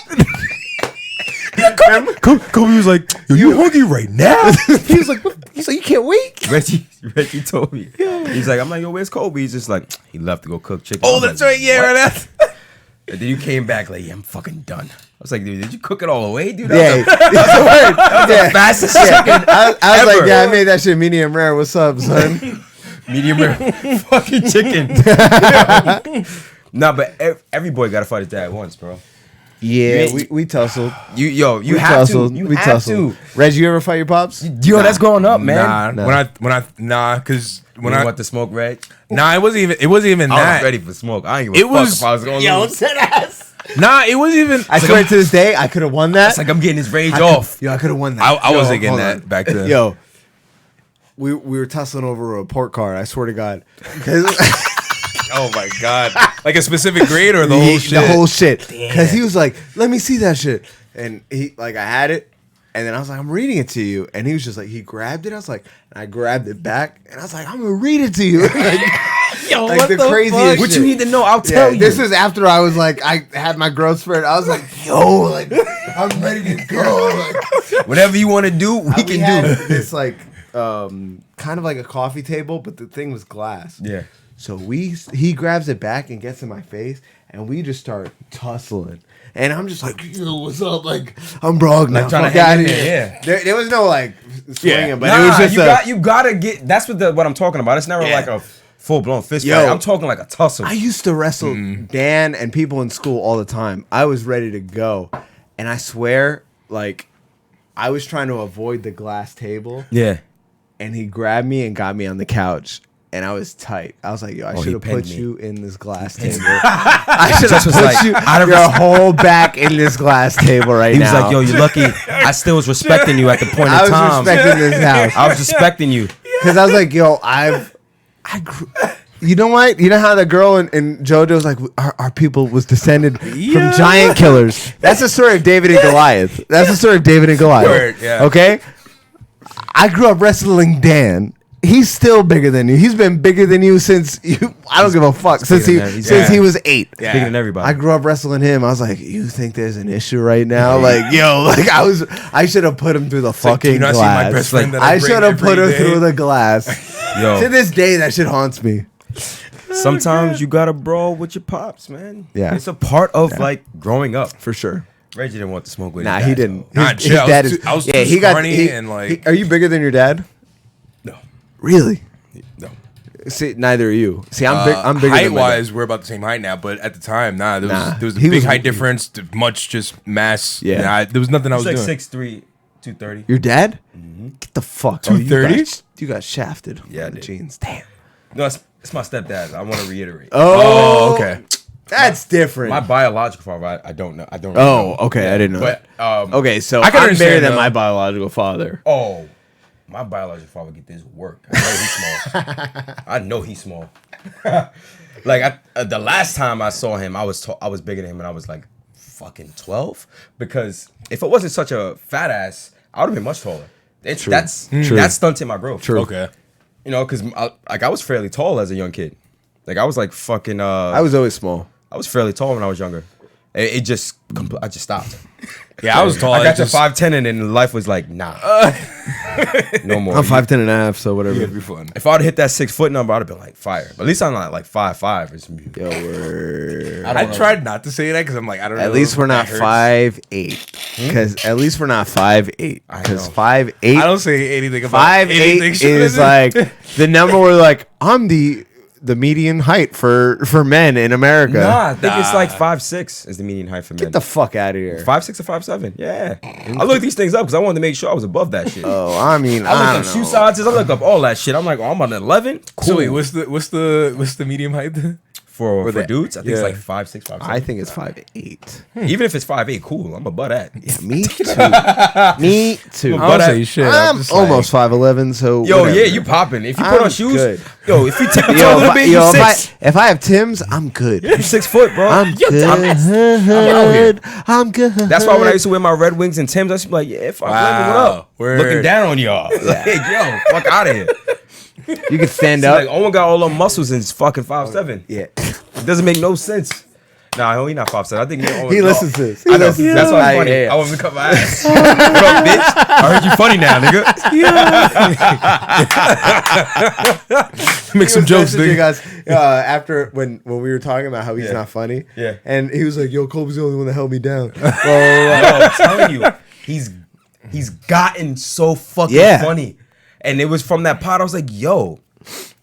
Kobe was like, yo, you hungry right now? He was like, what? He's like, you can't wait. Reggie told me. He's like, I'm like, yo, where's Kobe? He's just like, he left to go cook chicken. Oh, I'm that's like, right. Yeah, what? right. And then you came back like, yeah, I'm fucking done. I was like, dude, did you cook it all away, dude? Yeah, That was the fastest chicken I was ever. like, yeah, I made that shit medium rare. What's up, son? Medium rare fucking chicken. Nah, but every boy got to fight his dad once, bro. Yeah, we tussled. You We have tussled. to. You we have tussled. to. Reg, you ever fight your pops? Yo, that's growing up, man. Nah. Because when You I want to smoke, Reg? nah, it wasn't even I that. was ready for smoke. I ain't give a It fuck was- if I was going to lose. Nah, it wasn't even. I swear to this day, I could have won that. It's like I'm getting his rage I off. Yo, I could have won that. I Yo, wasn't getting hold that on. back then. Yo, we were tussling over a report card. I swear to God. Oh my god! Like a specific grade or the whole shit? The whole shit. Because he was like, let me see that shit. And he, like, I had it. And then I was like, I'm reading it to you. And he was just like, he grabbed it. I was like, and I grabbed it back. And I was like, I'm going to read it to you. Like, Yo, like what the the craziest fuck? What shit. you need to know, I'll Yeah, tell you. this was after I was like, I had my growth spurt. I was like, yo, like, I'm ready to go. Like, Whatever you want to do, we can had do. this, like, kind of like a coffee table, but the thing was glass. Yeah. So he grabs it back and gets in my face, and we just start tussling. And I'm just like, yo, what's up? Like, I'm broke now. Like trying to Fuck hang outta in here. there, There was no like swinging, but Nah, it was just you gotta get. That's what I'm talking about. It's never Yeah. like a full blown fist Yo. fight. I'm talking like a tussle. I used to wrestle Dan and people in school all the time. I was ready to go, and I swear, like, I was trying to avoid the glass table, Yeah. and he grabbed me and got me on the couch. And I was tight. I was like, yo, I he should have pinned put me. you in this glass table. I should have was put like, you out of your res- whole back in this glass table right He was now. like, yo, you're lucky. I still was respecting you at the point I in was time. respecting this house. I was respecting you. Because I was like, yo, you know what? You know how the girl in Jojo's like, our people was descended from giant killers. That's the story of David and Goliath. That's the story of David and Goliath. Word, yeah. Okay? I grew up wrestling Dan. He's still bigger than you. He's been bigger than you since you. I don't give a fuck. Since bigger than that. since he was 8. Yeah. Bigger than everybody. I grew up wrestling him. I was like, you think there's an issue right now? Like, yo, like I should have put him through the Like, do fucking you not see glass. my best friend that I bring should have put him every day? through the glass. Yo, To this day, that shit haunts me. sometimes you gotta brawl with your pops, man. Yeah. It's a part of like growing up. For sure. Reggie didn't want to smoke with Nah, his he dad, didn't. though. Nah, chill. I was too scrawny and, like- Are you bigger than your dad? No. Really? No. See, neither are you. See, I'm bigger height than my dad. wise, we're about the same height now, but at the time, nah, Nah. there was a He big was- height difference, much just mass. Yeah. Nah, there was nothing I was He's like doing. 6'3", 230. Your dad? Get the fuck. 230? You got shafted. Yeah, I on the did. jeans. Damn. No, it's my stepdad. I want to reiterate. Oh, okay. That's different. My biological father, I don't know. I don't. Oh, really know. okay. I didn't know. But Okay, so I can I'm bigger understand, than though. my biological father. oh, my biological father get this work. I know he's small. I know he's small. Like the last time I saw him, I was bigger than him, and I was like fucking 12. Because if it wasn't such a fat ass, I would have been much taller. That stunted my growth. True. Okay. You know, because I was fairly tall as a young kid. Like I was like fucking. I was always small. I was fairly tall when I was younger. I just stopped. Yeah, I was tall. I got to just- 5'10", and then life was like, nah, no more. I'm 5'10" and a half, so whatever. It'd be fun. If I'd hit that 6 foot number, I'd have been like fire. But at least I'm not like 5'5" or something. Yo, we're... I tried not to say that because I'm like, I don't know. At least we're if not that hurts. 5'8". Because at least we're not 5'8". I Because know. 5'8". I don't say anything about 5'8" is like the number where like I'm the median height for men in America. Nah, I think it's like 5'6" is the median height for men. Get the fuck out of here. 5'6" or 5'7". Yeah, I looked these things up because I wanted to make sure I was above that shit. Oh, I mean, I I looked don't up shoe know. sizes. I looked up all that shit. I'm like, oh, I'm on 11. Cool. So wait, what's the medium height? for the- dudes, I think yeah. it's like 5'6", 5'7". I think it's 5'8". Even if it's 5'8", cool. I'm above that. Yeah, me too. Me too. I But don't say shit. I'm just like- almost 5'11", so Yo, whatever. yeah, you popping. If you put I'm on shoes, good. yo, if you tip your toe Yo, a little bit, you if 6. if I have Tim's, I'm good. You 6 foot, bro. I'm Yo, good. out here. I'm good. That's why when I used to wear my Red Wings and Timbs, I used to be like, yeah, fuck, what Wow. up? Word. Looking down on y'all. Like, yo, fuck out of here. You can stand See, up. like, Owen got all the muscles and he's fucking 5'7". Yeah. It doesn't make no sense. Nah, he not 5'7". I think Owen, He listens to this. He I know. listens to That's this. why it's funny. Yeah. I want to cut my ass. What up, bitch? I heard you funny now, nigga. Make some jokes, You nigga. guys, after when we were talking about how he's not funny. Yeah. And he was like, "Yo, Kobe's the only one that held me down." Yo, I'm telling you, he's gotten so fucking funny. And it was from that pod. I was like, yo.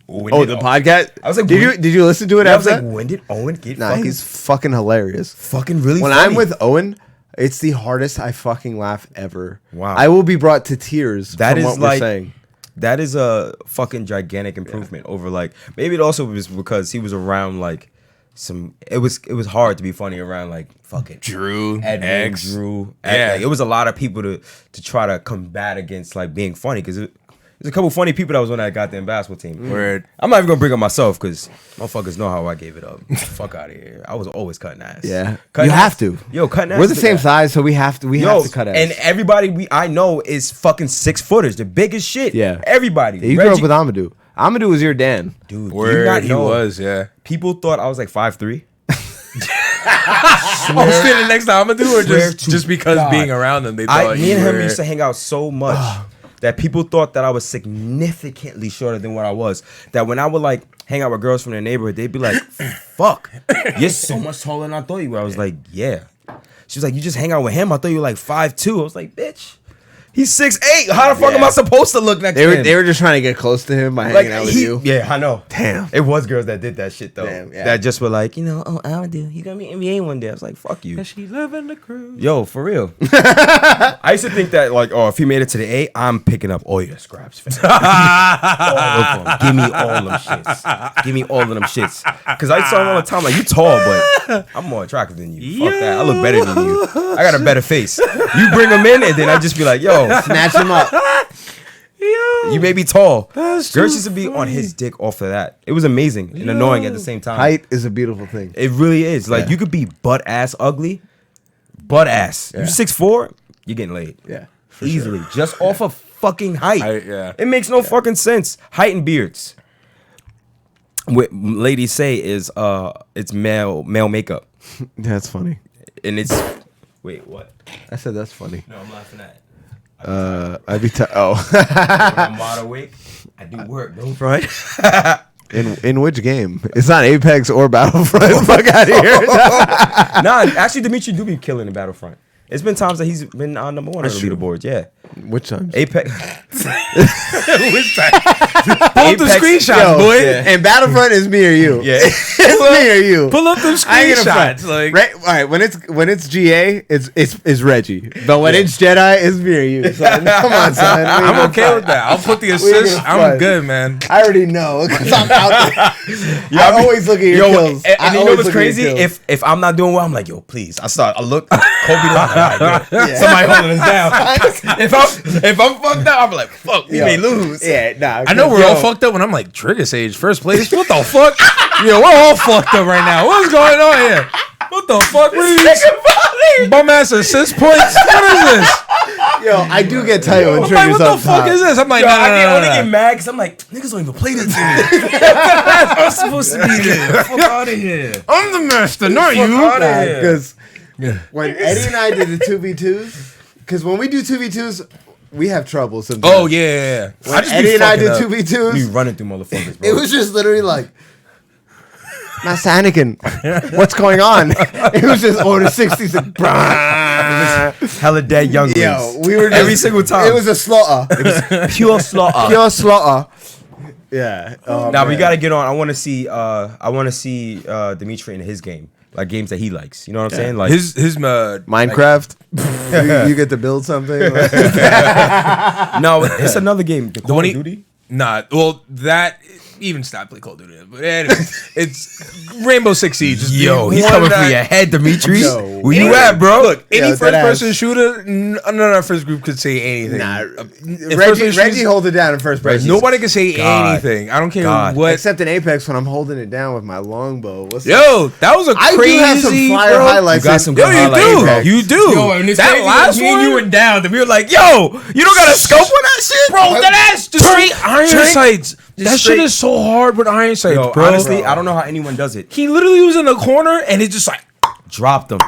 The podcast. I was like, did you listen to it? I was like, when did Owen get? Nah, he's fucking hilarious. Fucking really. When funny. I'm with Owen, it's the hardest I fucking laugh ever. Wow. I will be brought to tears. That from is what like, we're saying. that is a fucking gigantic improvement over like maybe it also was because he was around like some. It was hard to be funny around like fucking Drew, Edwin, X. Drew. Yeah. Like, it was a lot of people to try to combat against like being funny because there's a couple funny people that was on that goddamn basketball team. Word. I'm not even gonna bring up myself because motherfuckers know how I gave it up. Fuck out of here. I was always cutting ass. Yeah, Cutting you ass. have to. Yo, cutting ass. We're the is same guy. size, so we have to. We have to cut ass. And everybody I know is fucking 6-footers, the biggest shit. Yeah. Everybody. you grew up with Amadou. Amadou was your Dan. Dude, do Word, you not he know? was, yeah. People thought I was like 5'3". I was standing next to Amadou, or Swear just to because God. being around them, they thought Me you and him were- used to hang out so much that people thought that I was significantly shorter than what I was. That when I would like hang out with girls from their neighborhood, they'd be like, "Fuck, you're so much taller than I thought you were." I was like, "Yeah." She was like, "You just hang out with him? I thought you were like 5'2". I was like, "Bitch, he's 6'8". How the fuck am I supposed to look next to him?" They were just trying to get close to him by hanging out with you. Yeah, I know. Damn. It was girls that did that shit though. Damn, yeah. That just were like, oh, I'll do. He's gonna be NBA one day. I was like, fuck you. She living the cruise. Yo, for real. I used to think that like, oh, if he made it to the A, I'm picking up all your scraps, fam. All of them. Give me all them shits. Give me all of them shits. Cause I tell him all the time, like, you tall, but I'm more attractive than you. Fuck that. I look better than you. I got a better face. You bring them in, and then I just be like, yo, Snatch him up. you may be tall. That's Girls too used to be on funny. his dick off of that. It was amazing and annoying at the same time. Height is a beautiful thing. It really is. Like, Yeah. you could be butt ass ugly, butt ass. You 6'4", you're getting laid. Yeah. Easily. Just off of fucking height. Yeah. It makes no fucking sense. Height and beards. What ladies say is it's male makeup. That's funny. And it's wait, what? I said that's funny. No, I'm laughing at. I'd be oh. When I'm wide awake, I do work, bro. Right? In which game? It's not Apex or Battlefront. Fuck out of here. Nah, actually Dimitri do be killing in Battlefront. It's been times that he's been on number one on the leaderboards. Yeah. Which times? Apex. Which time? Pull up the Apex- screenshots, Yo, boy. yeah. And Battlefront is me or you. Yeah. It's me or you. Pull up them I ain't gonna front. screenshots. Like, Right, all right. When it's GA, it's Reggie. But when it's Jedi, it's me or you. Son. Come on, son. We ain't I'm gonna okay front. with that. I'll put the ain't assist. gonna I'm front. good, man. I already know because I'm out there. I always look at your kills. And I you know always what's look at your crazy? kills. If I'm not doing well, I'm like, yo, please. I look, Kobe look. All right, good. Somebody holding us down. if I'm fucked up, I'm like, fuck, we Yo, may lose. Yeah, nah. I know we're all fucked up when I'm like, Trigger Sage, first place. What the fuck? Yo, we're all fucked up right now. What's going on here? What the fuck? What is this? Bum ass assist points? What is this? Yo, I do get tight when I'm like, triggers what the up fuck top. is this? I'm like, Yo, nah, I can only nah, get nah. mad because I'm like, niggas don't even play this game. I'm supposed to be there. Fuck out of here. I'm the master, not Fuck you. outta here. Because when Eddie and I did the 2v2s, because when we do 2v2s, we have trouble sometimes. Oh, yeah. When just be Eddie and I fucking did up. 2v2s, We running through motherfuckers, bro. it was just literally like, Master Anakin, what's going on? It was just order 60s and hella dead younglings. yo, we were just, every single time. It was a slaughter. It was pure slaughter. pure slaughter. Yeah. Oh, Now we man. gotta get on. I want to see. Dimitri in his game, like games that he likes. You know what I'm saying? Like His Minecraft. you get to build something. no, it's another game. The Call one of he- Duty. Nah, well, that even stopped playing Call of Duty. But anyways, it's Rainbow Six Siege. Just Yo, the he's one coming that- for your head, Dimitri. No. Where you at, bro? Look, any Yo, first deadass. person shooter, none of our first group could say anything. Nah, If Reggie first person holds it down in first person. nobody can say God. anything. I don't care God. what. Except in Apex when I'm holding it down with my longbow. What's Yo, that was a I crazy. do have some fire bro. highlights. You got in- some Yo, good you highlight do. Apex. You do. Yo, and it's that crazy last when me and one, you went down. Then we were like, yo, you don't got a scope on that shit, bro, that ass just straight iron sights. That straight- shit is so hard with iron sights, Yo, bro. honestly, I don't know how anyone does it. He literally was in the corner and it just like dropped them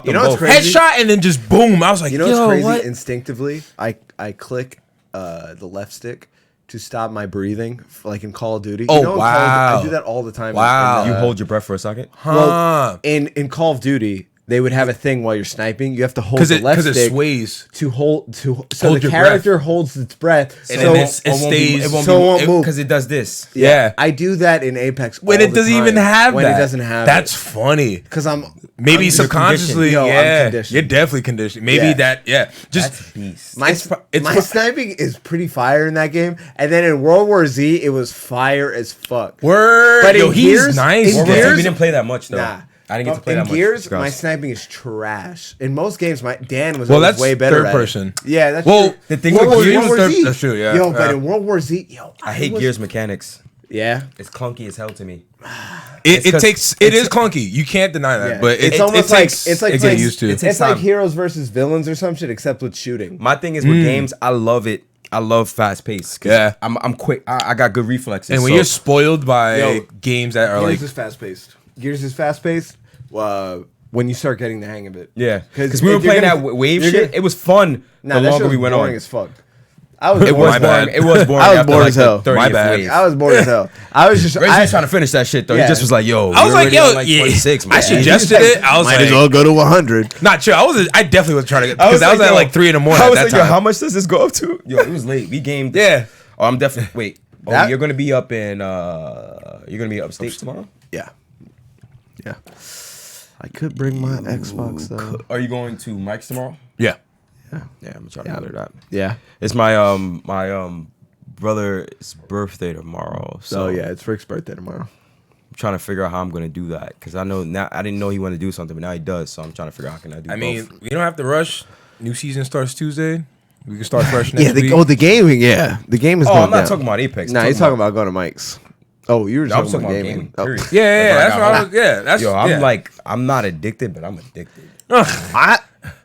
You know what's both. crazy? Headshot and then just boom. I was like, You know what's yo, crazy? what? Instinctively, I click the left stick to stop my breathing, like in Call of Duty. Oh, You know, in Call of Duty, wow. I do that all the time. Wow. You hold your breath for a second. Well, in Call of Duty, they would have a thing while you're sniping. You have to hold the left Because stick it sways. so Hold the your character holds its breath. And So then it stays. It won't so it won't move. because it does this. Yeah. I do that in Apex When all it the doesn't time. even have when that. it doesn't have That's it. funny. Because Maybe I'm subconsciously, conditioned. Yo, I'm yeah. conditioned. You're definitely conditioned. Maybe Yeah. Just That's beast. My sniping is pretty fire in that game, and then in World War Z, it was fire as fuck. word. But Yo, in he's Gears- nice. in War bro. Gears, Gears- we didn't play that much though. Nah. I didn't get to play in that much. Gears, Gross. my sniping is trash. In most games, my Dan was Well, always that's way better third at person. It. Yeah, that's Well, true. the thing World with War- Gears World is War third- Z. that's true, yeah. Yo, but Yeah. in World War Z, I hate was- Gears mechanics. Yeah, It's clunky as hell to me. It It's is clunky. You can't deny that. yeah. But it's almost like it's like it playing- get used to. it takes It's like time. heroes versus villains or some shit, except with shooting. My thing is with games, I love it. I love fast pace. Yeah. I'm quick. I got good reflexes. And when so- you're spoiled by Yo, games that are Gears like is fast paced. Gears is fast paced. When you start getting the hang of it. yeah, 'Cause because we were if you're playing gonna- that wave you're shit. gonna- It was fun. Nah, the that shit longer was we went boring on, as fuck. I was it bored. was My boring. bad. It was boring. I was after bored like as the hell. 30th My bad. wave. I was bored as hell. I was just Reggie was trying to finish that shit though. Yeah. He just was like, "Yo, I was we're like, already yo, on, like yeah. 26, man." I suggested it. I was might like, as well go to 100. not sure. I definitely was trying to get I because I was at yo, like 3 in the morning. I At was that like, time. yo, how much does this go up to? Yo, it was late. We gamed. Yeah. Oh, I'm definitely wait. Oh, That- you're gonna be up in. You're gonna be upstate tomorrow. Yeah. Yeah. I could bring my Xbox though. Are you going to Mike's tomorrow? Yeah. Yeah, I'm trying to order that. Yeah. It's my brother's birthday tomorrow. So So yeah, it's Rick's birthday tomorrow. I'm trying to figure out how I'm gonna do that because I know now I didn't know he wanted to do something, but now he does. So I'm trying to figure out how can I do. I mean, both. we don't have to rush. New season starts Tuesday. We can start fresh next Yeah, week. the gaming. Yeah, the game is. Oh, going I'm not down. talking about Apex. Nah, he's talking about going to Mike's. Oh, you were No, I'm talking about gaming. gaming. Oh. Period. Yeah, Like, that's what I was. Yeah, that's. Yo, I'm yeah. like, I'm not addicted, but I'm addicted. I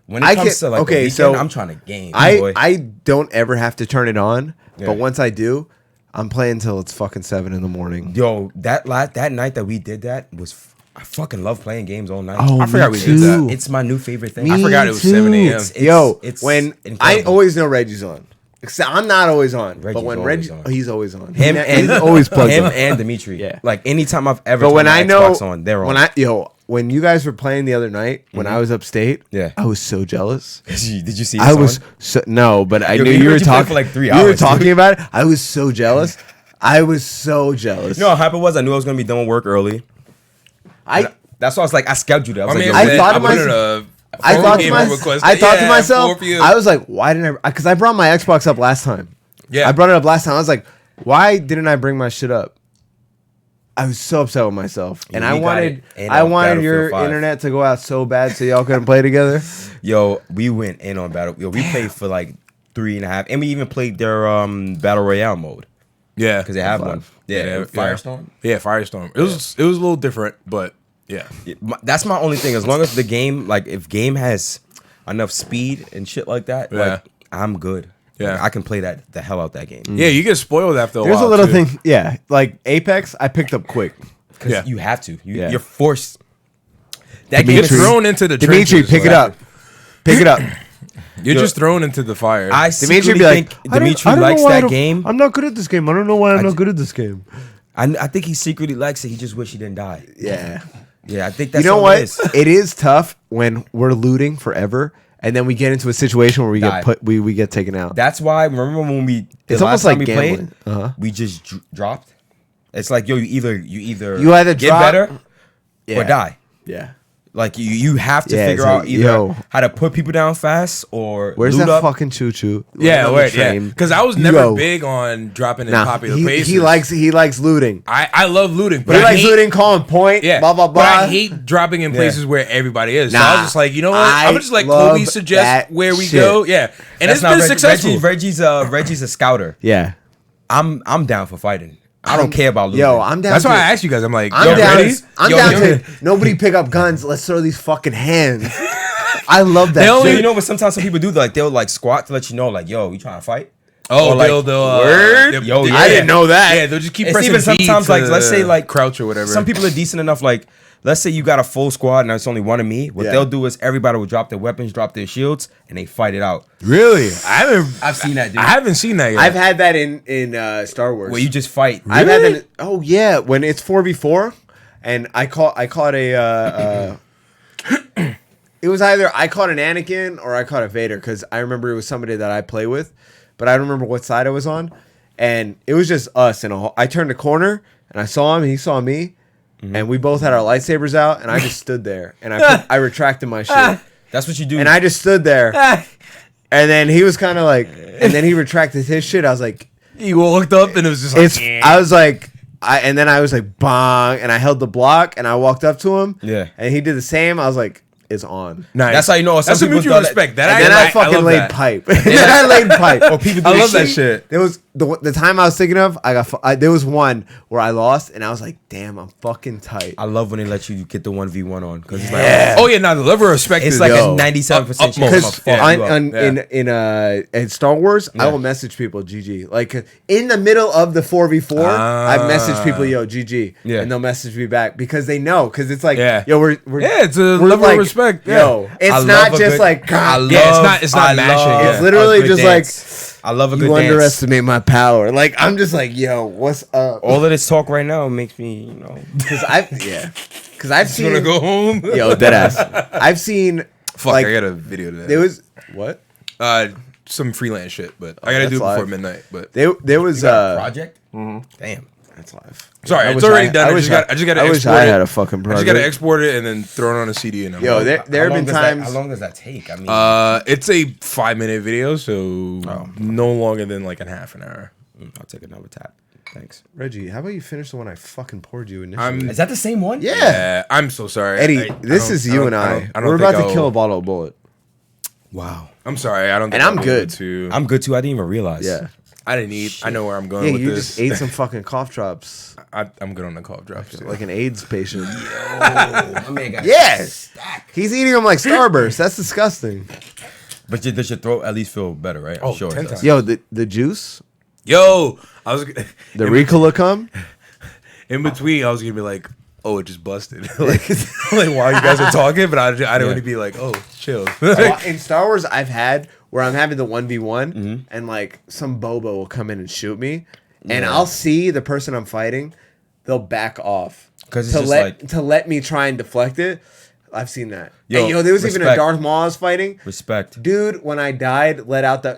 When it I comes get- to like okay, the weekend, so I'm trying to game. boy. I don't ever have to turn it on, Yeah. but once I do, I'm playing till it's fucking 7 in the morning. Yo, that night that we did that was. I fucking love playing games all night. Oh, I forgot me we did that. too. It's my new favorite thing. Me I forgot it was too. 7 a.m. Yo, it's when I incredible. always know Reggie's on. Except I'm not always on, but Reggie's when always Reggie, on. he's always on. Him he's and always plugged him in. and Dimitri. Yeah. Like anytime I've ever. But when turned my I know, Xbox on, they're on. when you guys were playing the other night, when I was upstate, Yeah. I was so jealous. Did you see? I this was on? so, no, but I Yo, knew you you were heard you play talking for like 3 You were hours, talking dude. about it. I was so jealous. I was so jealous. You know how hype it was? I knew I was gonna be done with work early. That's why I was like, I scheduled it. I was I mean, like, yo, I thought I to put in myself- a I thought to, game my, request. I thought to Yeah, myself, 4 p.m. I was like, why didn't I? Because I brought my Xbox up last time. Yeah. I brought it up last time. I was like, why didn't I bring my shit up? I was so upset with myself, and Yeah, I we got wanted, it in I on wanted Battlefield your 5. internet to go out so bad so y'all couldn't play together. yo, we went in on battle. Yo, we played for like 3.5, and we even played their battle royale mode Yeah, because they have one. Yeah, Yeah, Firestorm. Yeah, Firestorm. It was a little different, but yeah. That's my only thing. As long as the game, like, if game has enough speed and shit like that, Yeah. like, I'm good. Yeah. Like, I can play the hell out that game. Yeah, you get spoiled after a There's while. a little too. thing, yeah, like Apex. I picked up quick. Because Yeah. you have to. Yeah. You're forced. That You game get is Dimitri. thrown into the Dimitri, trenches, pick it like- up. Pick it up. You're Yo, just thrown into the fire. I Dimitri secretly be like, think Dimitri likes that game. I'm not good at this game. I don't know why I'm not good at this game. I think he secretly likes it. He just wish he didn't die. Yeah. Yeah, I think that's You know all what? it is. It is tough when we're looting forever, and then we get into a situation where we Die. get put, we get taken out. That's why, remember when we It's the almost last time like we gambling. played, Uh-huh. we just dropped. It's like, yo, you either You either get drop- better or Yeah. die. Yeah. Like you have to Yeah, figure it's out like, either yo. how to put people down fast or Where's loot that up. fucking choo choo? yeah, wait, yeah. Because I was never Yo. big on dropping in Nah, popular he places. likes looting. I love looting, but He I likes hate, looting, calling point. Yeah, Blah blah blah. But I hate dropping in places where everybody is. So I Nah, was just like, you know what? I I'm just like love Kobe suggest that where we shit. go. Yeah, and That's it's not been Reggie. successful. Reggie's a scouter. Yeah. I'm down for fighting. I don't care about looting. Yo, I'm down. That's to, why I asked you guys. I'm like, I'm yo, down. ready? I'm Yo, down yo. to nobody pick up guns. Let's throw these fucking hands. I love that. They only- Yo, shit. you know what? Sometimes some people do like they'll like squat to let you know, like, yo, you trying to fight? Oh, Or, like, word? Yo, I didn't know that. Yeah, they'll just keep It's pressing even sometimes, B like, to let's say, like, crouch or whatever. Some people are decent enough, like, let's say you got a full squad and it's only one of me. What Yeah. they'll do is everybody will drop their weapons, drop their shields, and they fight it out. Really? I've seen that, dude. I haven't seen that yet. I've had that in Star Wars. Where you just fight. I've had that. Oh yeah, when it's 4v4, and I caught a. It was either I caught an Anakin or I caught a Vader because I remember it was somebody that I play with, but I don't remember what side I was on, and it was just us in a whole. I turned a corner and I saw him, he saw me, and we both had our lightsabers out, and I just stood there and I retracted my shit, That's what you do. and I just stood there, and then he was kind of like, and then he retracted his shit. I was like, You walked up and it was just like, I was like, and then I was like, bong, and I held the block, and I walked up to him, Yeah. and he did the same. I was like, it's on. nice. That's how you know. That's Some what people you thought respect. That And then I fucking love laid that. pipe. And then I laid pipe. Or people do I this love that shit. shit. There was the time I was thinking of. There was one where I lost, and I was like, "Damn, I'm fucking tight." I love when they let you get the 1v1 on because it's like, Yeah. Oh yeah, now the level of respect it's is like Yo. a 97% chance. Because I'm gonna fuck you up. in Star Wars, I will message people GG. Like in the middle of the 4v4, I message people yo GG, Yeah. and they'll message me back because they know. Because it's like Yeah. yo, we're it's a we're level of respect. Yeah. Yo, I it's love not a just good- like I God, love- it's not I mashing, love yeah. it's literally a good just dance. I love a good you dance. underestimate my power. Like I'm just like yo, what's up? All of this talk right now makes me, you know. Because I've You seen wanna go home? yo deadass. I've seen Fuck, like I got a video to that. there was what Some freelance shit, but I gotta that's do it before live. midnight. But there was Project? Mm-hmm. Damn. that's live. sorry, I it's wish already I- done. I I wish just got to I wish export I it. had a fucking I just project. got to export it and then throw it on a CD. And I'm Yo, like, there have How long been does that- times. How long does that take? I mean, it's a 5-minute video, so no longer than like a half an hour. I'll take another tap. Thanks. Reggie, how about you finish the one I fucking poured you initially? Is that the same one? yeah. Yeah, I'm so sorry, Eddie, I this don't- is you and I. don't We're think about to I'll- kill a bottle of bullet. Wow. I'm sorry, I don't. Think And I'm I'll be able good. To, I'm good too. I didn't even realize. Yeah. I didn't eat. I know where I'm going Yeah, with you this. just ate some fucking cough drops I'm good on the cough drops. Too. like an AIDS patient. My man got Yes. He's eating them like Starburst. That's disgusting. But does your throat at least feel better, right? I'm Oh, sure. 10 it does. times. Yo, the juice, Yo, I was the Ricola come. in between. I was gonna be like, oh, it just busted. like while you guys are talking, but I don't want to be like, oh, chill. In Star Wars, I've had where I'm having the 1v1 and like some bobo will come in and shoot me, and I'll see the person I'm fighting, they'll back off 'Cause it's to just let like- to let me try and deflect it. I've seen that. Yo, Yo, there was even a respect. Darth Maul I was fighting. Respect. Dude, when I died, let out the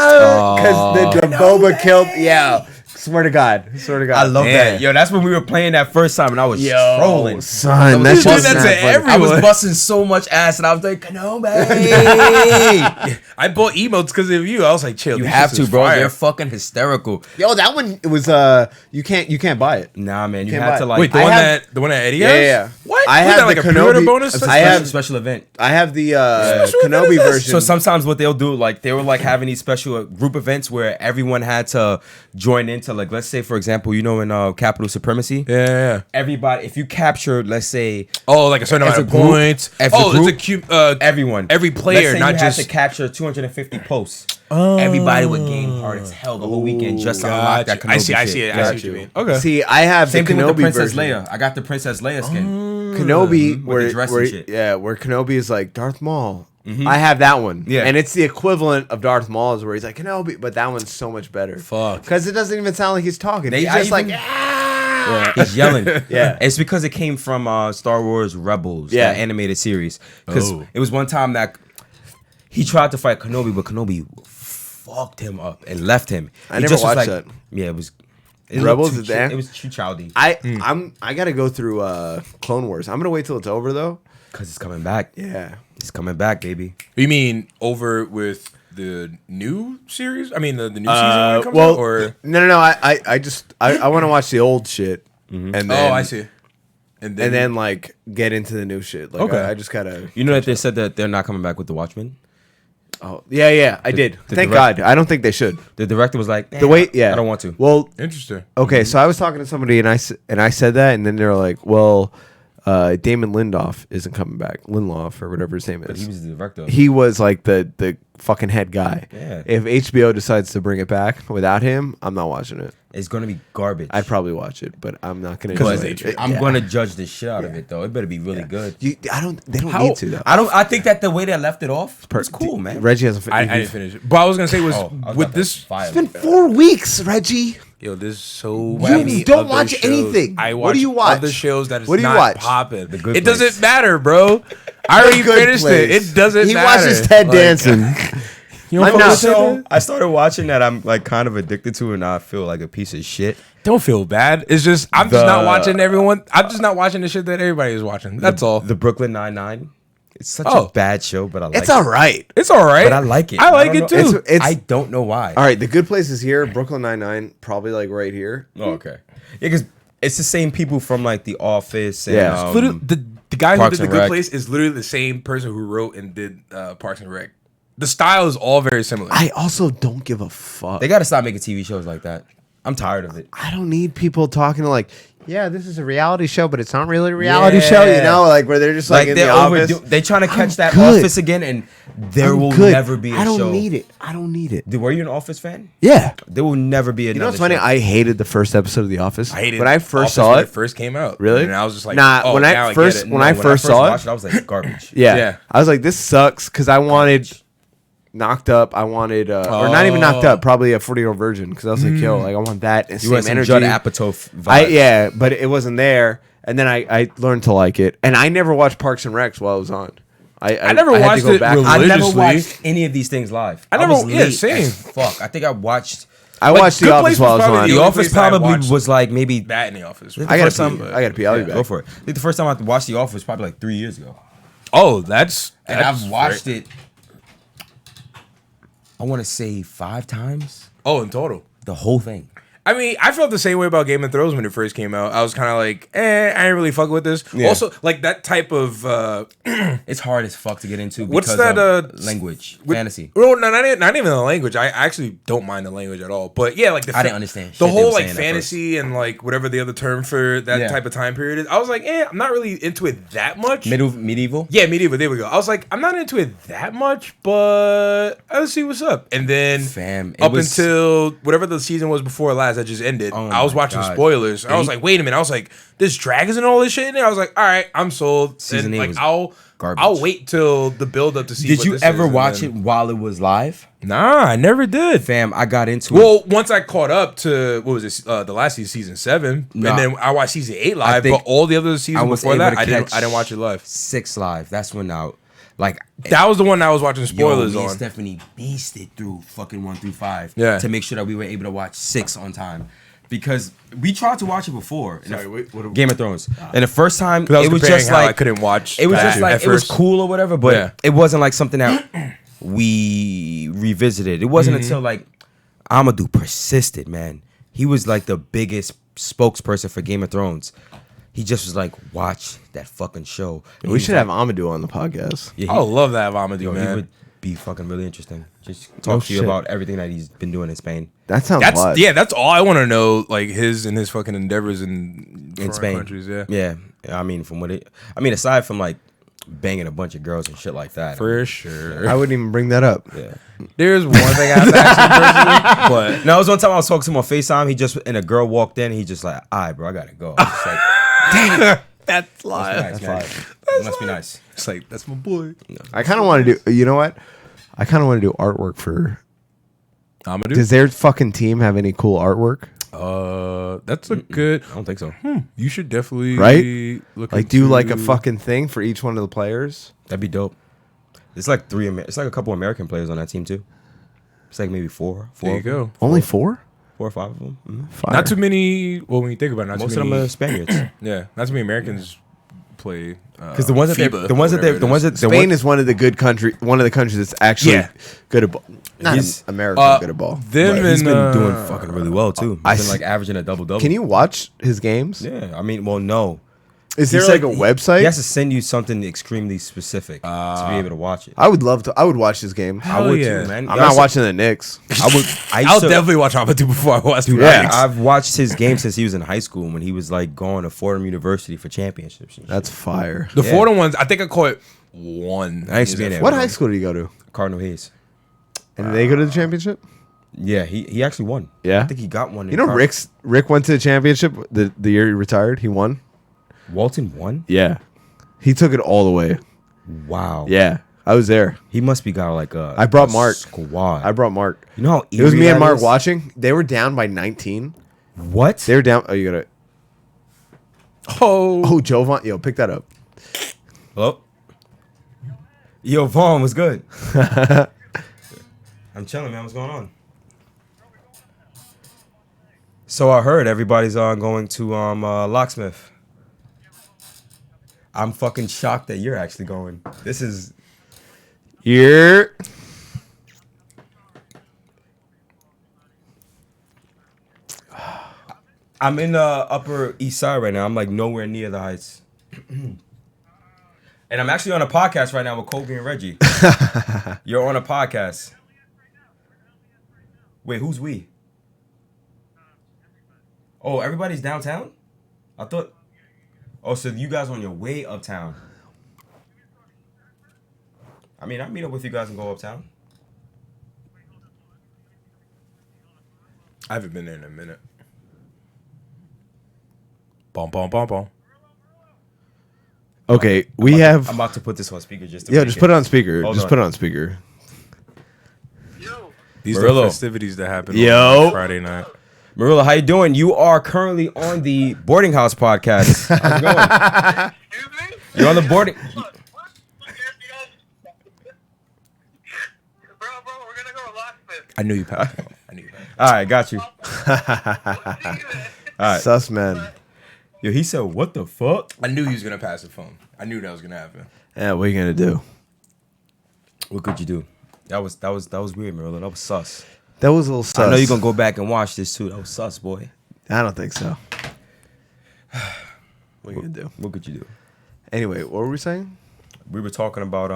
because the boba killed. Yeah, swear to God, swear to God. I love Man. that. Yo, that's when we were playing that first time and I was Yo, trolling. son, I was that's doing just that not to funny. everyone. I was busting so much ass and I was like, Kenobi. I bought emotes because of you. I was like, chill. You this have shit to, is bro. fire. They're fucking hysterical. Yo, that one was you can't buy it. Nah, man. You Can't had buy to it. like. Wait, the I one have- that Eddie Yeah, has? yeah. What? I Was have that like the a pre-order Kenobi- bonus? I have- special event. I have the Special event Kenobi is this? version. So sometimes what they'll do, like they were like having these special group events where everyone had to join into, like, let's say for example, you know, in Capital Supremacy, Yeah. everybody, if you capture, let's say, Oh, like a certain As amount a of group- points. as a Oh, group, it's a cute. everyone, Every player, let's say not you just. had to capture 250 posts. Everybody would game hard as hell the whole weekend just to unlock that Gotcha. Kenobi I see. I shit. see it. I Yeah. see what you mean. Okay. See, I have Same the thing Kenobi with the Princess version. Leia. I got the Princess Leia skin. Kenobi, with where, the dress where and shit. yeah, where Kenobi is like Darth Maul. I have that one. Yeah. And it's the equivalent of Darth Maul's where he's like Kenobi, but that one's so much better. Fuck. Because it doesn't even sound like he's talking. They- He's I just like, even- "Ah!" He's yelling. Yeah. It's because it came from Star Wars Rebels, Yeah. that animated series. Because Oh. it was one time that he tried to fight Kenobi, but Kenobi fucked him up and left him. I He never just was watched like- that. Yeah, it was. Rebels looked is too there? It was too childy. I gotta go through Clone Wars. I'm gonna wait till it's over though. Because it's coming back. Yeah. It's coming back, baby. You mean over with the new series? I mean the new season when it comes well, out? Or no. I want to watch the old shit, and then, oh, I see. and then like get into the new shit. Like, Okay. I just gotta. You know that they said that they're not coming back with the Watchmen? Oh yeah, I did. the Thank direct- God. I don't think they should. The director was like, The way, yeah, I don't want to. Well, interesting. okay, so I was talking to somebody and I said that, and then they were like, "Well, Damon Lindelof isn't coming back. Lindelof or whatever his name is. But he was the director. He was like the fucking head guy. Yeah. If HBO decides to bring it back without him, I'm not watching it. It's gonna be garbage. I'd probably watch it, but I'm not gonna. But enjoy it. I'm gonna judge the shit out of it though. It better be really good. They don't need to though. I think that the way they left it off was cool, man. Reggie hasn't. I didn't finish it. But I was gonna say was was with about this. to fire It's been me. 4 weeks, Reggie. Yo, there's so You many. don't other watch shows. anything. I watch What do you watch? other shows that is What do you not watch? popping. The Good It Place. doesn't matter, bro. I already Good finished Place. it. It doesn't He matter. watches Ted Like, Danson. You don't I'm fuck not with Ted so- Danson? I started watching that I'm like kind of addicted to, and I feel like a piece of shit. Don't feel bad. It's just I'm just not watching everyone. I'm just not watching the shit that everybody is watching. That's all. The Brooklyn Nine-Nine. It's such Oh. a bad show, but I like It's it. all right. It's all right. But I like it. I like don't it know- too. It's- I don't know why. All right, the Good Place is here. Brooklyn Nine-Nine, probably like right here. Oh, okay. Yeah, because it's the same people from like The Office. And, Yeah. Literally, the guy who Parks did The and Good Rec. Place is literally the same person who wrote and did Parks and Rec. The style is all very similar. I also don't give a fuck. They got to stop making TV shows like that. I'm tired of it. I don't need people talking to like, yeah, this is a reality show, but it's not really a reality show, you Yeah. know, like where they're just like, in they're the office. They trying to catch that good. Office again, and there I'm will good. never be a show. I don't need it. I don't need it. Dude, were you an Office fan? Yeah. There will never be another. You know what's funny? show. I hated the first episode of The Office. I hated when I Office first saw when it. first came out. Really? And I was just like, Nah, oh, when now I get first it. when I first saw watched it, I was like garbage. yeah, Yeah. I was like, this sucks because I wanted Knocked Up. I wanted, or not even Knocked Up, probably a 40-year-old virgin because I was like, yo, like I want that You same want some energy. Judd Apatow vibes. Yeah, but it wasn't there, and then I learned to like it, and I never watched Parks and Recs while it was on. I never had to watched go it back. I never religiously. watched any of these things live. I never- was yeah, late same. as Fuck. I think I watched. I watched Good The Place Office while I was was probably on. the The only Office place I probably watched was like maybe. That in The Office. I gotta first time- pee. I gotta pee. I'll be back. Go for it. I think the first time I watched The Office was probably like 3 years ago, Oh, that's and I've watched it. I want to say 5 times. Oh, in total. The whole thing. I mean, I felt the same way about Game of Thrones when it first came out. I was kind of like, I ain't really fucking with this. Yeah. Also, like that type of It's hard as fuck to get into. What's because that, of language? Fantasy. Well, no, not even the language. I actually don't mind the language at all. But yeah, like I didn't understand shit the they whole were like saying at fantasy and like whatever the other term for that Yeah. type of time period is. I was like, I'm not really into it that much. Medieval. Yeah, medieval. There we go. I was like, I'm not into it that much, but let's see what's up. And then Fam, it up was- until whatever the season was before last that just ended, Oh I was my watching God. spoilers. I was like, wait a minute. I was like, there's dragons and all this shit in there. I was like, all right, I'm sold. Season and 8 like, was garbage. I'll wait till the build up to see. Did what you this ever is, and watch then- it while it was live? Nah, I never did. Fam, I got into it. Well, once I caught up to what was it, the last season 7, Nah. and then I watched season 8 live. think But all the other seasons was before able that, to I didn't catch watch it live. 6 live. That's when like That was the one I was watching yo, spoilers me and on. Stephanie beasted through fucking 1 through 5. Yeah. To make sure that we were able to watch 6 on time. Because we tried to watch it before. Sorry, wait, what- Game of Thrones. And the first time, 'Cause I was it was comparing just how like I couldn't watch. it was that just like at it was first. cool or whatever, but Yeah. it wasn't like something that we revisited. It wasn't until like Amadou persisted, man. He was like the biggest spokesperson for Game of Thrones. He just was like, watch that fucking show. And We he should was have Amadou on the podcast. like, I would love that Amadou, he man. would be fucking really interesting. Just talk to you shit. about everything that he's been doing in Spain. That sounds That's live. that's all I want to know. Like his fucking endeavors in foreign Spain. countries. Yeah, Yeah. I mean, aside from like banging a bunch of girls and shit like that. for sure. I wouldn't even bring that up. Yeah. There's one thing I have to ask you personally, but No, it was one time I was talking to him on FaceTime. And a girl walked in. He just like, all right, bro, I gotta go. I was just like, that's must live. be nice, man. It must be nice. It's like that's my boy. I kind of want to do. You know what? I kind of want to do artwork for. Amadou. Does their fucking team have any cool artwork? That's a good. I don't think so. You should definitely Right? look Like, do like a into- fucking thing for each one of the players. That'd be dope. It's like it's like a couple American players on that team too. It's like maybe four. There you of them. go. Only 4? 4 or 5 of them. Mhm. Fire. Not too many. Well, when you think about it, not Most too of many. them are Spaniards. Yeah, not too many Americans play. Because the ones that FIBA, the ones that whatever the it ones is. that Spain is one of the countries that's actually Yeah. good at ball. Not He's- America good at ball. Them He's and been doing fucking really well too. He's I been s- like averaging a double. Can you watch his games? Yeah, I mean, well, no. Is He there said like a website? He has to send you something extremely specific to be able to watch it. I would love to. I would watch this game. I would yeah. too, man. I'm not watching the Knicks. I'll definitely watch Amadou before I watch the Yeah. Knicks. I've watched his game since he was in high school when he was like going to Fordham University for championships. And shit. That's fire. The Yeah. Fordham ones, I think I caught one. I used to be in there. What high school did you go to? Cardinal Hayes. And did they go to the championship? Yeah, he actually won. Yeah? I think he got one. You know, Rick went to the championship the year he retired. He won. Walton won. Yeah, he took it all the way. Wow. Yeah, I was there. He must be got like a. I brought a Mark. Squad. I brought Mark. You know how It was eerie me and that Mark is? watching. They were down by 19. What? They were down. Oh, you gotta. Oh, Jovan. Yo, pick that up. Hello. Yo, Vaughn was good. I'm chilling, man. What's going on? So I heard everybody's going to Locksmith. I'm fucking shocked that you're actually going. This is Yeah. I'm in the Upper East Side right now. I'm like nowhere near the Heights. And I'm actually on a podcast right now with Kobe and Reggie. You're on a podcast. Wait, who's we? Oh, everybody's downtown? I thought. Oh, so you guys on your way uptown? I mean, I'll meet up with you guys and go uptown. I haven't been there in a minute. Bom, bom, bom, bom. Okay, we have. I'm about to put this on speaker just to Yeah, make just put it on speaker. Hold Just on. put it on speaker. These are Murillo. the festivities that happen Yo. on Friday night. Marilla, how you doing? You are currently on the Boarding House podcast. How's it going? Excuse me? You're on the boarding. What? Bro, we're gonna go to Locksmith. I knew you passed. I knew you passed. All right, got you. All right. Sus man. Yo, he said, "What the fuck?" I knew he was gonna pass the phone. I knew that was gonna happen. Yeah, what are you gonna do? What could you do? That was weird, Marilla. That was sus. That was a little sus. I know you're gonna go back and watch this too. That was sus, boy. I don't think so. What are you gonna do? What could you do? Anyway, what were we saying? We were talking about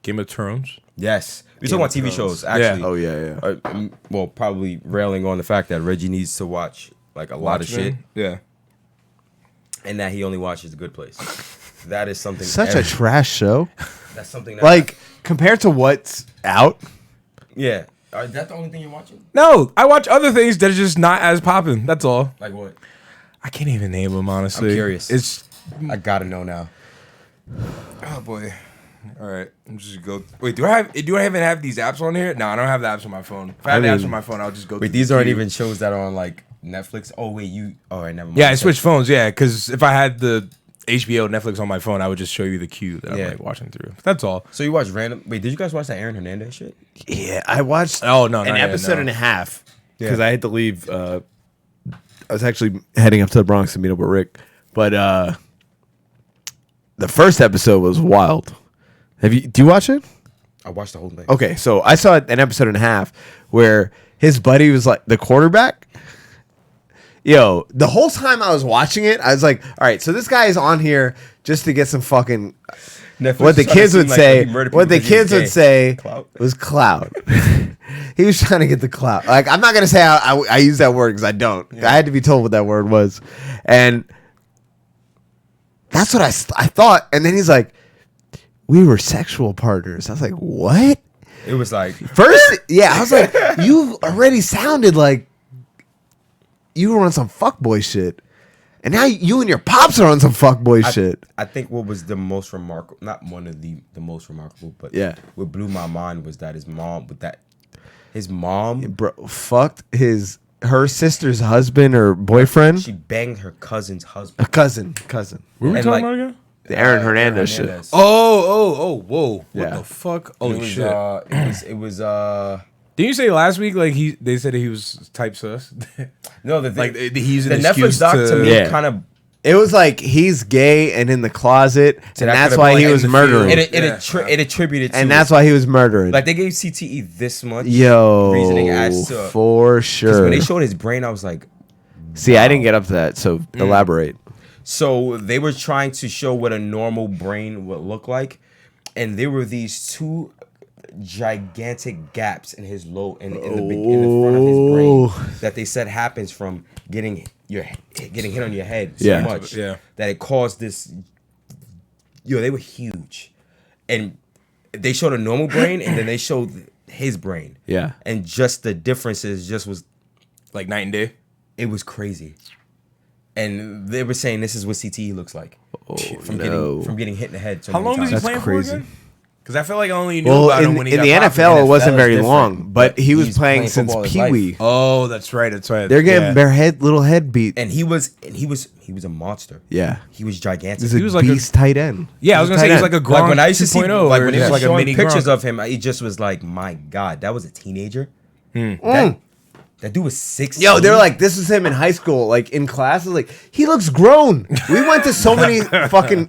Game of Thrones. yes, we Game talking of about TV Thrones. shows actually. Oh yeah, yeah. Well, probably railing on the fact that Reggie needs to watch like a lot of shit, Yeah. and that he only watches The Good Place. That is something. Such a trash show. That's something that Like compared to what's out. yeah. Is that the only thing you're watching? No, I watch other things that are just not as popping. That's all. Like what? I can't even name them honestly. I'm curious. It's I gotta know now. oh boy. All right, I'm just go. Wait, do I even have these apps on here? No, I don't have the apps on my phone. If I had the apps on my phone, I'll just go. Wait, through these the aren't queue. even shows that are on like Netflix. Oh wait, you. All right, never mind. Yeah, I switched phones. Yeah, because if I had the HBO, Netflix on my phone, I would just show you the queue that Yeah. I'm like watching through. That's all. So you watch random. Wait, did you guys watch that Aaron Hernandez shit? Yeah, I watched Oh no, an not yet, episode no. and a half because Yeah. I had to leave. I was actually heading up to the Bronx to meet up with Rick, but the first episode was wild. Do you watch it? I watched the whole thing. Okay, so I saw an episode and a half where his buddy was like the quarterback. Yo, the whole time I was watching it, I was like, all right, so this guy is on here just to get some fucking Netflix what the is trying to kids seem would like say. he murdered What the people because kids he was would gay. say Clout. was clout. He was trying to get the clout. Like I'm not gonna say I use that word because I don't. I had to be told what that word was, and that's what I thought. And then he's like, "We were sexual partners." I was like, "What?" It was like First, yeah, I was like, "You already sounded like you were on some fuckboy shit." And now you and your pops are on some fuckboy shit. I think what was the most remarkable, not one of the most remarkable, but Yeah. what blew my mind was that his mom, Bro, fucked her sister's husband or boyfriend. she banged her cousin's husband. A cousin. What were we And, talking like, about again? The Aaron Hernandez shit. Hernandez. Oh, whoa. Yeah. What the fuck? It Holy was, shit. it was Didn't you say last week like they said he was type sus? no the Like he used the an Netflix excuse doc to me Yeah. kind of It was like he's gay and in the closet, and that that's could've why been he in was the murdering. it Yeah. it attributed to And that's why he was murdering. like they gave CTE this much Yo, reasoning as to for 'cause sure. when they showed his brain I was like See, I didn't get up to that, so elaborate. So they were trying to show what a normal brain would look like, and there were these two gigantic gaps in his in the front of his brain that they said happens from getting hit on your head so much that it caused this. They were huge, and they showed a normal brain, and then they showed his brain. Yeah, and just the differences was like night and day. It was crazy. And they were saying this is what CTE looks like from getting hit in the head. So how long was he playing crazy. for again? Because I feel like I only knew about him when he in got the popular. NFL. It wasn't very long, but he was playing since Pee Wee. Oh, that's right. They're getting their little head beat, and he was a monster. Yeah, he was gigantic. He was like a tight end. Yeah, I was gonna say he was like a Gronk. Like when I used to see, like when he was like a mini pictures Gronk. of him, he just was like, my God, that was a teenager. That dude was 6. Yo, they're like, this is him in high school, like in classes. Like, he looks grown. We went to so many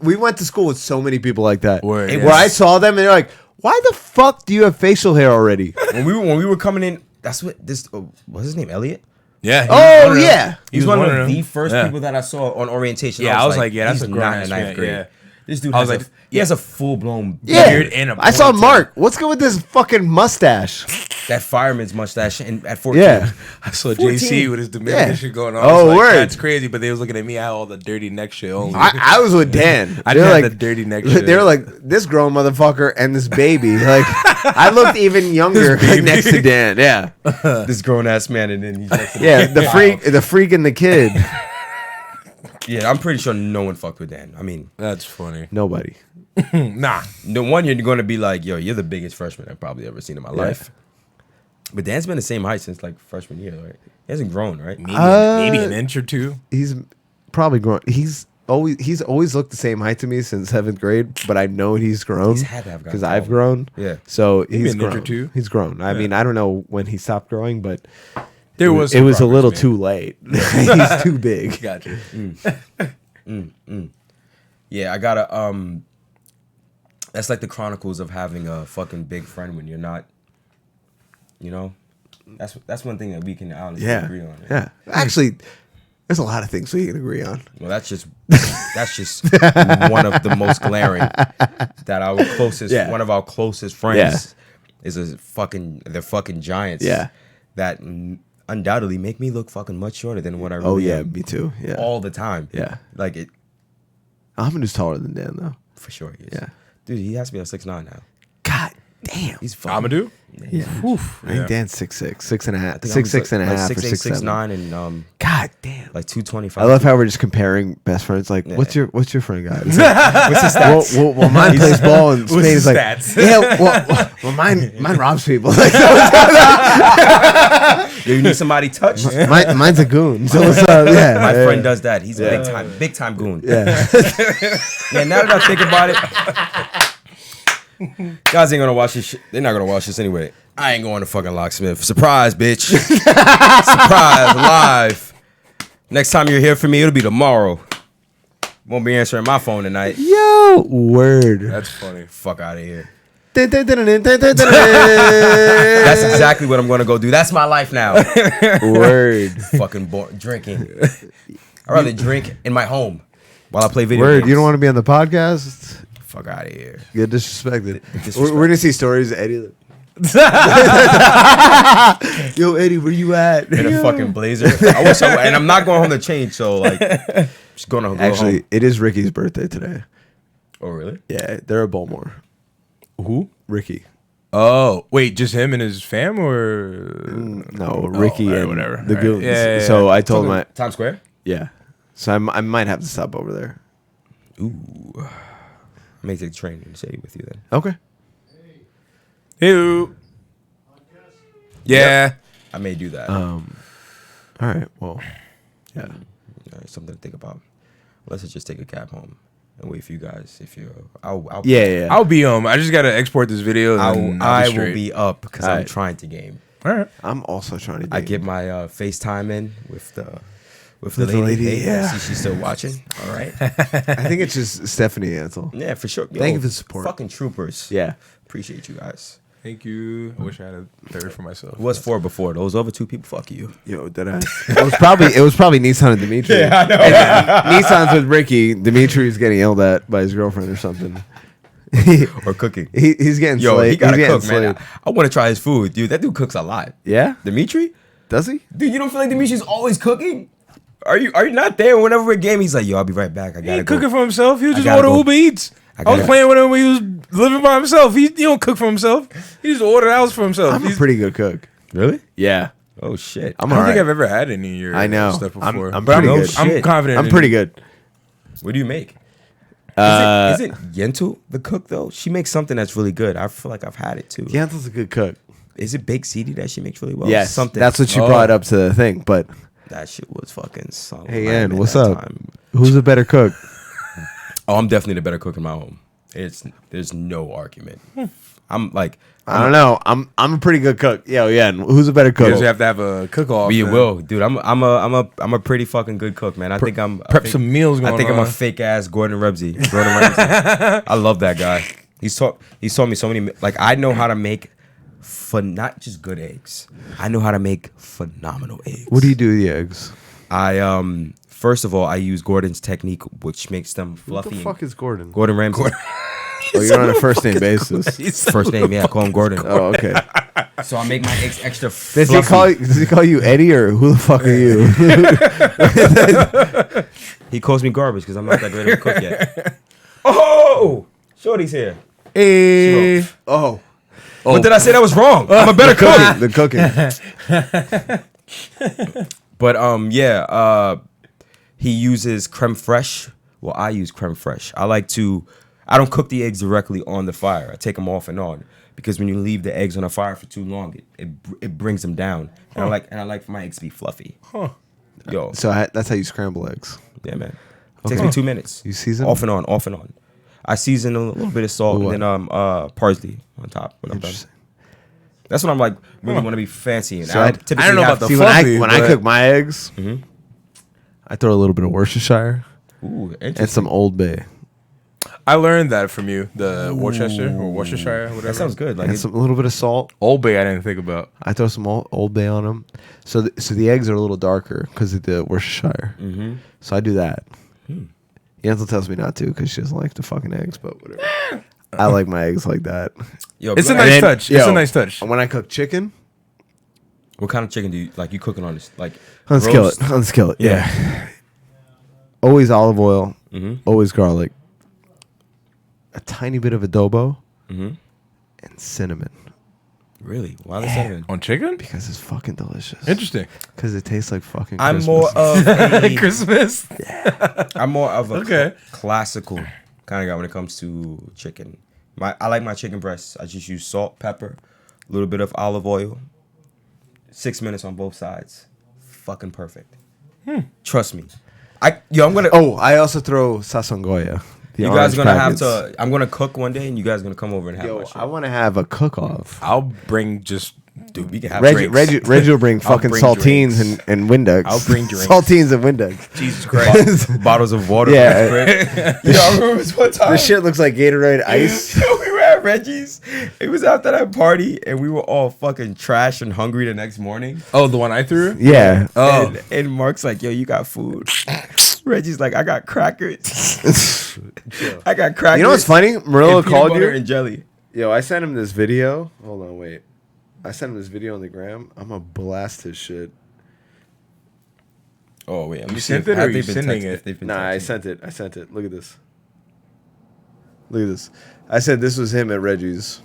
we went to school with so many people like that. Where I saw them and they're like, why the fuck do you have facial hair already? When we were coming in, that's what this what's his name, Elliot? Yeah. Oh yeah. He's one of the first people that I saw on orientation. Yeah, I was like, yeah, that's he's a grown not in ninth grade. Yeah. This dude I was has like, he has a full blown beard and a I saw ponytail. Mark. What's good with this fucking mustache? that fireman's mustache and at 14. Yeah. I saw 14. JC with his Dominican shit going on. Oh, I was like, word. That's crazy. But they was looking at me. I had all the dirty neck shit only. I was with Dan. I They were didn't have like the dirty neck shit. They were like, this grown motherfucker and this baby. Like, I looked even younger next to Dan. Yeah. This grown ass man, and then he's next to Yeah. The freak and the kid. Yeah, I'm pretty sure no one fucked with Dan. I mean, That's funny. Nobody. Nah. the one you're going to be like, yo, you're the biggest freshman I've probably ever seen in my life. But Dan's been the same height since like freshman year, right? He hasn't grown, right? Maybe an inch or two. He's probably grown. He's always looked the same height to me since 7th grade, but I know he's grown He's had to have gotten because I've grown. Yeah. So Maybe he's an inch or grown. two. He's grown. I mean, I don't know when he stopped growing, but There was it was a some little progress too late. He's too big. made. Gotcha. Yeah, I gotta that's like the chronicles of having a fucking big friend when you're not, you know. That's one thing that we can honestly agree on. Yeah. Actually, there's a lot of things we can agree on. Well, that's just one of the most glaring that one of our closest friends is they're fucking giants. Yeah. That undoubtedly make me look fucking much shorter than what I really Oh yeah, am me too. Yeah. all the time. Yeah. Like it Ahmed taller than Dan though. for sure. He is. Yeah. Dude, he has to be on 6'9" now. God damn. He's fucking. Amadou? Yeah. I think Dan's 6'6", 6.5", I think 6'6" and a half, or 6'8", 6'7". 6'9", and God damn. like 225. I love how we're just comparing best friends. Like, what's your friend guy? It's like, What's his stats? well, mine plays ball in Spain. his It's like, stats? yeah, well, mine robs people. Like, Yo, you need somebody touched? mine's a goon. So what's up? Yeah, My friend does that. He's a big time goon. Yeah, Yeah, now that I think about it, guys ain't gonna watch this shit. They're not gonna watch this anyway. I ain't going to fucking Locksmith. Surprise, bitch. Surprise, live. Next time you're here for me, it'll be tomorrow. Won't be answering my phone tonight. yo, word. That's funny. Fuck out of here. That's That's exactly what I'm gonna go do. That's my life now. word. Fucking drinking. I'd rather drink in my home while I play video Word. games. You don't want to be on the podcast? Fuck out of here. Get disrespected. disrespect. We're gonna see stories of Eddie. Yo, Eddie, where you at? In a fucking blazer. I wish I would, and I'm not going home to change, so like, just gonna go Actually, home. it is Ricky's birthday today. Oh really? Yeah, they're at Baltimore. Who? Ricky. Oh, wait, just him and his fam, or No, Ricky alright, and whatever. the Alright. goons. Yeah. So I told him, Times Square. yeah. So I might have to stop over there. Ooh. I may take the train and stay with you then. Okay. Ew. Yeah. I may do that. All right. Well, yeah. All right, something to think about. Let's just take a cab home and wait for you guys. If you're, I'll Yeah. I'll be I just gotta export this video. And I will straight. be up because I'm Alright. trying to game. All right. I'm also trying to. I date. get my FaceTime in with the With the lady, Hey, yeah. see she's still watching. All right. I think it's just Stephanie Ansel. Yeah, for sure. Thank you for the support. Fucking troopers. Yeah. Appreciate you guys. Thank you. I wish I had a third for myself. What's 4 before? Those other 2 people, fuck you. Yo, it was probably Nissan and Dimitri. Yeah, I know. And Nissan's with Ricky. Dimitri's getting yelled at by his girlfriend or something. Or cooking. He's getting Yo, slayed. he gotta He's getting cook, man. slayed. I want to try his food, dude. That dude cooks a lot. Yeah? Dimitri? Does he? Dude, you don't feel like Dimitri's always cooking? Are you not there whenever we're game? He's like, yo, I'll be right back. I He gotta ain't go. cooking for himself. He was I just gotta order go. Uber Eats. I was playing with him when he was living by himself. He don't cook for himself. He just ordered house for himself. I'm a pretty good cook. Really? Yeah. Oh shit. I don't think I've ever had any of your I know. stuff before. I'm But pretty No good. shit. I'm confident. I'm in pretty it. good. What do you make? Uh, Isn't Yentu the cook though? She makes something that's really good. I feel like I've had it too. Yantel's a good cook. Is it baked ziti that she makes really well? Yes. Something. That's what you Oh, brought up to the thing. But That shit was fucking solid. hey, I Ann, admit what's that up? time. Who's a better cook? Oh, I'm definitely the better cook in my home. There's no argument. I'm like, I don't know. I'm a pretty good cook. Yo, yeah. Who's a better You cook? just have to have a cook off. we will, dude. I'm a pretty fucking good cook, man. I think prep some meals going I think I'm on. a fake ass Gordon Ramsay. I love that guy. He's taught me so many. Like I know how to make not just good eggs. I know how to make phenomenal eggs. What do you do with the eggs? I first of all I use Gordon's technique, which makes them fluffy. What the fuck is Gordon? Gordon Ramsay? Oh, you're on a first name basis. First name, yeah. I call him Gordon. Oh, okay. So I make my eggs extra Does fluffy. he call you Eddie or who the fuck are you? He calls me garbage because I'm not that great of a cook yet. Oh, Shorty's here. Hey. Oh, What did I say that was wrong? I'm a better cook. the cooking. But he uses creme fraiche. Well, I use creme fraiche. I don't cook the eggs directly on the fire. I take them off and on because when you leave the eggs on the fire for too long, it brings them down. And I like for my eggs to be fluffy. Huh. Yo, So that's how you scramble eggs. yeah, man. It takes me 2 minutes. You season off and on, off and on. I season a little bit of salt Ooh, and then parsley on top when I'm done. That's when I'm like really want to be fancy. And So I I typically don't know have about the See, fluffy, when I but- cook my eggs, Mhm. I throw a little bit of Worcestershire Ooh, and interesting. some Old Bay I learned that from you, the Worcester or Worcestershire, whatever. That sounds good. Like and a little bit of salt. Old Bay. I didn't think about. I throw some Old Bay on them, so the eggs are a little darker because of the Worcestershire. mm-hmm. So I do that. Yancel tells me not to because she doesn't like the fucking eggs, but whatever. I like my eggs like that. Yo, It's a black- nice then, touch. It's yo, a nice touch. When I cook chicken, What kind of chicken do you like? You cooking on this? Like on the roast? skillet. On the skillet, yeah. Always olive oil, Mhm. always garlic, a tiny bit of adobo, Mhm. and cinnamon Really? Why the cinnamon? On chicken? because it's fucking delicious. Interesting. Because it tastes like fucking I'm Christmas. more of a, Christmas. I'm more of a Okay. classical kind of guy when it comes to chicken. I like my chicken breasts. I just use salt, pepper, a little bit of olive oil. 6 minutes on both sides. Fucking perfect. Trust me. I'm gonna. Oh, I also throw sasongoya. the you guys orange are gonna packets. have to. I'm gonna cook one day, and you guys are gonna come over and have Yo, my shit. I want to have a cook-off. I'll bring just. Dude, we can have Reggie, drinks. Reggie will bring I'll fucking bring saltines drinks. and Windex. I'll bring drinks. Saltines and Windex. Jesus Christ. Bottles of water. Yeah. Yo, I remember this one time. This shit looks like Gatorade ice. We were at Reggie's. It was after that party, and we were all fucking trash and hungry the next morning. Oh, the one I threw? Yeah. Oh. And Mark's like, "Yo, you got food?" Reggie's like, "I got crackers. I got crackers." You know what's funny? And Marilla peanut called butter you. and jelly. Yo, I sent him this video. Hold on, wait. I sent him this video on the gram. I'm gonna blast his shit. Oh wait, let me You see sent if- it or have you they been sending texting- it? if they've been Nah, I texting. sent it. I sent it. Look at this. Look at this. I said this was him at Reggie's.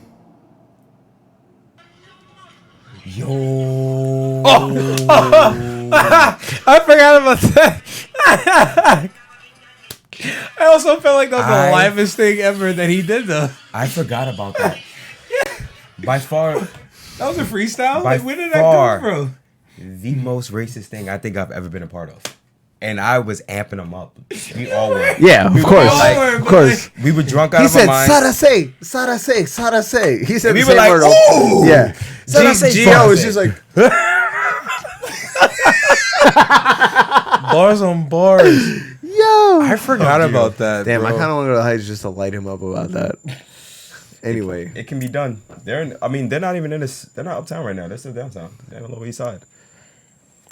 Yo. I forgot about that. I also felt like that was the livest thing ever that he did, though. I forgot about that. By far, That was a freestyle? By Like, where did far. that come from? the most racist thing I think I've ever been a part of. And I was amping them up. We all were. Yeah, of We course. were like- All Of course. We were drunk out He of our said, mind. Sarase, Sarase, Sarase. He said We the were same like, word. ooh. Yeah. Sarase, Gio was Sarase. just like, Bars on bars. yo. I forgot about that. Damn, I bro. kind of want to go to the Heights just to light him up about that. Anyway, it can be done. They're not even in this. They're not uptown right now. They're still downtown. They're on the Lower East Side.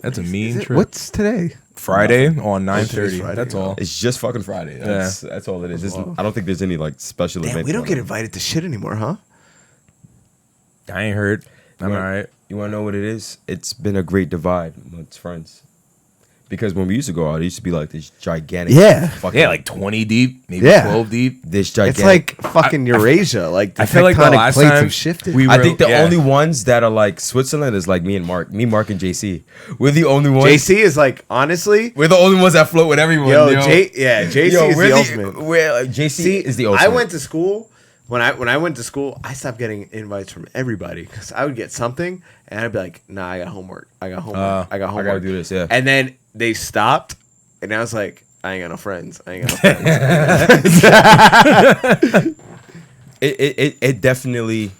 That's a mean trip. What's today? Friday on Today's 9:30. Friday, That's yeah. all. It's just fucking Friday. That's all it is. I don't think there's any like special Damn, event. we don't going get on. invited to shit anymore, huh? I ain't heard. I'm You all wanna- right. You want to know what it is? It's been a great divide amongst friends. Because when we used to go out, it used to be like this gigantic. Yeah. Fucking, Yeah, like 20 deep, maybe Yeah. 12 deep. this gigantic. It's like fucking Eurasia. Like the I feel like the tectonic last plates time have shifted. we were, I think the yeah. only ones that are like Switzerland is like me, Mark, and JC. We're the only ones. JC is like, honestly, We're the only ones that float with everyone. yo, yo. JC Yo, is we're the ultimate. JC is the ultimate. I went to school. When I went to school, I stopped getting invites from everybody because I would get something and I'd be like, nah, I got homework. I got homework. I got homework. gotta do this, yeah. And then they stopped, and I was like, I ain't got no friends. I ain't got no friends. It definitely,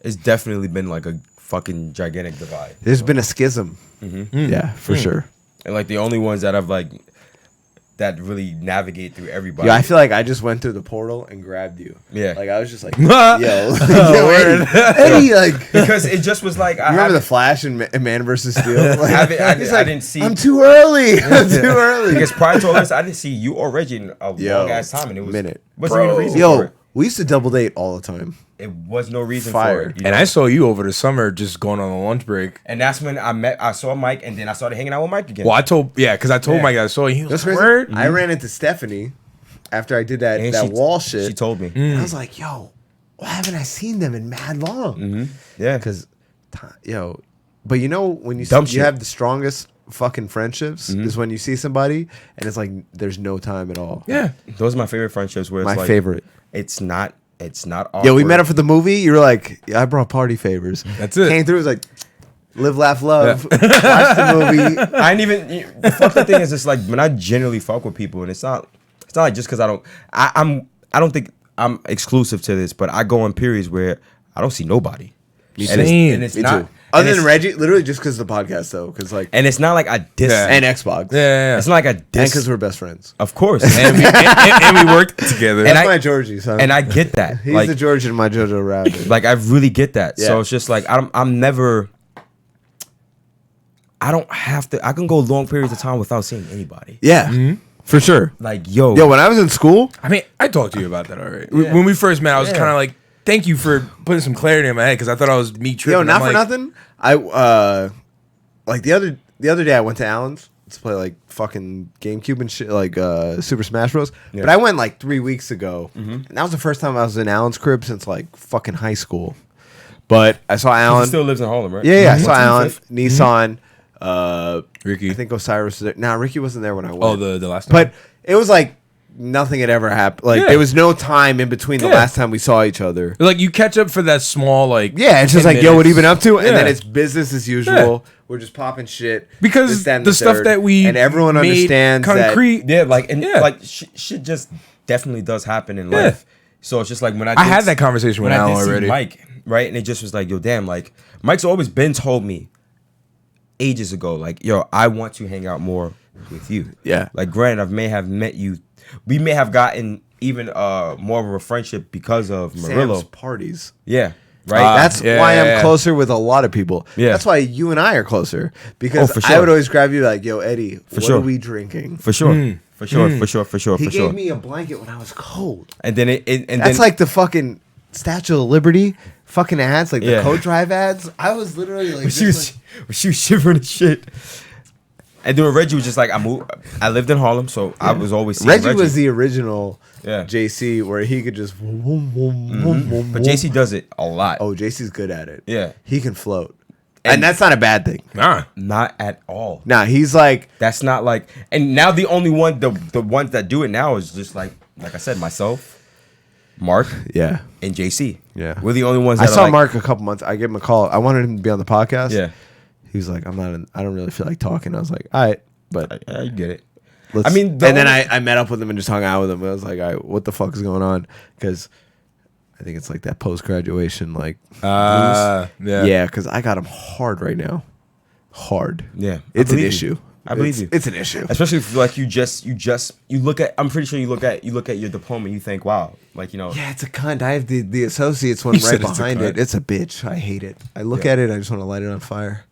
it's definitely been like a fucking gigantic divide. There's been a schism. Yeah, for sure. And like the only ones that I've like that really navigate through everybody. Yeah, I feel like I just went through the portal and grabbed you. Yeah. Like I was just like, yo, Eddie, like. because it just was like I Remember the haven't- Flash in Man vs. Steel? Like, I he's didn't see I'm too early. I'm too early. because prior to all this, I didn't see you or Reggie in a Yo, long ass time, and it was minute. wasn't even a reason for Yo, it. we used to double date all the time. It was no reason Fire. for it. And I saw you over the summer just going on a lunch break. And that's when I saw Mike, and then I started hanging out with Mike again. Well, because I told Yeah. Mike I saw you. He was That's like, crazy. word. I ran into Stephanie after I did that And wall shit. She told me. And I was like, yo, why haven't I seen them in mad long? Yeah, Because, yo, but you know when you Dumb you shit. have the strongest fucking friendships is when you see somebody and it's like there's no time at all. Yeah. those are my favorite friendships. Where it's My like, favorite. It's not awkward. Yo, we met up for the movie. You were like, yeah, I brought party favors. That's it. Came through. It was like, live, laugh, love. Watch the movie. I ain't even. The fucking thing is, it's like when I generally fuck with people, and it's not like just because I don't think I'm exclusive to this, but I go on periods where I don't see nobody. Same. And it's Me not. too. Other and than it's- Reggie, literally just because of the podcast though, because like and it's not like I diss. Yeah. and Xbox, Yeah. It's not like I and diss. because we're best friends. Of course, And we worked together. And That's I- my Georgie, son. and I get that. He's like, the George in my Jojo round. like I really get that. Yeah. So it's just like I'm never. I don't have to. I can go long periods of time without seeing anybody. Yeah, for sure. Like yo, Yo, when I was in school, I mean, I talked to you about that already. When we first met, I was Yeah. kind of like, thank you for putting some clarity in my head because I thought I was me tripping. yo, not I'm for like, nothing. I like the other day I went to Allen's to play like fucking GameCube and shit, like Super Smash Bros. Yeah. But I went like 3 weeks ago, and that was the first time I was in Allen's crib since like fucking high school. But I saw he Allen. still lives in Harlem, right? Yeah, I Mhm. saw Allen, Nissan. Ricky. I think Osiris was there. Nah, Ricky wasn't there when I went. Oh, the last time. But it was like nothing had ever happened. Like Yeah. there was no time in between the Yeah. last time we saw each other. Like you catch up for that small like Yeah, it's just 10 like, yo, what have you been minutes. up to? And then Yeah. it's business as usual. We're just popping shit. Because this, that, and the stuff third. that we and everyone made understands concrete. Yeah, like and Yeah. like shit just definitely does happen in Yeah. life. So it's just like when I I had that conversation with when I Alan did see already. Mike, right? And it just was like, yo, damn, like Mike's always been told me ages ago, like, yo, I want to hang out more with you. Yeah. Like, granted, I may have met you. We may have gotten even more of a friendship because of Murillo. Sam's parties. Yeah. Right. That's yeah, why yeah, I'm yeah. closer with a lot of people. Yeah. That's why you and I are closer. Because for I sure. would always grab you like, yo, Eddie, what sure. are we drinking? for sure. For sure. For sure. For sure. He For gave sure. me a blanket when I was cold. And then and That's then like the fucking Statue of Liberty fucking ads, like the Yeah. Code Drive ads. I was literally like, she was shivering and shit. And then Reggie was just like, I lived in Harlem, so I was always seeing Reggie was the original Yeah. JC where he could just vroom, vroom, vroom, vroom, But vroom. JC does it a lot. Oh, JC's good at it. Yeah. He can float. And that's not a bad thing. Nah. Not at all. Nah, he's like, That's not like. And now the only one, the ones that do it now is just like I said, myself, Mark, yeah. and JC. Yeah. We're the only ones. I That saw are like, Mark a couple months. I gave him a call. I wanted him to be on the podcast. Yeah. He was like, I don't really feel like talking. I was like, all right, but I get it. let's. I mean, and the then only- I met up with him and just hung out with him. I was like, all right, what the fuck is going on? Because I think it's like that post graduation, like, Yeah. yeah, because I got him hard right now. Hard. Yeah. I It's an believe you. issue. I believe you. It's an issue. Especially if like you look at. I'm pretty sure you look at your diploma. And you think, wow, like Yeah, it's a cunt. I have the associates one You right said it's a behind cunt. it. It's a bitch. I hate it. I look at it. I just want to light it on fire.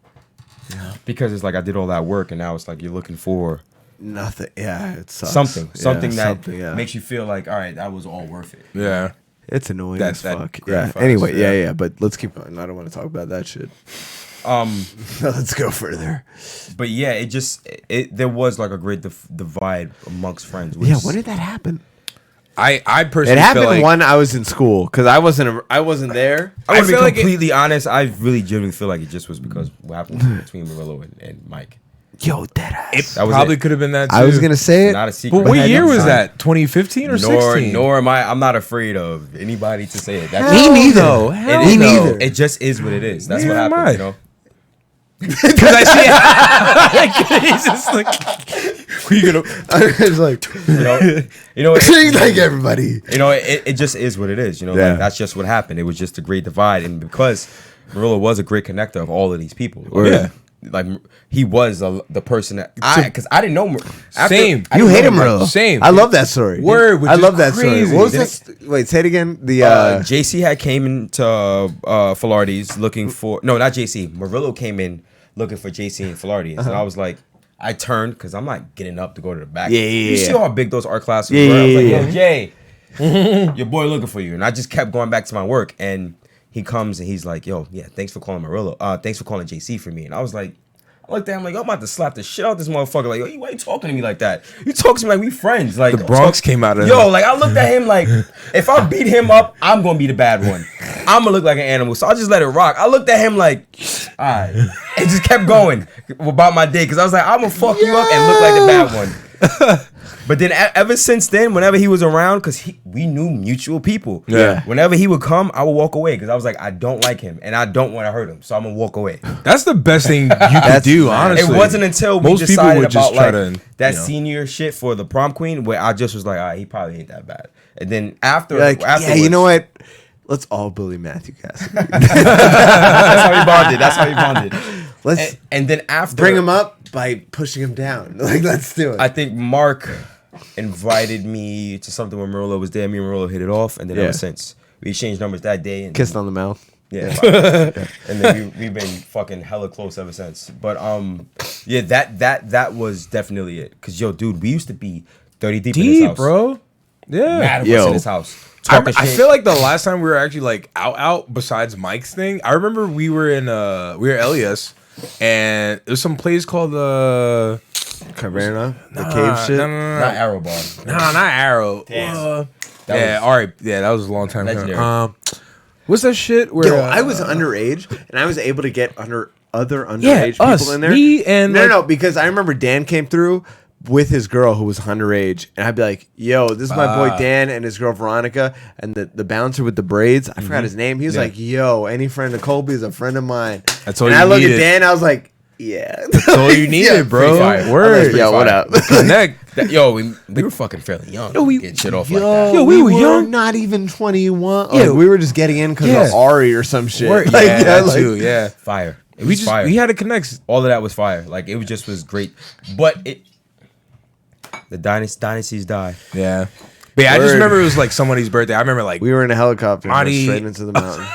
because it's like I did all that work, and now it's like you're looking for Nothing. Yeah, it sucks. something Yeah, that makes you feel like, all right, that was all worth it. Yeah. It's annoying That- as that fuck. Yeah. gratifies, Anyway, yeah. yeah. But let's keep going. I don't want to talk about that shit. Let's go further. But yeah, there was like a great divide amongst friends. Which Yeah, when did that happen? I personally It happened feel like, when I was in school because I wasn't there. I want to be feel like completely honest. I really genuinely feel like it just was because what happened between Murillo and Mike. Yo, dead ass. That was probably it. could have been that too. I was gonna say it. Not a secret. But what Had year no was sign. that? 2015 or 16? Nor am I. I'm not afraid of anybody to say it. That's Me neither. no. It Hell is, Me no. neither. It just is what it is. That's Neither what am happens. I. You know. Because I see he's just like, you gonna, I was like, You know. like everybody. It just is what it is. Yeah. Like, that's just what happened. It was just a great divide, and because Murillo was a great connector of all of these people. Yeah. Like he was the person that because I didn't know. Same. I You didn't hate know him, Murillo. Same. I love that story. Word, which I is love that crazy. story. What was Didn't this? Wait, say it again. The JC had came into Filardi's looking for not JC. Murillo came in looking for JC and Filardi's, and I was like, I turned because I'm not getting up to go to the back. Yeah. You see how big those art classes Yeah, were? I was like, yeah, yo, Jay, your boy looking for you, and I just kept going back to my work, and he comes and he's like, yo, yeah, thanks for calling Murillo. Thanks for calling JC for me, and I was like. I looked at him like, I'm about to slap the shit out this motherfucker. Like, yo, why you talking to me like that? You talk to me like we friends. Like The Bronx came out of yo. him. Like I looked at him like, if I beat him up, I'm gonna be the bad one. I'm gonna look like an animal. So I just let it rock. I looked at him like, all right, and just kept going about my day because I was like, I'm gonna fuck you up and look like the bad one. But then ever since then, whenever he was around, because we knew mutual people. Yeah. Whenever he would come, I would walk away because I was like, I don't like him and I don't want to hurt him, so I'm gonna walk away. that's the best thing you could do, honestly. It wasn't until we Most people decided would just about try like to, that you know. senior shit for the prom queen where I just was like, all right, he probably ain't that bad. And then after, You're like, yeah, afterwards- you know what? Let's all bully Matthew Cassidy. That's how he bonded. That's how he bonded. Let's And then after, bring him up by pushing him down. Like, let's do it. I think Mark invited me to something where Murillo was there. Me and Murillo hit it off, and then Yeah. ever since we exchanged numbers that day. And Kissed on the mouth. Yeah, and then we've been fucking hella close ever since. But yeah, that was definitely it. Cause yo, dude, we used to be 30 deep in his deep, house, bro. Yeah. Mad of us Yo. in his house. I Talking shit. feel like the last time we were actually like out besides Mike's thing, I remember we were in LES and there's some place called Caverna, the Nah, cave shit. not Arrow Bar. No, not Arrow. That Yeah, was all right. Yeah, that was a long time ago. legendary. What's that shit where Yo, I was underage and I was able to get other underage Yeah, us. people in there. Me and, no, like- no, because I remember Dan came through with his girl who was underage, and I'd be like, "Yo, this is my boy Dan and his girl Veronica, and the bouncer with the braids. I forgot his name. He was like, "Yo, any friend of Colby is a friend of mine." That's all and you I look needed. at Dan, I was like, "Yeah, That's all you needed, Yeah, bro. pretty fire. Word. Yo, what up? Connect. Yo, we were fucking fairly young. Yo, we- get shit off Yo, like that. Yo, we were young. not even 21. Yeah. Like, we were just getting in because Yeah. of Ari or some shit. Word. Like, Yeah, that like- too. Yeah. Fire. It We was just fire. we had to connect. All of that was fire. Like it was just was great. But the dynasties die. Yeah. But yeah, I just Word. remember it was like somebody's birthday. I remember like We were in a helicopter and went Adi- straight into the mountain.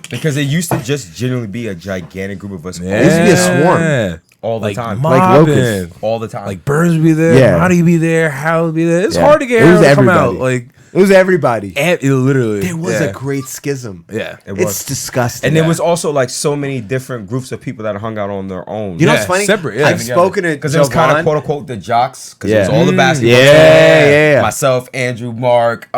Because it used to just generally be a gigantic group of us yeah. used to be a swarm. all the Like time. Like mobbing. locusts. all the time. Like Burns be there, Yeah. Marty be there, Hal be there. It's Yeah. hard to get It was Harold to come out. everybody. Like It was everybody. it literally. There was yeah. a great schism. Yeah. It was. It's disgusting. And there was also like so many different groups of people that hung out on their own. You know Yeah, what's funny? separate, yeah. I've spoken to because it was kind of Jovan. quote unquote the jocks because Yeah. it was all the basketball. Yeah, team. yeah. Myself, Andrew, Mark,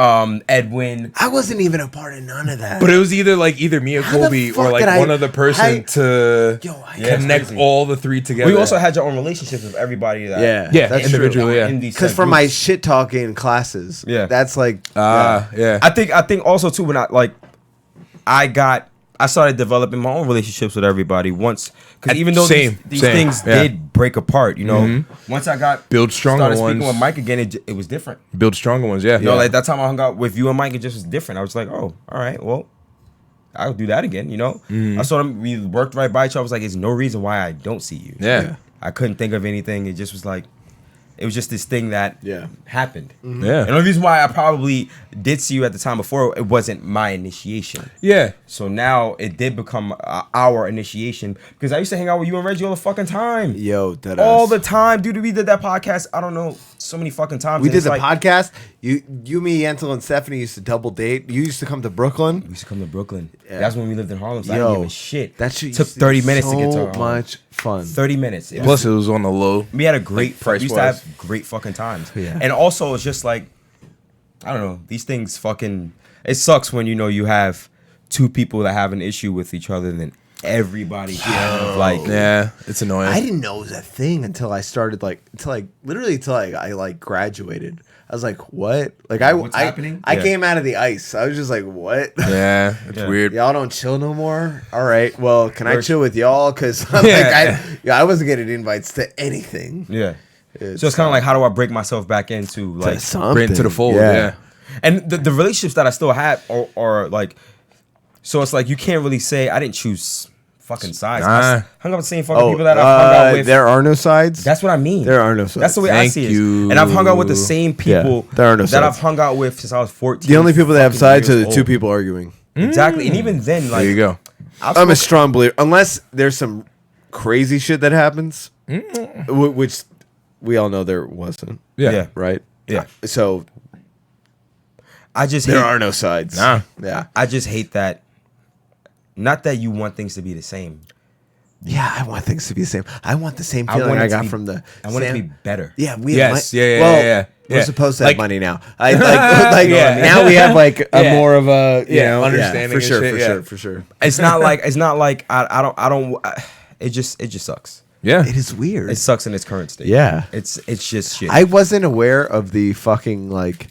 Edwin. I wasn't even a part of none of that. But it was either me or How the Colby or fuck like did I- one other person to Yo, I- Yeah, connect it's crazy. all the three together. We also had your own relationships with everybody. That Yeah. Yeah, that's individually, true. yeah. in these Because said for my groups. shit talking in classes, Yeah. that's like, yeah. I think also too when I started developing my own relationships with everybody once because even though Same, these same, things yeah. did break apart, you know, once I got Build stronger started speaking ones. with Mike again, it was different. Build stronger ones, yeah. You know, like that time I hung out with you and Mike, it just was different. I was like, oh, all right, well, I'll do that again. You know, I saw them. We worked right by each other. I was like, there's no reason why I don't see you. Yeah. I couldn't think of anything. It just was like, it was just this thing that happened. Yeah. And the reason why I probably did see you at the time before, it wasn't my initiation. Yeah. So now it did become our initiation because I used to hang out with you and Reggie all the fucking time. Yo, all the time, dude. We did that podcast. I don't know, so many fucking times. We did the podcast. You, me, Ansel, and Stephanie used to double date. You used to come to Brooklyn. We used to come to Brooklyn. Yeah. That's when we lived in Harlem. So I Yo, didn't give a shit. That shit took 30 minutes to get to so Harlem. much fun. 30 minutes. Plus, it was on the low. We had a great price. We used to have great fucking times. Yeah. And also, it's just like, I don't know. These things fucking. It sucks when you have two people that have an issue with each other, and then everybody like. Yeah, it's annoying. I didn't know it was a thing until I started until I graduated. I was like, what? Like What's happening? I came out of the ice. I was just like, what? Yeah, it's weird. Y'all don't chill no more? All right. Well, can I chill with y'all? Because I wasn't getting invites to anything. Yeah. So it's kind of like, how do I break myself back into like bring it to the fold? Yeah. And the relationships that I still have are like, so it's like you can't really say I didn't choose fucking sides. I hung out with the same fucking people that I've hung out with. There are no sides. That's what I mean. There are no sides. That's the way I see it. And I've hung out with the same people there are no that sides. I've hung out with since I was 14. The only people that have fucking sides are years the two old. people arguing. Exactly. And even then, like, There you go. I'm a strong believer. Unless there's some crazy shit that happens, which we all know there wasn't. Yeah. Right? Yeah. So I just there hate, are no sides. Nah. Yeah. I just hate that. Not that you want things to be the same. Yeah, I want things to be the same. I want the same I feeling want it I to got be- from the. I want it to be better. Yeah, we Yes, have yeah. We're supposed to have Like- money now. Now we have like a Yeah. more of a Understanding for and sure, shit, for yeah. sure, for sure. It's not like I don't. It just sucks. Yeah. It is weird. It sucks in its current state. Yeah. It's just shit. I wasn't aware of the fucking like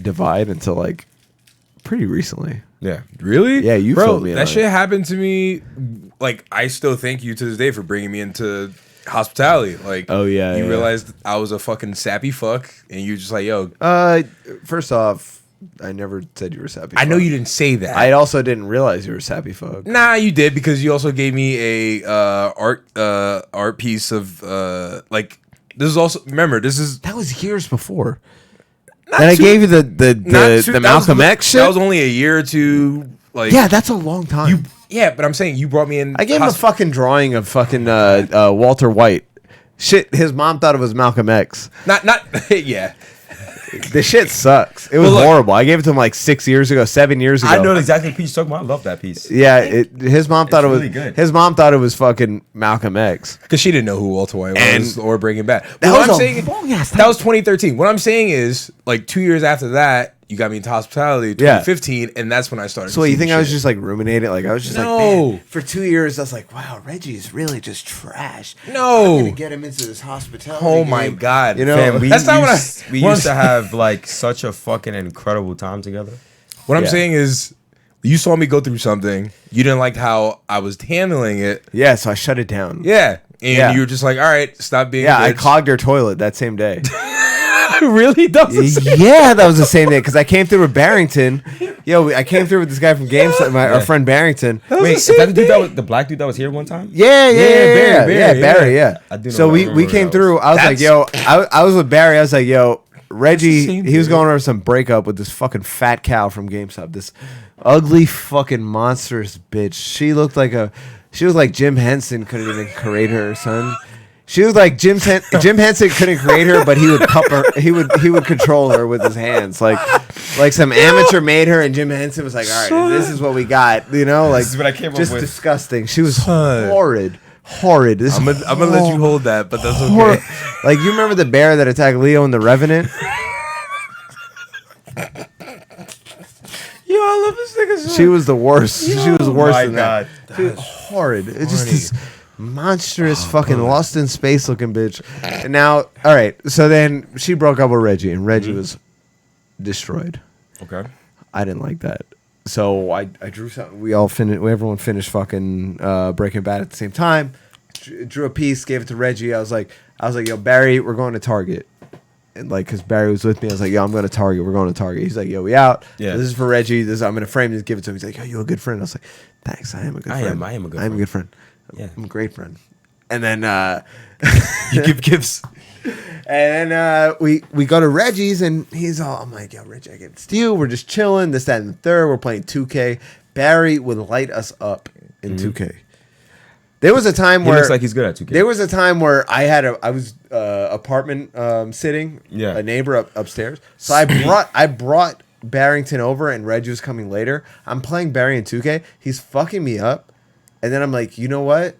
divide until like pretty recently. yeah. Really? Yeah, you Bro, filled me in that on shit it. happened to me. Like, I still thank you to this day for bringing me into hospitality. Like, Oh, yeah, you yeah. realized I was a fucking sappy fuck, and you're just like, yo, First off, I never said you were sappy. I know fuck. you didn't say that. I also didn't realize you were sappy fuck. Nah, you did, because you also gave me a art piece of like, this is also, remember, this is That was years before. not And I too- gave you not the too- that was- Malcolm X shit. That was only a year or two. Like, Yeah, that's a long time. yeah, but I'm saying you brought me in. I gave him a fucking drawing of fucking Walter White. Shit, his mom thought it was Malcolm X. not yeah. The shit sucks. It was Well, look- horrible. I gave it to him like 7 years ago. I know exactly the piece you're talking about. I love that piece. Yeah, his mom thought it was really good. his mom thought it was fucking Malcolm X. Because she didn't know who Walter White was or Breaking Bad. That What was I'm a saying, long-ass that time. was 2013. What I'm saying is, like 2 years after that, you got me into hospitality. Yeah. 2015, and that's when I started. So what, you seeing think I was shit. just like ruminating? Like I was just No. like, man, for 2 years I was like, wow, Reggie's really just trash. No. I'm gonna get him into this hospitality. Oh my game. god! You know, Fam, we That's not what I- we what used to I'm- have like such a fucking incredible time together. What I'm Yeah. saying is, you saw me go through something. You didn't like how I was handling it. Yeah, so I shut it down. Yeah, and Yeah. you were just like, all right, stop being. Yeah, a I bitch." clogged her toilet that same day. really does. Yeah, that was the same day because I came through with Barrington. Yo, I came through with this guy from GameStop, our friend Barrington. Wait, is that the dude that was the black dude that was here one time? Yeah, Barry, Barry, yeah. I do know So that. I we remember came that through. I was like, yo, I was with Barry. I was like, yo, Reggie. same He was dude. going over some breakup with this fucking fat cow from GameStop. This ugly fucking monstrous bitch. She was like Jim Henson couldn't even create her, son. She was like Jim Henson couldn't create her, but he would cup her. He would control her with his hands, like some amateur made her, and Jim Henson was like, all right, this is what we got, you know, like This is what I came up just with. disgusting. She was Son. horrid. This I'm gonna let you hold that, but that's okay. Hor- like you remember the bear that attacked Leo in The Revenant? Yo, I love this nigga. So She was the worst. She was worse my than God. that. She was horrid. It's just this monstrous fucking lost in space looking bitch. And now, all right. So then she broke up with Reggie, and Reggie was destroyed. Okay. I didn't like that. So I drew something. Everyone finished fucking Breaking Bad at the same time. Drew a piece, gave it to Reggie. I was like, yo, Barry, we're going to Target. And like, cause Barry was with me, I was like, yo, I'm going to Target. We're going to Target. He's like, yo, we out. Yeah. This is for Reggie. I'm going to frame this, give it to him. He's like, yo, you a good friend. I was like, thanks. I am a good friend. I am a good I'm a good friend. Yeah. I'm a great friend. And then You give gifts. and then we go to Reggie's and he's all, I'm like, yo, Reggie, I get to you. We're just chilling, this, that, and the third. We're playing 2K. Barry would light us up in 2K. There was a time He where looks like he's good at 2K. There was a time where I was apartment sitting, Yeah. a neighbor upstairs. So I brought Barrington over, and Reggie was coming later. I'm playing Barry in 2K. He's fucking me up, and then I'm like, you know what?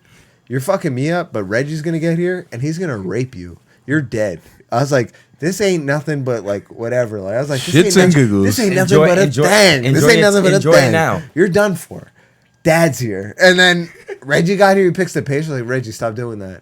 You're fucking me up, but Reggie's gonna get here, and he's gonna rape you. You're dead. I was like, this ain't nothing but like whatever. Like I was like, Shits and giggles. This ain't nothing but a thing. This ain't nothing but a thing. Now. You're done for. Dad's here, and then Reggie got here. He picks the Pacers. Like Reggie, stop doing that.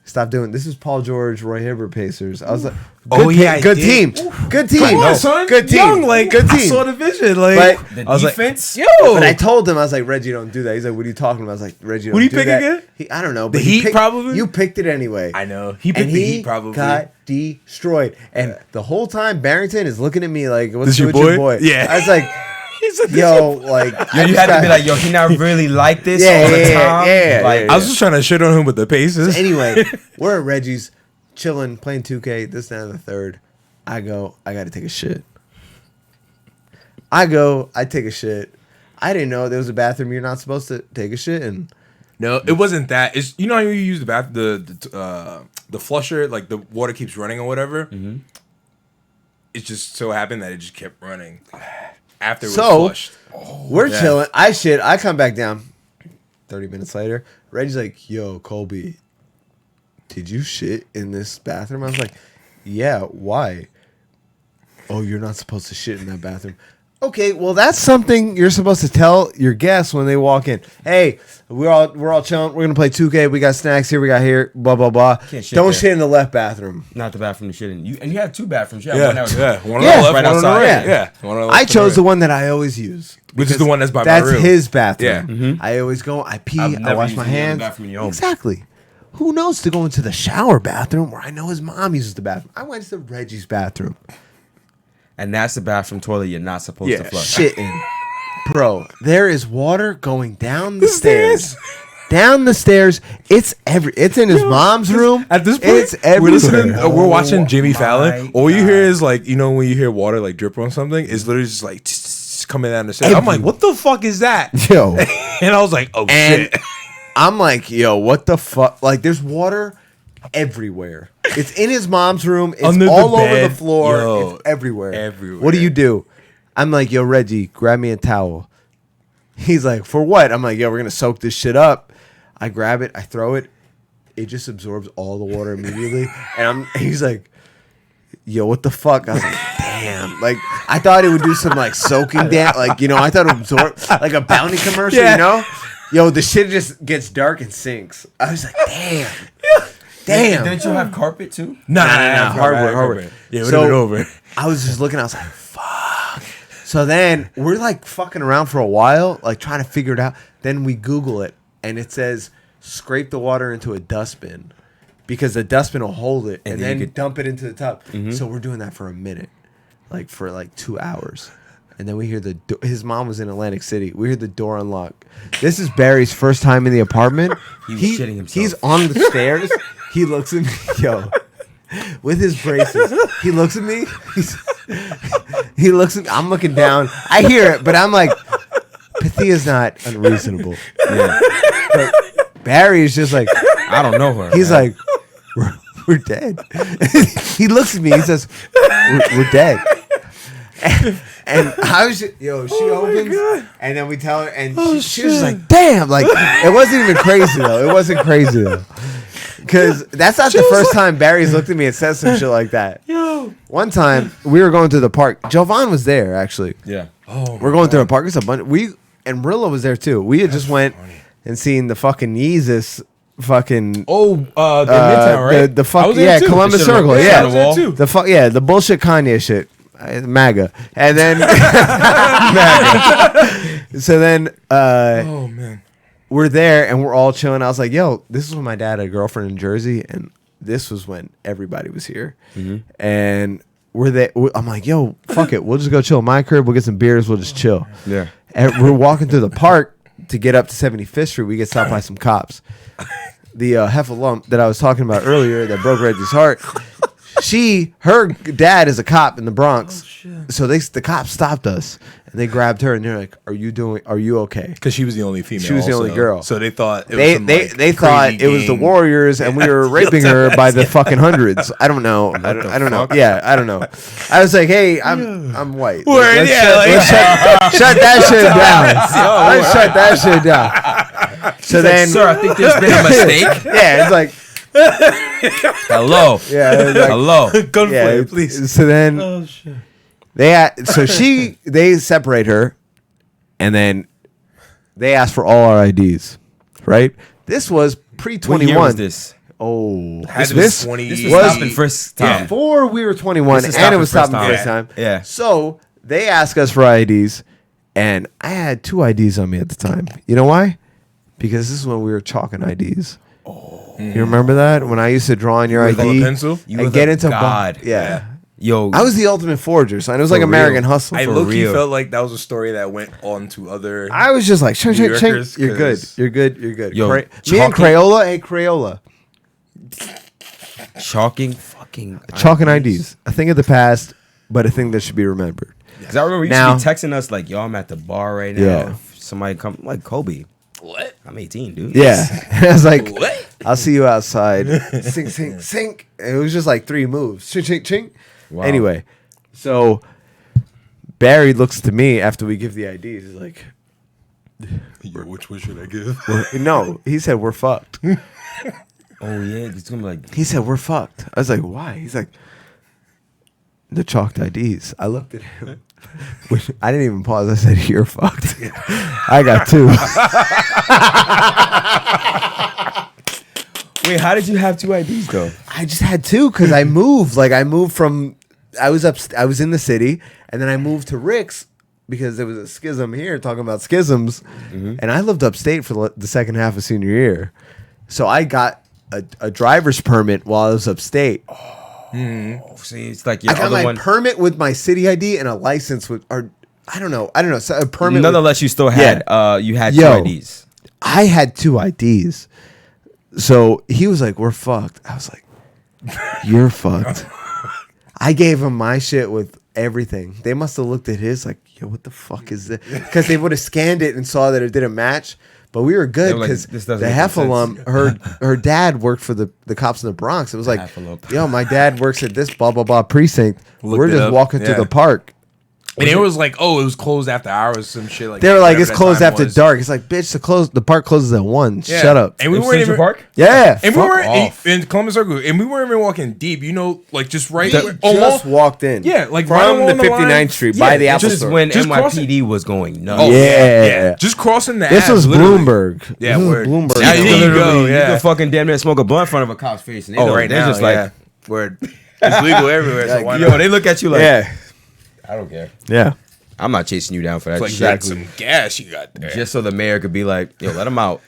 Stop doing. This is Paul George, Roy Hibbert Pacers. I was like, good team, good team, Come on, son. good team, Young, like, good I team. saw the vision. Like, But The I was like, defense. But I told him, I was like, Reggie, don't do that. He's like, what are you talking about? I was like, Reggie, don't Who'd he do pick that. again? I don't know. The but he Heat, picked- probably? You picked it anyway. I know. He picked And the he Heat, probably. got destroyed. And the whole time, Barrington is looking at me like, what's This your with your boy? boy? Yeah. I was like, He's like, yo, like. Yo, you had to be like, yo, he not really like this Yeah, all the yeah, time. yeah, Like, I was just trying to shit on him with the Pacers. Anyway, we're at Reggie's, chilling, playing 2K, this, that, and the third. I go, I got to take a shit. I take a shit. I didn't know there was a bathroom you're not supposed to take a shit in. No, it wasn't that. It's, you know how you use the flusher, like the water keeps running or whatever. Mm-hmm. It just so happened that it just kept running after it was flushed. We're chilling. I come back down. 30 minutes later, Reggie's like, "Yo, Colby, did you shit in this bathroom?" I was like, "Yeah, why?" "Oh, you're not supposed to shit in that bathroom." Okay, well, that's something you're supposed to tell your guests when they walk in. Hey, we're all chilling. We're gonna play 2K. We got snacks here. We got here. Blah blah blah. Can't shit Don't there. shit in the left bathrum. not the bathroom to shit in. You had two bathrooms. You had Yeah, one that was one on Yeah, the left, right one on the outside. right. Yeah. One on the left, I one on chose the right. one that I always use. Which is the one that's by my That's room. his bathroom. Yeah. Mm-hmm. I always go. I pee. I've I never wash used my the other hands. bathroom in your home. Exactly. Who knows to go into the shower bathroom where I know his mom uses the bathroom? I went to Reggie's bathroom. And that's the bathroom toilet you're not supposed to flush. Shitting. Bro, there is water going down the stairs. Down the stairs. It's in his mom's room. At this point, it's everywhere. we're listening. We're watching Jimmy my Fallon. All you God. hear is like, you know, when you hear water like drip on something, it's literally just like coming down the stairs. I'm like, what the fuck is that? Yo. And I was like, oh And shit. I'm like, yo, what the fuck? Like, there's water everywhere. It's in his mom's room. It's Under the all over bed. the floor. Yo, It's everywhere. everywhere. What do? I'm like, yo, Reggie, grab me a towel. He's like, for what? I'm like, yo, we're going to soak this shit up. I grab it. I throw it. It just absorbs all the water immediately. And he's like, yo, what the fuck? I was like, damn. Like, I thought it would do some, like, soaking dance. Like, you know, I thought it would absorb, like a bounty commercial, Yeah. you know? Yo, the shit just gets dark and sinks. I was like, damn. Damn. Didn't you have carpet too? Nah, Hardwood. Yeah, it would So- have been over. I was just looking, I was like, fuck. So then we're like fucking around for a while, like trying to figure it out. Then we Google it, and it says scrape the water into a dustbin because the dustbin will hold it, and then then you could- dump it into the tub. So we're doing that for a minute, like for like 2 hours. And then we hear his mom was in Atlantic City. We hear the door unlock. This is Barry's first time in the apartment. He was shitting himself. He's on the stairs. He looks at me, yo, with his braces. He looks at me. He looks at me. I'm looking down. I hear it, but I'm like, Pythia's not unreasonable. Yeah. But Barry is just like, I don't know her. he's man. like, we're dead. He looks at me. He says, we're dead. And I was, yo, she opens, and then we tell her, and she was just like, damn, like, it wasn't even crazy, though. It wasn't crazy, though. Because that's not the first time Barry's looked at me and said some shit like that. Yo. One time, we were going to the park. Jovan was there, actually. Yeah. Oh, We're going through the park. It's a bunch. And Rilla was there, too. We had just went and seen the fucking Yeezus fucking... the Midtown, right? The I fuck, was there yeah, too. Columbus They should've- Circle, they yeah. should've wall. too. The fuck, yeah, the bullshit Kanye shit, MAGA, and then so then Oh man. we're there and we're all chilling. I was like, "Yo, this is when my dad had a girlfriend in Jersey, and this was when everybody was here." And we're there. I'm like, "Yo, fuck it, we'll just go chill at my crib. We'll get some beers. We'll just chill." Yeah. And we're walking through the park to get up to 75th Street. We get stopped by some cops. the heffalump that I was talking about earlier that broke Reggie's heart. Her dad is a cop in the Bronx. So the cops stopped us and they grabbed her and they're like, "Are you okay?" Because she was the only female. She was the only girl. So they thought they thought it was the Warriors and we were raping her by the fucking hundreds. I don't know. I don't know. Yeah, I don't know. I was like, "Hey, I'm white. Let's shut that shit down. Let's shut that shit down." So then, sir, I think there's been a mistake. Yeah, it's like. Hello. Yeah. Like, hello. Gunplay, please. So then they separate her and then they ask for all our IDs. Right? This was pre-21. What year was this? Oh. This This was stopping first time. Before we were 21 This is and it was stopping stopping first first time. Yeah. So they asked us for IDs and I had 2 IDs on me at the time. You know why? Because this is when we were chalking IDs. You remember that when I used to draw on your With ID a pencil? and get into God. Yeah. Yo, I was the ultimate forger, so it was like For American real. Hustle. I for low-key real. felt like that was a story that went on to other. I was just like, ching, New ching, ching. Yorkers, You're good. 'cause- You're good. You're good. Yo, Me and chalking- Crayola, hey Crayola, chalking fucking chalking IDs. A thing of the past, but a thing that should be remembered. Because I remember you Now- used to be texting us like, "Yo, I'm at the bar right now. Yeah. If somebody come like Kobe. What? I'm 18, dude. Yeah, I was like, What? I'll see you outside. Sink, sink, sink. And it was just like 3 moves. Ching, ching, ching. Wow. Anyway, so Barry looks to me after we give the IDs. He's like, Yo, which one should I give? no. He said, we're fucked. Oh yeah, it's gonna be like He said, we're fucked. I was like, why? He's like, the chalked IDs. I looked at him. I didn't even pause. I said, you're fucked. I got 2. Wait, how did you have 2 IDs though? I just had 2 because I moved. Like I moved from, I was in the city and then I moved to Rick's because there was a schism here talking about schisms. And I lived upstate for the second half of senior year. So I got a driver's permit while I was upstate. Oh, see, it's like your I got other my one. permit with my city ID and a license with, or I don't know, so a permit. Nonetheless, you still had you had 2 Yo. IDs. I had 2 IDs. So he was like, we're fucked. I was like, you're fucked. I gave him my shit with everything. They must have looked at his like, yo, what the fuck is this? Because they would have scanned it and saw that it didn't match. But we were good They were like, because "This the doesn't make sense." Heffalump, her dad worked for the cops in the Bronx. It was like, Heffalump. yo, my dad works at this blah, blah, blah precinct. Looked We're it just up, walking through yeah. the park. And it was like, oh, it was closed after hours, some shit like They were like, whatever it's that closed time after was. dark. It's like, bitch, the park closes at 1. Yeah. Shut up. And we In weren't Central even Park? Yeah. And we fuck weren't off. in Columbus Circle, and we weren't even walking deep. You know, like just right, Just almost. walked in. Yeah, like right from along the the 59th line. Street Yeah, by the it's Apple Just Store. when Just NYPD was going nuts. Oh Yeah. just crossing the. This Ave, was literally. Bloomberg. Yeah, This was word. Bloomberg. Now You you can go, literally, you yeah. can fucking damn near smoke a blunt in front of a cop's face. And they Oh, don't- right they're now, just like, word. It's legal everywhere. So why yo, not? they look at you like, Yeah. I don't care. Yeah. I'm not chasing you down for that. It's like shit. you got some gas you got there. Just so the mayor could be like, yo, let him out.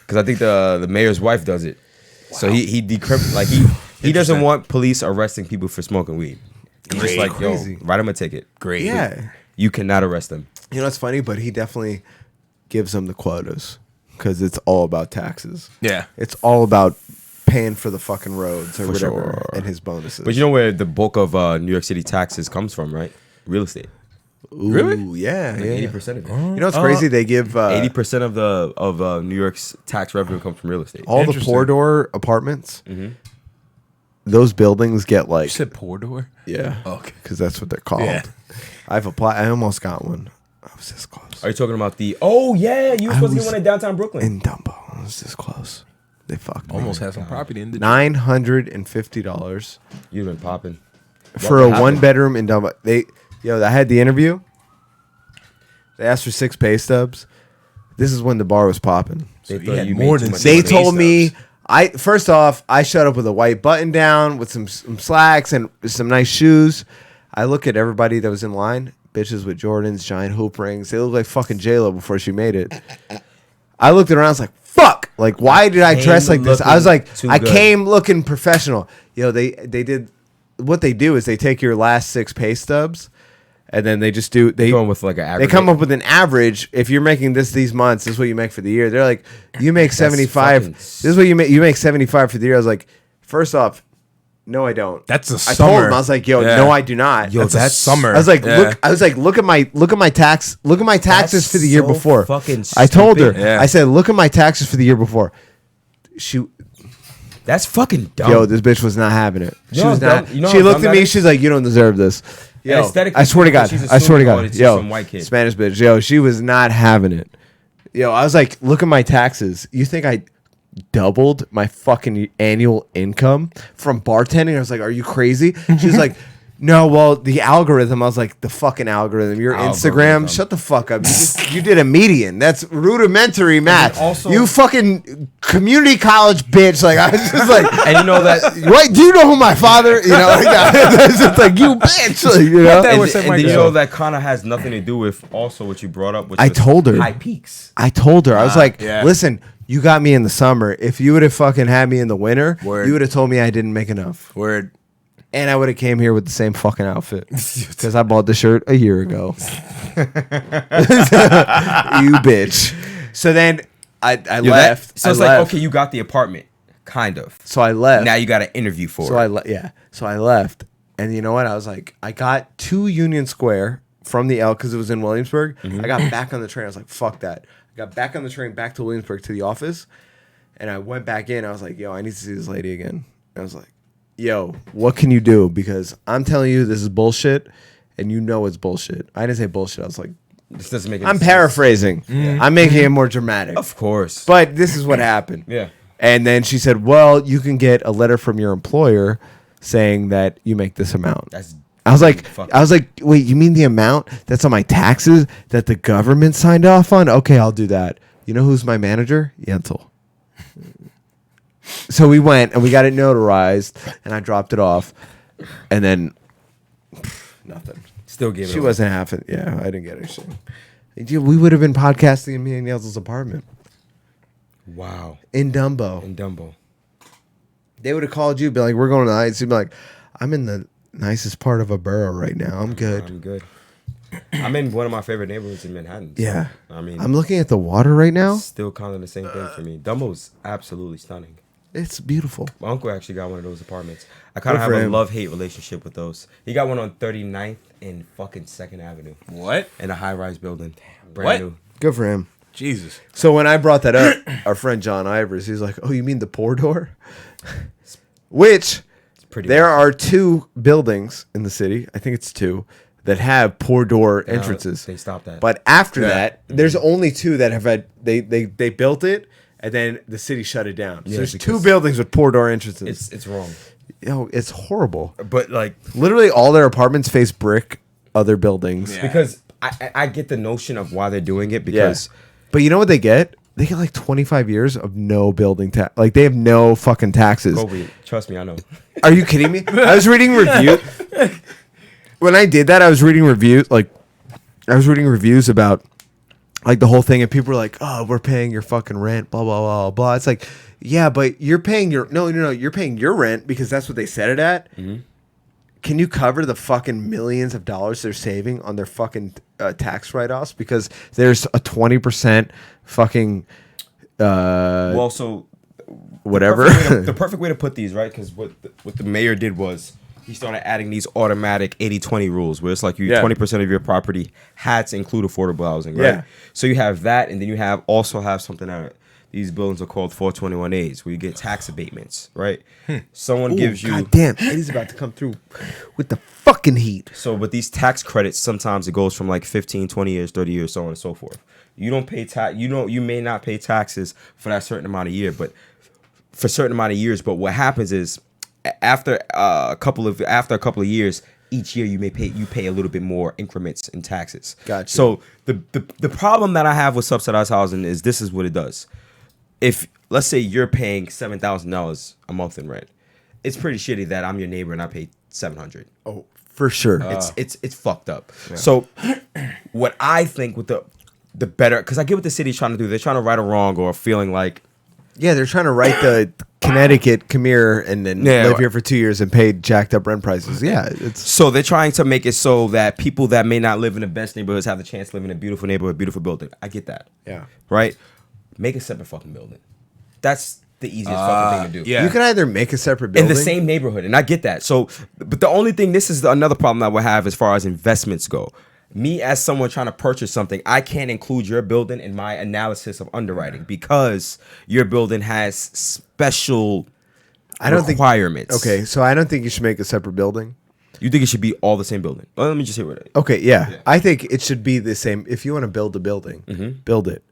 Because I think the mayor's wife does it. So he decrypt like he doesn't want police arresting people for smoking weed. He's just like, yo, Crazy. write him a ticket. Great. Yeah. You cannot arrest them. You know what's funny? But he definitely gives them the quotas because it's all about taxes. Yeah. It's all about paying for the fucking roads or For whatever sure. and his bonuses. But you know where the bulk of New York City taxes comes from, right? Real estate. Ooh, Really? Yeah. Like yeah. 80% of it. You know what's crazy? They give 80% of New York's tax revenue comes from real estate. all the Interesting. poor door apartments. Those buildings get like You said poor door. yeah, Okay. because that's what they're called. Yeah. I've applied. I almost got one. I was this close. Are you talking about the? Oh yeah, you were supposed to was get one in downtown Brooklyn. In Dumbo, I was this close. They fucked me. Almost had some property in the. $950 You've been popping. for a 1-bedroom in Dumbo. I had the interview. They asked for 6 pay stubs. This is when the bar was popping. They you thought had you more made too than much six They money. told me first off, I showed up with a white button down with some slacks and some nice shoes. I look at everybody that was in line, bitches with Jordans, giant hoop rings. They look like fucking J-Lo before she made it. I looked around, I was like, fuck. Like, why did I dress like this? I was like, too I good. came looking professional. They did, what they do is they take your last 6 pay stubs and then they just do they going with like an they average. come up with an average. If you're making these months, this is what you make for the year. They're like, you make 75. fucking This is what you make. You make 75 for the year. I was like, first off, no, I don't. That's a I summer. told him, I was like, yo, Yeah. no, I do not. Yo, That's a that's summer. I was like, Yeah. look at my taxes That's for the year so before. fucking I told her, stupid. Yeah. I said, look at my taxes for the year before. That's fucking dumb. Yo, this bitch was not having it. She know was how not. dumb- you know She how looked dumb at that me. is? She's like, you don't deserve this. Yo, aesthetically I swear to God. speaking, she's I swear to assuming, oh, God. it's just Yo, some white kid. Spanish bitch. Yo, she was not having it. Yo, I was like, look at my taxes. You think I doubled my fucking annual income from bartending? I was like, are you crazy? She's like, no, well, the algorithm. I was like, the fucking algorithm. Your Algorithm. Instagram. Shut the fuck up. You did a median. That's rudimentary math. also- you fucking community college bitch. Like, I was just like, And you know that. right? Do you know who my father? You know, like, it's just like you bitch. Like, you know. that And, was and my then you girl. know that kind of has nothing to do with also what you brought up. Which I was told her. high peaks. I told her. I was like, yeah. listen, you got me in the summer. If you would have fucking had me in the winter, Word. you would have told me I didn't make enough. Word. And I would have came here with the same fucking outfit because I bought the shirt a year ago. You bitch. So then I Yo, left. so it's I like, left. okay, you got the apartment, kind of. So I left. Now you got an interview for So it. So I left, and you know what? I was like, I got to Union Square from the L because it was in Williamsburg. Mm-hmm. I got back on the train. I was like, fuck that. I got back on the train back to Williamsburg to the office, and I went back in. I was like, yo, I need to see this lady again. I was like, yo, what can you do? Because I'm telling you, this is bullshit, and you know it's bullshit. I didn't say bullshit. I was like, This doesn't make any I'm sense. paraphrasing. I'm making it more dramatic. Of course. But this is what happened. Yeah. And then she said, well, you can get a letter from your employer saying that you make this amount. That's I was like, fucking- wait, you mean the amount that's on my taxes that the government signed off on? Okay, I'll do that. You know who's my manager? Yentl. So we went and we got it notarized, and I dropped it off, and then nothing. Still gave it She away. wasn't half it. Yeah, I didn't get anything. Dude, we would have been podcasting in me and Yelzel's apartment Wow. in Dumbo. In Dumbo. They would have called you, be like, "We're going to the Heights." You'd be like, "I'm in the nicest part of a borough right now. I'm good." I'm good. I'm in one of my favorite neighborhoods in Manhattan. so, Yeah. I mean, I'm looking at the water right now. still kind of the same thing for me. Dumbo's absolutely stunning. It's beautiful. My uncle actually got one of those apartments. I kind Good of for have a him. love-hate relationship with those. He got one on 39th and fucking 2nd Avenue What? in a high-rise building. Brand What? new. Good for him. Jesus. So when I brought that up, our friend John Ivers, he's like, "Oh, you mean the Poor Door?" Which Pretty there much. are 2 buildings in the city. I think it's 2 that have Poor Door entrances. They stopped that. But after Yeah. that, there's only 2 that have had. They built it, and then the city shut it down. So Yeah, there's 2 because buildings with Poor Door entrances. it's wrong. It's horrible. But like, Literally, all their apartments face brick other buildings. Yeah. because I get the notion of why they're doing it because But you know what they get? They get like 25 years of no building tax. Like they have no fucking taxes. Kobe, trust me, I know. Are you kidding me? I was reading reviews. When I did that, I was reading reviews. Like, I was reading reviews about like the whole thing, and people were like, "Oh, we're paying your fucking rent." Blah blah blah blah. It's like, yeah, but you're paying your no. You're paying your rent because that's what they set it at. Can you cover the fucking millions of dollars they're saving on their fucking tax write-offs? Because there's a 20% fucking Well, so whatever. the perfect way to put these, right? Because what the mayor did was he started adding these automatic 80-20 rules, where it's like you Yeah. 20% of your property had to include affordable housing, right? Yeah. So you have that, and then you also have something that these buildings are called 421As, where you get tax abatements, right? Someone gives you God damn, Eddie's about to come through with the fucking heat. So, but these tax credits, sometimes it goes from like 15, 20 years, 30 years, so on and so forth. You don't pay tax. You may not pay taxes for that certain amount of year, but for certain amount of years. But what happens is after a couple of years, each year you pay a little bit more increments in taxes. Gotcha. So the problem that I have with subsidized housing is this is what it does. If let's say you're paying $7,000 a month in rent, it's pretty shitty that I'm your neighbor and I pay $700. Oh, for sure. It's fucked up. So what I think with the better, because I get what the city's trying to do. They're trying to right a wrong or feeling like Yeah, they're trying to right Connecticut, come here and then Yeah, live right. here for 2 years and paid jacked up rent prices. Yeah, it's So they're trying to make it so that people that may not live in the best neighborhoods have the chance to live in a beautiful neighborhood, beautiful building. I get that. yeah. Right? Make a separate fucking building. That's the easiest fucking thing to do. yeah. You can either make a separate In building the same neighborhood, and I get that. So, but the only thing, this is another problem I would have as far as investments go. Me as someone trying to purchase something, I can't include your building in my analysis of underwriting because your building has special requirements. Okay, so I don't think you should make a separate building. You think it should be all the same building? Well, let me just hear what it is. Okay, yeah. I think it should be the same. If you want to build a building, build it.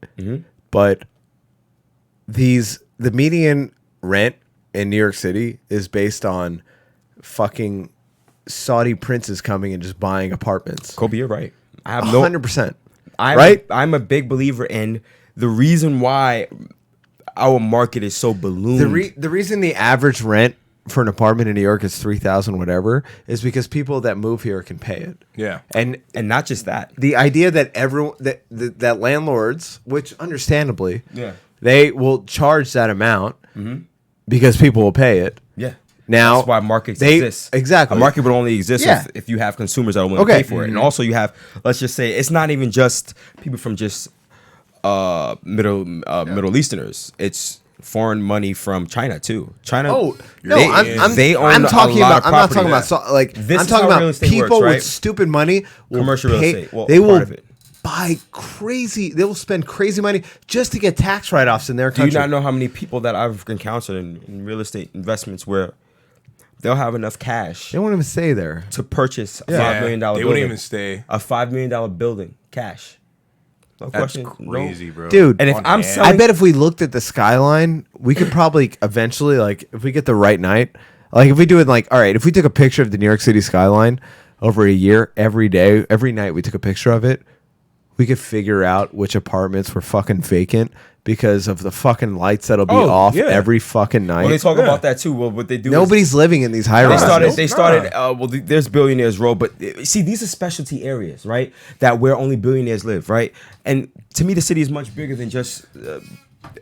But the median rent in New York City is based on fucking Saudi princes coming and just buying apartments. Kobe, you're right. I have no 100%. right? I'm a big believer in the reason why our market is so ballooned. The reason the average rent for an apartment in New York is $3,000 whatever is because people that move here can pay it. Yeah. And not just that. the idea that everyone that landlords, which understandably, Yeah. they will charge that amount because people will pay it. Yeah. Now That's why markets exist. Exactly. A market would only exist Yeah. if you have consumers that are willing Okay. to pay for it. And also you have, let's just say, it's not even just people from just Middle Easterners. It's foreign money from China too. China. Oh no! they own I'm talking a lot about. of I'm not talking property about like. This I'm is talking how real about estate people works, right? with stupid money. Will Commercial real pay, estate. Well, they part will of it. buy crazy. They will spend crazy money just to get tax write-offs in their Do country. you not know how many people that I've encountered in real estate investments where they'll have enough cash They won't even stay there. to purchase a Yeah. $5 million They building? wouldn't even stay. A $5 million building cash. No That's question. crazy, No. bro. Dude, And if On I'm hand. selling, I bet if we looked at the skyline, we could probably eventually, like, if we get the right night, like, if we do it, like, all right, if we took a picture of the New York City skyline over a year, every day, every night we took a picture of it, we could figure out which apartments were fucking vacant because of the fucking lights that'll be Oh, off yeah. every fucking night. well, they talk Yeah. about that too. Well, what they do is Nobody's living in these high They rises. started. There's Billionaires Row, but see, these are specialty areas, right? That where only billionaires live, right? And to me, the city is much bigger than just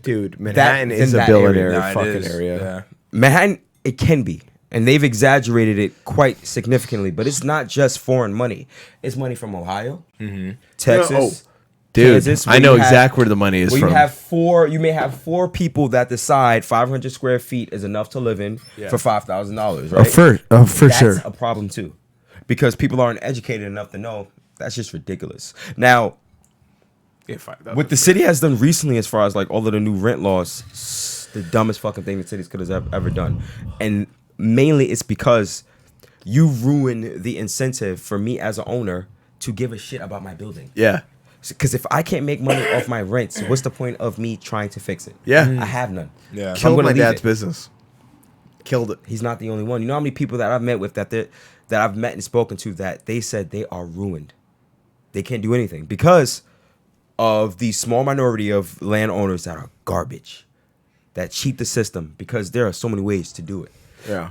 Dude, Manhattan That- is in a that billionaire area. Nah, it fucking is. area. Yeah. Manhattan. It can be, and they've exaggerated it quite significantly. But it's not just foreign money; it's money from Ohio, Texas. Dude, Kansas, I where know you have- exactly where the money is Where from. you may have four people that decide 500 square feet is enough to live in for $5,000, right? for That's sure. a problem too, because people aren't educated enough to know that's just ridiculous. Now, Yeah, fuck that. what the city has done recently, as far as like all of the new rent laws, the dumbest fucking thing the cities could have ever done, and mainly it's because you ruin the incentive for me as an owner to give a shit about my building. Yeah. Because if I can't make money off my rents, what's the point of me trying to fix it? Yeah. I have none. Yeah. I'm Killed gonna my leave dad's it. business. Killed it. He's not the only one. You know how many people that I've met with that I've met and spoken to that they said they are ruined. They can't do anything because of the small minority of landowners that are garbage, that cheat the system because there are so many ways to do it. Yeah.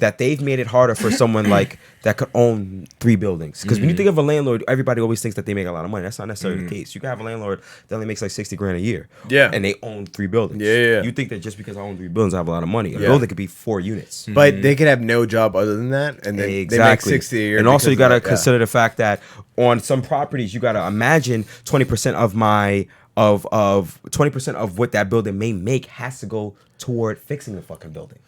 That they've made it harder for someone like that could own 3 buildings. Because when you think of a landlord, everybody always thinks that they make a lot of money. That's not necessarily the case. You can have a landlord that only makes like $60,000 a year. Yeah. And they own 3 buildings. Yeah. You think that just because I own 3 buildings, I have a lot of money. A Yeah. building could be 4 units. But they could have no job other than that, and then Exactly. they make 60 a year. And also, you because got to of that. consider the fact that on some properties, you got to imagine 20% of my of 20% of what that building may make has to go toward fixing the fucking building.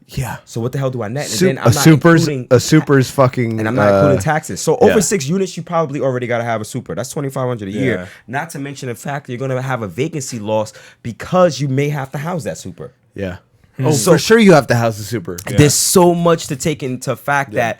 Yeah. So what the hell do I net? And Sup- then I'm a not super's including a super's fucking, and I'm not including taxes. So over yeah. 6 units, you probably already got to have a super. That's $2,500 a year. Yeah. Not to mention the fact that you're going to have a vacancy loss because you may have to house that super. Yeah. Oh, So- for sure you have to house a super. There's so much to take into fact that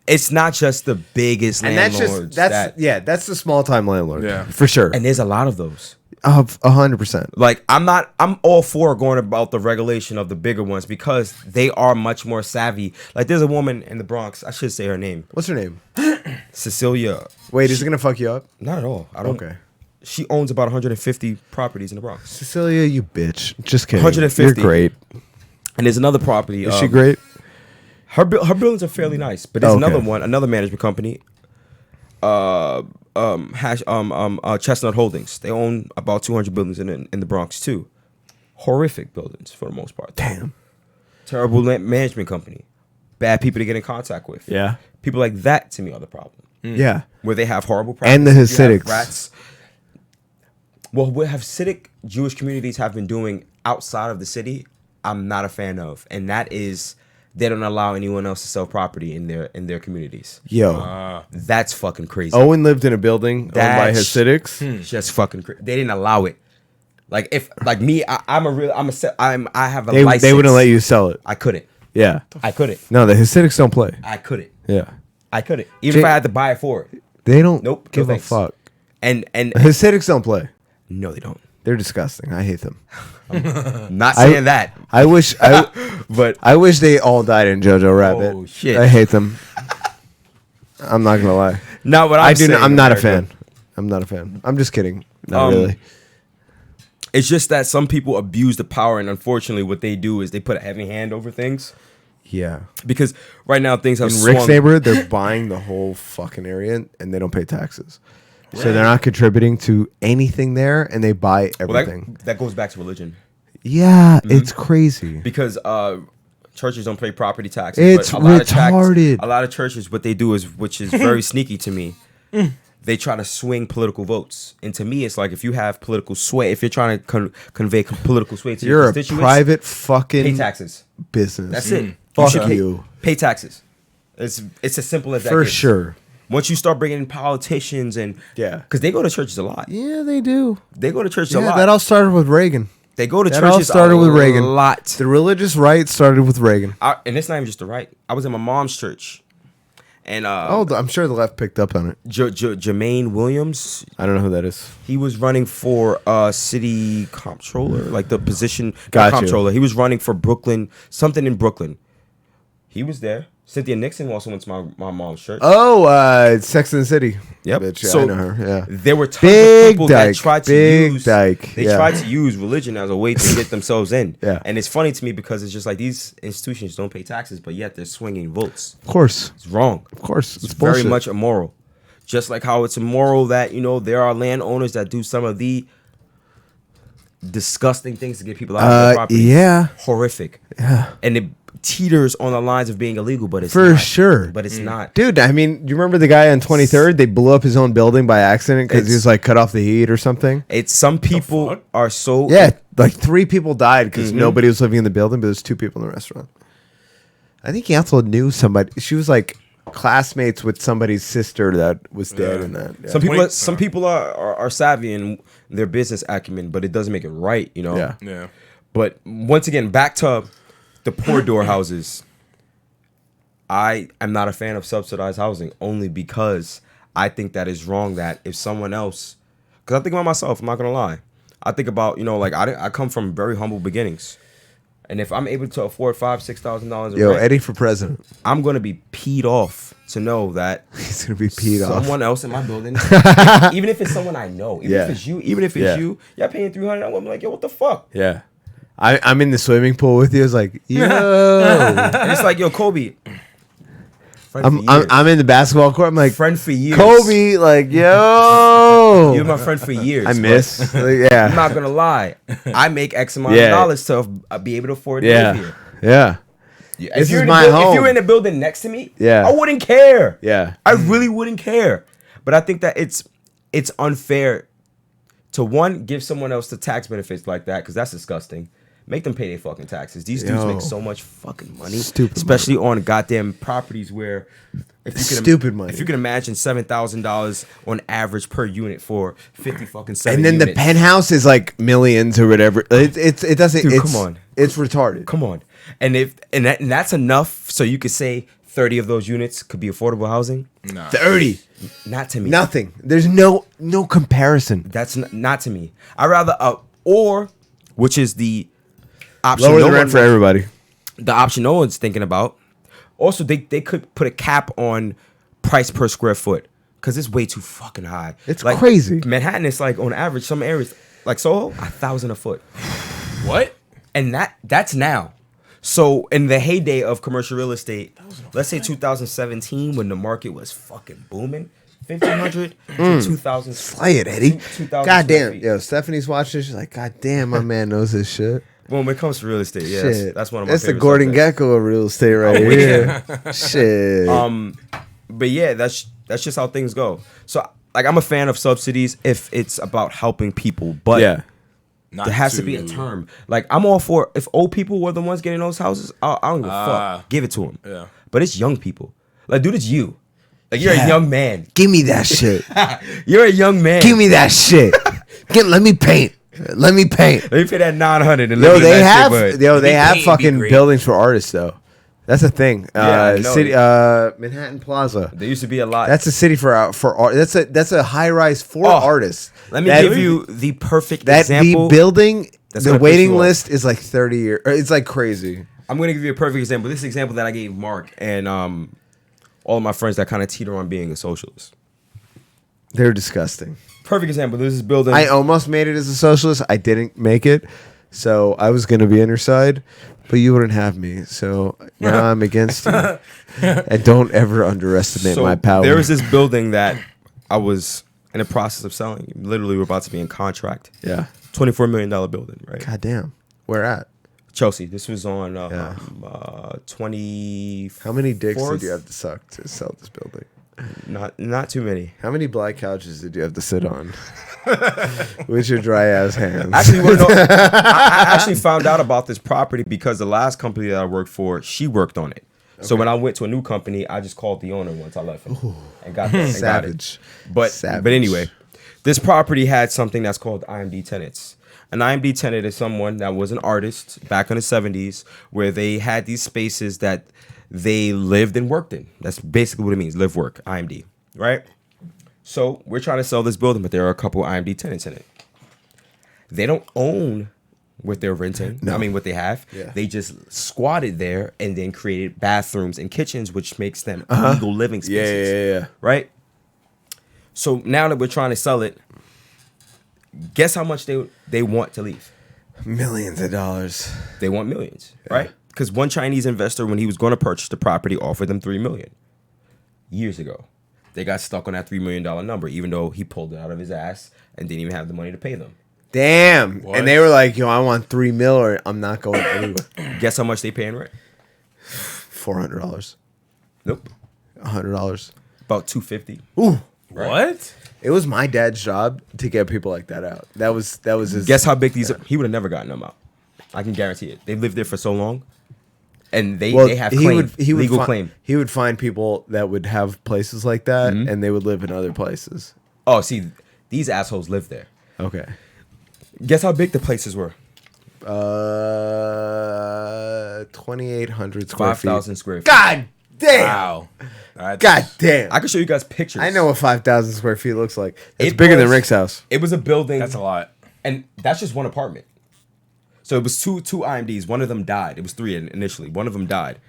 it's not just the biggest And that's landlords. just that's the small time landlord. Yeah. For sure. And there's a lot of those. Of 100%. Like I'm all for going about the regulation of the bigger ones because they are much more savvy. Like there's a woman in the Bronx, I should say her name, What's her name? Cecilia. Wait, is it gonna fuck you up? Not at all. I don't. Okay. She owns about 150 properties in the Bronx. Cecilia, you bitch. Just kidding. 150. You're great. And there's another property. Is she great? Her buildings are fairly nice, but there's Okay. another management company. Chestnut Holdings. They own about 200 buildings in the Bronx too. Horrific buildings for the most part. Damn. Terrible management company. Bad people to get in contact with. Yeah. People like that to me are the problem. Yeah. Where they have horrible practices. And the You have Hasidics. Rats. Well, what Hasidic Jewish communities have been doing outside of the city, I'm not a fan of. And that is they don't allow anyone else to sell property in their communities. Yo. That's fucking crazy. Owen lived in a building owned by That's- Hasidics. Just fucking crazy. They didn't allow it. Like if like me, I have a They license. wouldn't let you sell it. I couldn't. Yeah. I couldn't. No, the Hasidics don't play. I couldn't. Yeah. I couldn't. Even if I had to buy it for it. They don't Nope. give no a thanks. fuck. And Hasidics don't play. no, they don't. They're disgusting. I hate them. Not saying that. I wish But I wish they all died in Jojo Rabbit. Oh, shit. I hate them. I'm not gonna lie. no, what I I'm do. saying, I'm not a America, fan. I'm not a fan. I'm just kidding. Not Um, really. It's just that some people abuse the power, and unfortunately, what they do is they put a heavy hand over things. Yeah. Because right now things have In swung. Rick's neighborhood, they're buying the whole fucking area and they don't pay taxes. So they're not contributing to anything there, and they buy Well, everything. that goes back to religion Yeah, it's crazy. because churches don't pay property taxes. It's but a lot retarded. A lot of churches, what they do is, which is very sneaky to me. They try to swing political votes, and to me, it's like if you have political sway, if you're trying to convey political sway to your You're a constituents, private fucking pay taxes. business. That's it. Fuck should you. pay taxes. It's as simple as that. For gets. sure. Once you start bringing in politicians and Yeah. because they go to churches a lot. Yeah, they do. They go to churches a Yeah, lot. that all started with Reagan. They go to That all churches started a with Reagan. lot. The religious right started with Reagan. And it's not even just the right. I was in my mom's church, and I'm sure the left picked up on it. Jermaine Williams, I don't know who that is. he was running for city comptroller, like the position Gotcha. comptroller. He was running for Brooklyn, something in Brooklyn. He was there. Cynthia Nixon also went to my mom's church. Oh, Sex and the City. Yep. Bitch, yeah, So I know her. Yeah. there were tons Big of people that dyke, tried to big use dyke, they yeah. tried to use religion as a way to get themselves in. Yeah. And it's funny to me because it's just like these institutions don't pay taxes, but yet they're swinging votes. Of course. It's wrong. Of course. It's very much immoral. Just like how it's immoral that, there are landowners that do some of the disgusting things to get people out of their property. yeah. Horrific. Yeah. And it teeters on the lines of being illegal, but it's For not. sure. But it's not. Dude, I mean, you remember the guy on 23rd? They blew up his own building by accident because he was like cut off the heat or something. It's some people are so Yeah, like 3 people died because Mm-hmm. nobody was living in the building, but there's 2 people in the restaurant. I think he also knew somebody. She was like classmates with somebody's sister that was dead in that. Yeah. Some people are savvy in their business acumen, but it doesn't make it right, Yeah. Yeah. But once again, back to the poor door houses. I am not a fan of subsidized housing only because I think that is wrong. That if someone else, because I think about myself, I'm not gonna lie. I think about like I come from very humble beginnings, and if I'm able to afford $5,000-$6,000 Yo, rent, Eddie for president. I'm gonna be peed off to know that He's going to be peed off. someone else in my building, even if it's someone I know, even if it's you, you're paying $300. I'm gonna be like, yo, what the fuck? Yeah. I'm in the swimming pool with you. It's like, yo. And it's like, yo, Kobe. Friend for years. I'm in the basketball court. I'm like, friend for years. Kobe, like, yo. You're my friend for years. I but miss. Like, I'm yeah. not gonna lie. I make X amount Yeah. of dollars to be able to afford to live here. Yeah. If This you're is in my If home. you're in the building next to me, Yeah. I wouldn't care. Yeah. I really wouldn't care. But I think that it's unfair to one give someone else the tax benefits like that because that's disgusting. Make them pay their fucking taxes. These dudes Yo. make so much fucking money, Stupid especially on goddamn properties where if you can Stupid money. If you can imagine $7,000 on average per unit for 50 fucking 7 And then units. the penthouse is like millions or whatever. It doesn't. Dude, it's, come on. It's retarded. Come on, and that's enough so you could say 30 of those units could be affordable housing. Nah. 30. Not to me. Nothing. There's no comparison. That's not to me. I rather or which is the option. Lower no the rent one- for everybody. The option no one's thinking about. Also, they could put a cap on price per square foot because it's way too fucking high. It's crazy. Manhattan is like on average some areas like Soho $1,000 a foot, What? and that's now. So in the heyday of commercial real estate, let's say 2017 when the market was fucking booming, 1,500 to 2,000. Slay it, Eddie. 2,000 God damn. square feet. Yo, Stephanie's watching. She's like, God damn, my man knows his shit. Well, when it comes to real estate, yeah, Shit. that's one of my That's the favorite Gordon subjects. Gekko of real estate right here. Shit. But yeah, that's just how things go. So like I'm a fan of subsidies if it's about helping people, but yeah. there has to be a term. Like I'm all for if old people were the ones getting those houses, I don't give a fuck. Give it to them. Yeah. But it's young people. Like, dude, it's you. Like you're Yeah. a young man. Give me that shit. You're a young man. Give me that shit. Let me paint. Let me paint. Let me pay that 900 and Yo, live in they that have shit, they have paint be fucking great. buildings for artists though. That's a thing. I know. City Manhattan Plaza. There used to be a lot. That's a city for art. That's a high rise for Oh, artists. Let me That- give you the perfect that example. the building. That's The gonna piss waiting you off. list is like 30 years. It's like crazy. I'm gonna give you a perfect example. This example that I gave Mark and all of my friends that kind of teeter on being a socialist. They're disgusting. Perfect example. This is building. I almost made it as a socialist. I didn't make it, so I was gonna be on your side, but you wouldn't have me. So now I'm against you. And don't ever underestimate so my power. there was this building that I was in the process of selling. Literally, we're about to be in contract. Yeah. $24 million building, right? God damn. Where at? Chelsea. This was on Yeah. 20. How many dicks Fourth? did you have to suck to sell this building? Not too many. How many black couches did you have to sit on with your dry ass hands? Actually, I actually found out about this property because the last company that I worked for, she worked on it. So when I went to a new company, I just called the owner once I left him and got that. Savage. But Savage. but anyway, this property had something that's called IMD tenants. An IMD tenant is someone that was an artist back in the 70s where they had these spaces that they lived and worked in. That's basically what it means, live, work, IMD, right? So we're trying to sell this building, but there are a couple IMD tenants in it. They don't own what they're renting. No. I mean, what they have. Yeah. They just squatted there and then created bathrooms and kitchens, which makes them legal living spaces. Yeah. Right? So now that we're trying to sell it, guess how much they want to leave? Millions of dollars. They want millions, right? Because one Chinese investor, when he was going to purchase the property, offered them $3 million years ago. They got stuck on that $3 million number, even though he pulled it out of his ass and didn't even have the money to pay them. Damn. What? And they were like, yo, I want 3 mil or I'm not going anywhere. Guess how much they paying rent? $400. Nope, $100. about $250. Ooh. What? It was my dad's job to get people like that out. That was his. Guess how big these? He would have never gotten them out. I can guarantee it. They've lived there for so long, and they have claim, legal claim. He would find people that would have places like that, and they would live in other places. Oh, see, these assholes live there. Okay. Guess how big the places were? 2,800 square feet. 5,000 square feet. God damn. Wow. That's- God damn. I can show you guys pictures. I know what 5,000 square feet looks like. It's It bigger than was- Rick's house. It was a building. That's a lot. And that's just one apartment. So it was two IMDs. One of them died. It was three initially. One of them died.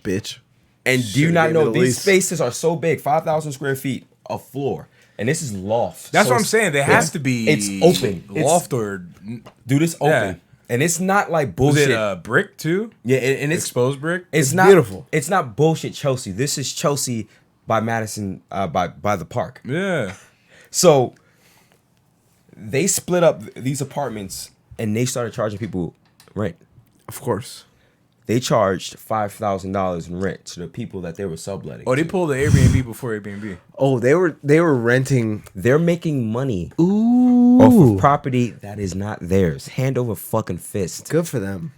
Bitch. And do you Should've not gave me know the these lease. spaces are so big, 5,000 square feet of floor, and this is loft. That's So what I'm saying. There has to be. It's open. Loft or. Dude, it's open, Yeah. and it's not like Was bullshit. it brick too? Yeah, and it's Exposed brick? It's not beautiful. It's not bullshit Chelsea. This is Chelsea by Madison, by the park. Yeah. So they split up these apartments and they started charging people rent. Of course. They charged $5,000 in rent to the people that they were subletting. Oh, they to. pulled the Airbnb before Airbnb. Oh, they were renting. They're making money Ooh. off of property that is not theirs. Hand over fucking fist. Good for them.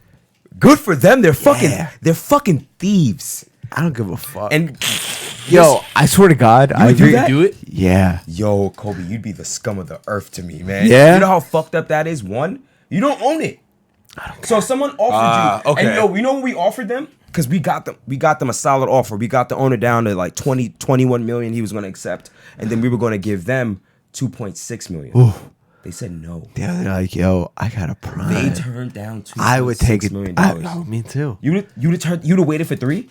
Good for them. They're fucking. Yeah. They're fucking thieves. I don't give a fuck. And yo, I swear to God, I would do agree. that? Do it? Yeah. yo, Kobe, you'd be the scum of the earth to me, man. Yeah? You know how fucked up that is? One, you don't own it. So someone offered you, okay. and you know what we offered them? Because we got them a solid offer. We got the owner down to like 21 million he was going to accept, and then we were going to give them 2.6 million. Ooh. They said no. Yeah, they're like, yo, I got a prime. They turned down $2.6 I would take it. million. Me too. You'd have waited for 3.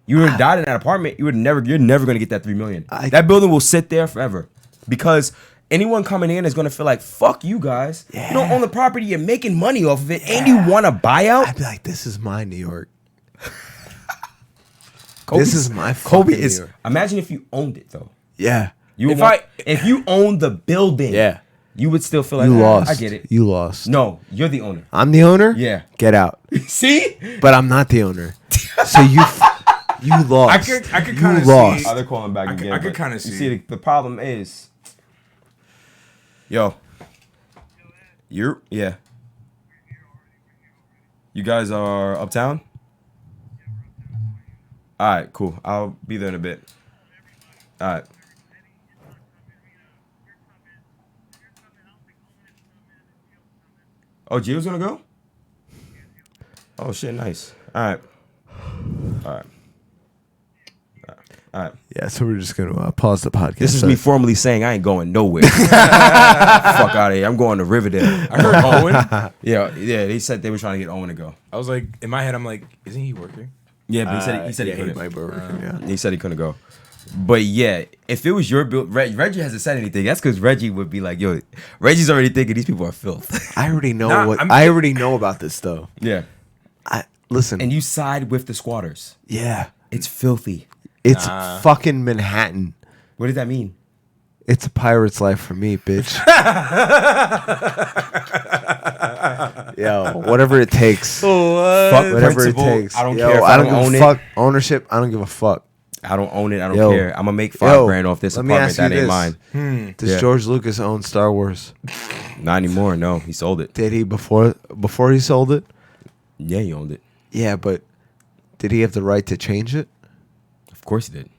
You would have died in that apartment. You're never going to get that 3 million. That building will sit there forever because anyone coming in is going to feel like, fuck you guys. Yeah. You don't own the property. You're making money off of it. And you want to buy out? I'd be like, this is my New York. Kobe's- This is my Kobe fucking is. New York. Imagine if you owned it though. Yeah. If you own the building, Yeah. you would still feel like You lost. I get it. You lost. No, you're the owner. I'm the owner? Yeah. Get out. See? But I'm not the owner. So you lost. I could You kind of lost. see. They're calling back again. I could but kinda you see. the problem is, yo, yeah. You guys are uptown? All right, cool. I'll be there in a bit. All right. Oh, Gio's gonna go? Oh shit, nice. All right. All right. All right. Yeah, so we're just going to pause the podcast. This is me formally saying I ain't going nowhere. Fuck out of here. I'm going to Riverdale. I heard Owen. Yeah. They said they were trying to get Owen to go. I was like, in my head, I'm like, isn't he working? Yeah, but he said he yeah, couldn't. might be working, yeah. He said he couldn't go. But yeah, if it was your build, Reggie hasn't said anything. That's because Reggie would be like, "Yo, Reggie's already thinking these people are filth." I already know Nah, I'm- I already know about this though. Yeah, Listen. and you side with the squatters. Yeah. It's filthy. It's fucking Manhattan. What does that mean? It's a pirate's life for me, bitch. Yo, whatever it takes. Fuck Whatever principle. it takes. I don't Yo, care if I I don't don't give own a it. fuck. Ownership, I don't give a fuck. I don't own it. I don't Yo. care. I'm gonna make $5,000 off this let me apartment. ask you That ain't this. mine. Does Yeah. George Lucas own Star Wars? Not anymore. No, he sold it. Did he before he sold it? Yeah, he owned it. Yeah, but did he have the right to change it? Of course he did.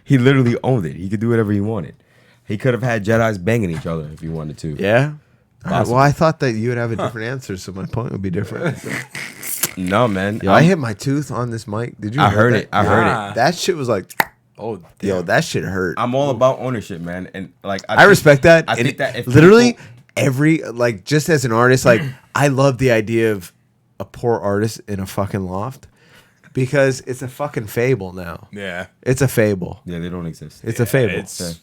He literally owned it. He could do whatever he wanted. He could have had Jedis banging each other if he wanted to. Yeah. Possible. Well, I thought that you would have a different answer, so my point would be different. No, man. Yo, I hit my tooth on this mic. Did you? I hear heard that? it. I heard Nah. it. That shit was like, Oh, yo, that shit hurt. I'm all about ownership, man. And like I respect that. I And think that if literally people- every like just as an artist, like I love the idea of a poor artist in a fucking loft because it's a fucking fable now. yeah. It's a fable. Yeah, they don't exist. It's a fable. It's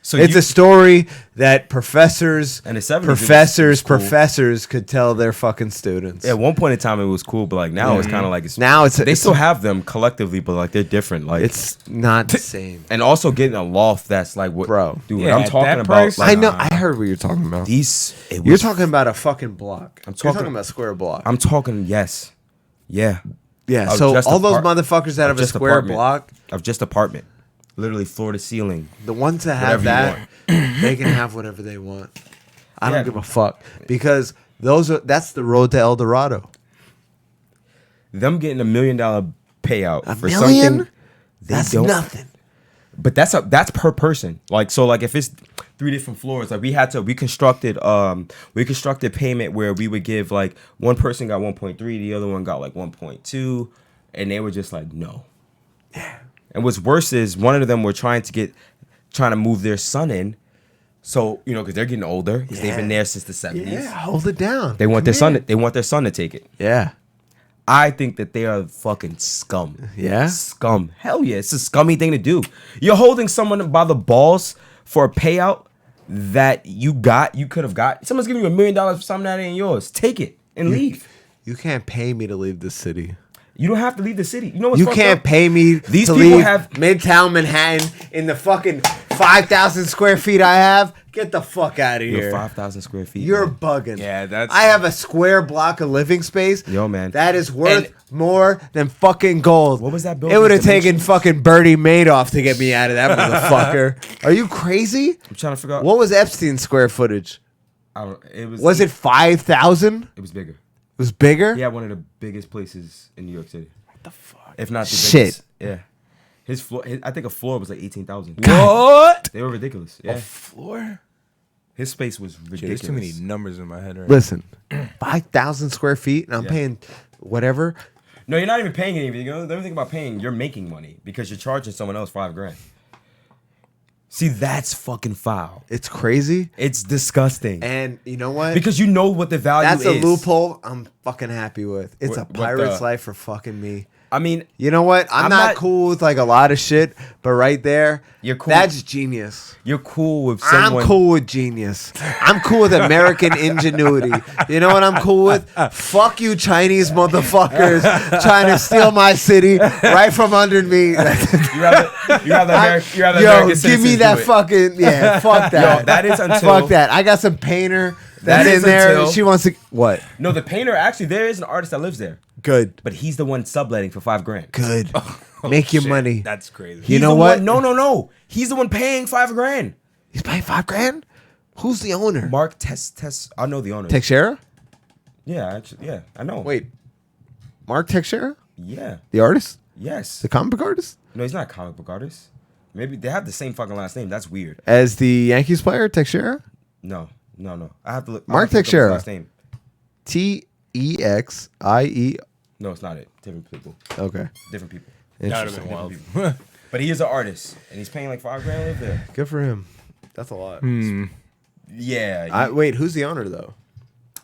So It's you- a story that professors And the 70s, it was cool. professors could tell their fucking students. At one point in time, it was cool, but like now it's kind of like Now it's they still have them collectively, but like they're different. Like it's not the same. and also getting a loft that's like what, Bro. dude. Yeah, I'm at talking that about. price? Like, I know. I heard what you're talking about. these. It You're was- talking about a fucking block. I'm You're talking- talking about square block. I'm talking. Yes. Yeah. Yeah. of So just all those apart- motherfuckers that of have a just square apartment. block, Of just apartment, literally floor to ceiling. the ones that have Whatever you that, they can have whatever they want. I Yeah. don't give a fuck because that's the road to El Dorado. Them getting $1 million payout A for million? something. They That's don't- nothing. But that's per person. Like so, like if it's 3 different floors, like we constructed payment where we would give like one person got 1.3, the other one got like 1.2, and they were just like no. Yeah. And what's worse is one of them were trying to move their son in, so you know because they're getting older because they've been Yeah. there since the 70s. Yeah, hold it down. They want Come their here. son. They want their son to take it. Yeah. I think that they are fucking scum. Yeah? Scum. Hell yeah. It's a scummy thing to do. You're holding someone by the balls for a payout that you could have got. Someone's giving you $1 million for something that ain't yours. Take it and leave. You can't pay me to leave this city. You don't have to leave the city. You know what's You fucked can't up? pay me These to people leave have- Midtown Manhattan in the fucking 5,000 square feet I have. Get the fuck out of You're here. 5,000 square feet. You're man. bugging. Yeah, that's- I have a square block of living space. Yo, man. That is worth And- more than fucking gold. What was that It building's would have taken dimensions? fucking Bertie Madoff to get me out of that motherfucker. Are you crazy? I'm trying to figure out. What was Epstein's square footage? I don't, it was. Was it 5,000? It was bigger. It was bigger? He had one of the biggest places in New York City. What the fuck? If not the Shit. biggest. Yeah. His floor. I think a floor was like 18,000. What? They were ridiculous. Yeah. Floor? His space was ridiculous. There's too many numbers in my head right Listen, 5,000 square feet and I'm Yeah. paying whatever. No, you're not even paying anything. You know, the other thing about paying, you're making money because you're charging someone else $5,000. See, that's fucking foul. It's crazy. It's disgusting. And you know what? Because you know what the value That's is. a loophole I'm fucking happy with. It's a What pirate's the- life for fucking me. I mean, You know what? I'm not cool with like a lot of shit, but right there, You're cool. That's genius. You're cool with someone. I'm cool with genius. I'm cool with American ingenuity. You know what I'm cool with? Fuck you, Chinese motherfuckers, trying to steal my city right from under me. You have the Yo, American give me citizens that do it. fucking fuck that. Yo, that is until fuck that. I got some painter that's That is in there. until- She wants to what? No, the painter actually there is an artist that lives there, Good. but he's the one subletting for $5,000. Good. Make your Shit, money. That's crazy. You He's know the what? One, no. He's the one paying $5,000. He's paying $5,000. Who's the owner? Mark Tess. I know the owner. Texera? Yeah, I know. Wait. Mark Texera? Yeah. The artist? Yes. The comic book artist? No, he's not a comic book artist. Maybe they have the same fucking last name. That's weird. As the Yankees player, Texera? No. I have to look. Mark I have to look up his Teixeira. Last name. Texie. No, it's not it. Different people. Okay. Different people. That would've been Different wild. people. But he is an artist, and he's paying like $5,000 to live there. Good for him. That's a lot. Yeah. Wait, who's the owner though?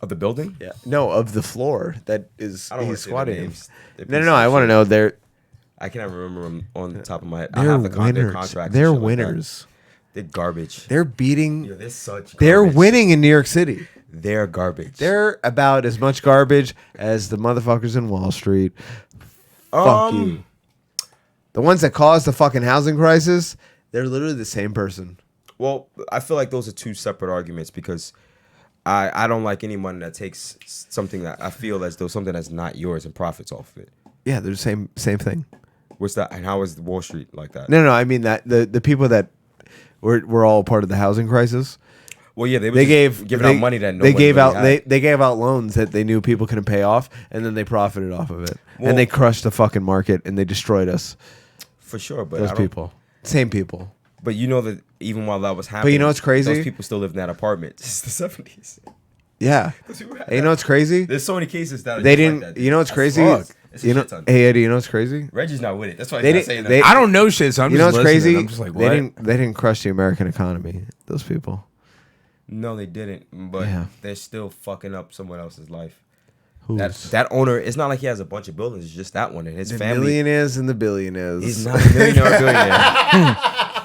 Of the building? Yeah. No, of the floor that is I don't wanna he's say their squatting in. names. They're No, pieces I of want to shit. know I cannot remember them on the top of my head. I they're have their winners. contracts. and They're shit like that. winners. They're garbage. They're beating. Yo, they're such. They're garbage. winning in New York City. They're garbage. They're about as much garbage as the motherfuckers in Wall Street. Fuck you. The ones that caused the fucking housing crisis, they're literally the same person. Well, I feel like those are two separate arguments because I don't like anyone that takes something that I feel as though something that's not yours and profits off of it. Yeah, they're the same thing. What's that? And how is Wall Street like that? No, I mean that the people that were all part of the housing crisis. Well, yeah, They gave giving they, out money that they nobody gave really out had. they gave out loans that they knew people couldn't pay off, and then they profited off of it, Well- and they crushed the fucking market, and they destroyed us. For sure, but Those I don't- people, same people. But you know that even while that was happening, you know what's crazy? Those people still lived in that apartment. It's the 70s. Yeah, and you know what's crazy? There's so many cases that are They just didn't. Like that, You know what's As crazy? fuck. It's a You know, shit ton. hey Eddie, you know what's crazy? Reggie's not with it. That's why They he's not didn't- saying they- that. I don't know shit, so I'm You just know what's listening. crazy? I'm just like, they what? didn't crush the American economy. Those people. No, they didn't. But Yeah. they're still fucking up someone else's life. Who's That owner, it's not like he has a bunch of buildings. It's just that one and his the family. millionaires and the billionaires? He's not a millionaire or billionaire.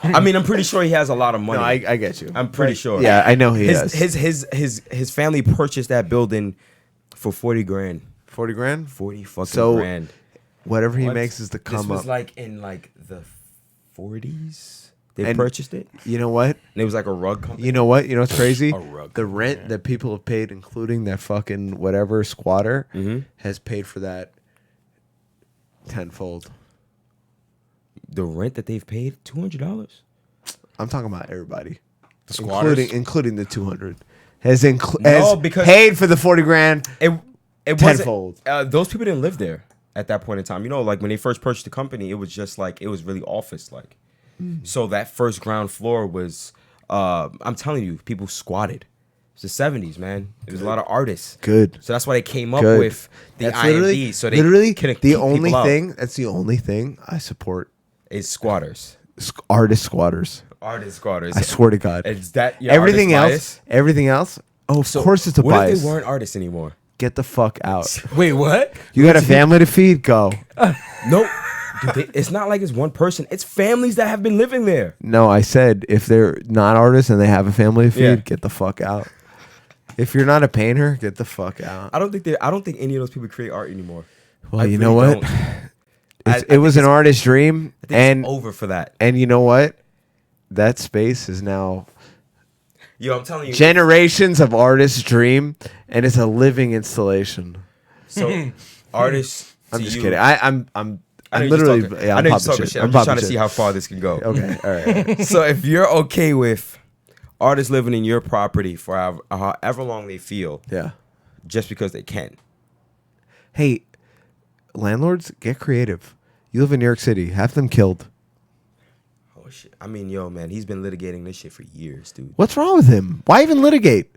I mean, I'm pretty sure he has a lot of money. No, I get you. I'm pretty sure. Yeah, I know he does. His family purchased that building for $40,000. 40 grand. 40 fucking So, grand. Whatever he What? makes is the This come was up. like in like the 40s. They And- purchased it. You know what? And it was like a rug company. You know what? You know what's crazy? A rug The rent that people have paid, including that fucking whatever squatter, Mm-hmm. has paid for that tenfold. The rent that they've paid, $200. I'm talking about everybody, The squatters? including the 200. Has because- paid for the 40 grand. It Tenfold. wasn't. Those people didn't live there at that point in time. You know, like when they first purchased the company, it was just like it was really office like. So that first ground floor was, I'm telling you, people squatted. It's the 70s, man. There was a lot of artists. Good. So that's why they came up Good. with the That's IMD. So they literally couldn't the kick only people out. thing. That's the only thing I support. is squatters. Artist squatters. Artist squatters. I swear to God. It's that your Everything artist else. Everything else. Oh, of bias? course it's a what bias. if they weren't artists anymore? Get the fuck out. Wait, what? You got a family to feed. Go. No. Dude, it's not like it's one person. It's families that have been living there. No, I said if they're not artists and they have a family to feed, Yeah. get the fuck out. If you're not a painter, get the fuck out. I don't think any of those people create art anymore. Well, I you know really what? don't. It was an artist's dream, I think and it's over for that. and you know what? That space is now Yo, I'm telling you. generations of artists' dream, and it's a living installation. So artists. I'm to just you- kidding. I'm I know I'm you're just literally talking- yeah, I I'm know you're popping talking shit. shit. I'm just trying to popping see how far this can go. Okay, all right. So if you're okay with artists living in your property for however long they feel, Yeah. just because they can. Hey, landlords, get creative. You live in New York City. Have them killed. Oh shit! I mean, yo, man, he's been litigating this shit for years, dude. What's wrong with him? Why even litigate?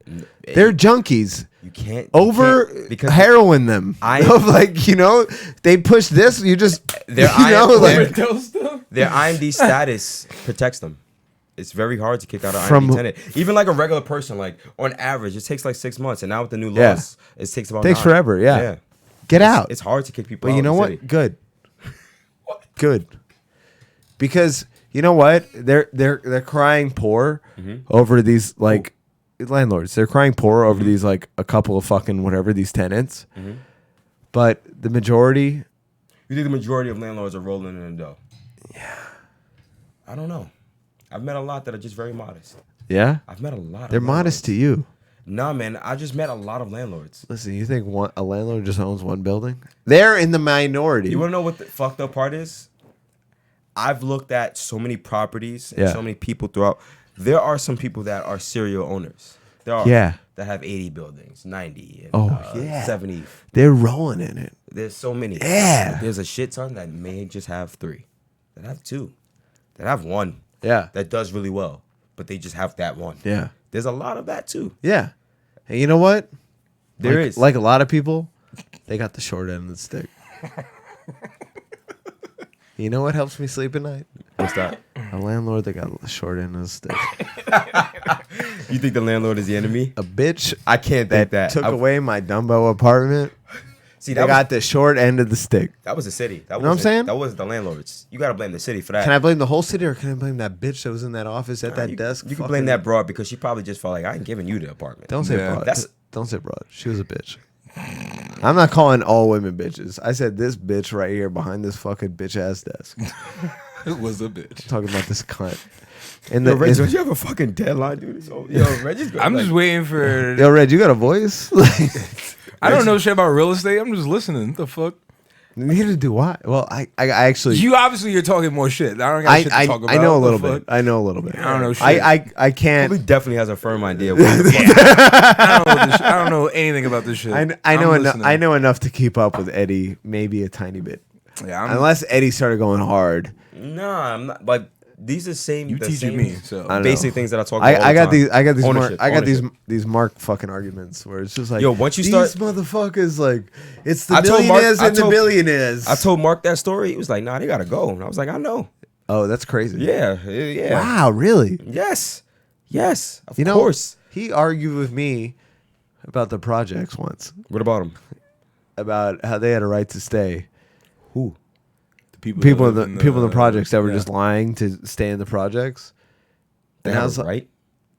They're junkies. You can't Over heroin them. I- Of like, you know, they push this, you just Their you know, like their IMD status protects them. It's very hard to kick out an From- IMD tenant. Even like a regular person, like on average, it takes like 6 months, and now with the new Yeah. laws, it takes about Takes 9. forever, yeah. get out. It's hard to kick people But out. you know in the what? city. Good. good. Because you know what? They're crying poor over these like landlords. They're crying poor over these like a couple of fucking whatever these tenants. But the majority. You think the majority of landlords are rolling in the dough? Yeah. I don't know. I've met a lot that are just very modest. Yeah? I've met a lot. They're modest to you. Nah, man. I just met a lot of landlords. Listen, you think a landlord just owns one building? They're in the minority. You want to know what the fucked up part is? I've looked at so many properties and so many people throughout. There are some people that are serial owners. There are that have 80 buildings, 90, and 70. They're rolling in it. There's so many. Yeah. But there's a shit ton that may just have 3, that have 2, that have 1. Yeah. That does really well, but they just have that one. Yeah. There's a lot of that too. Yeah. And you know what? There is. Like a lot of people, they got the short end of the stick. You know what helps me sleep at night? What's that? A landlord that got the short end of the stick. You think the landlord is the enemy? A bitch I can't think that. took away my Dumbo apartment. See, they got the short end of the stick. That was the city. That You know what I'm saying? That wasn't the landlords. You got to blame the city for that. Can I blame the whole city or can I blame that bitch that was in that office at that desk? You can blame that broad because she probably just felt like, I ain't giving you the apartment. Don't say broad. That's, Don't say broad. She was a bitch. I'm not calling all women bitches. I said this bitch right here behind this fucking bitch ass desk. It was a bitch. Talking about this cunt. Yo, Reg, don't you have a fucking deadline, dude? So, yo, Reggie's I'm just waiting for. Yo, Reg, you got a voice? I don't know shit about real estate. I'm just listening. What the fuck? Neither do I. Well, I actually. You're talking more shit. I don't got shit to talk about. I know a What little the bit. I know a little bit. I don't know shit. I can't. He definitely has a firm idea. I don't know anything about this shit. I know I'm enough. listening. I know enough to keep up with Eddie, maybe a tiny bit. Yeah, Unless Eddie started going hard. Nah, I'm not. But these are you teaching me. So basic things that I talk about. I got these. I got these. Ownership, I got ownership. these Mark fucking arguments where it's just like, Yo, once you these start- motherfuckers, like, it's the I told Mark- millionaires I and the told- billionaires. I told Mark that story. He was like, nah, they got to go. And I was like, I know. Oh, that's crazy. Yeah. Wow, really? Yes. Of You know, course. he argued with me about the projects once, What about him? about how they had a right to stay. Who? People in the projects that were just lying to stay in the projects. They And I have was a like, right?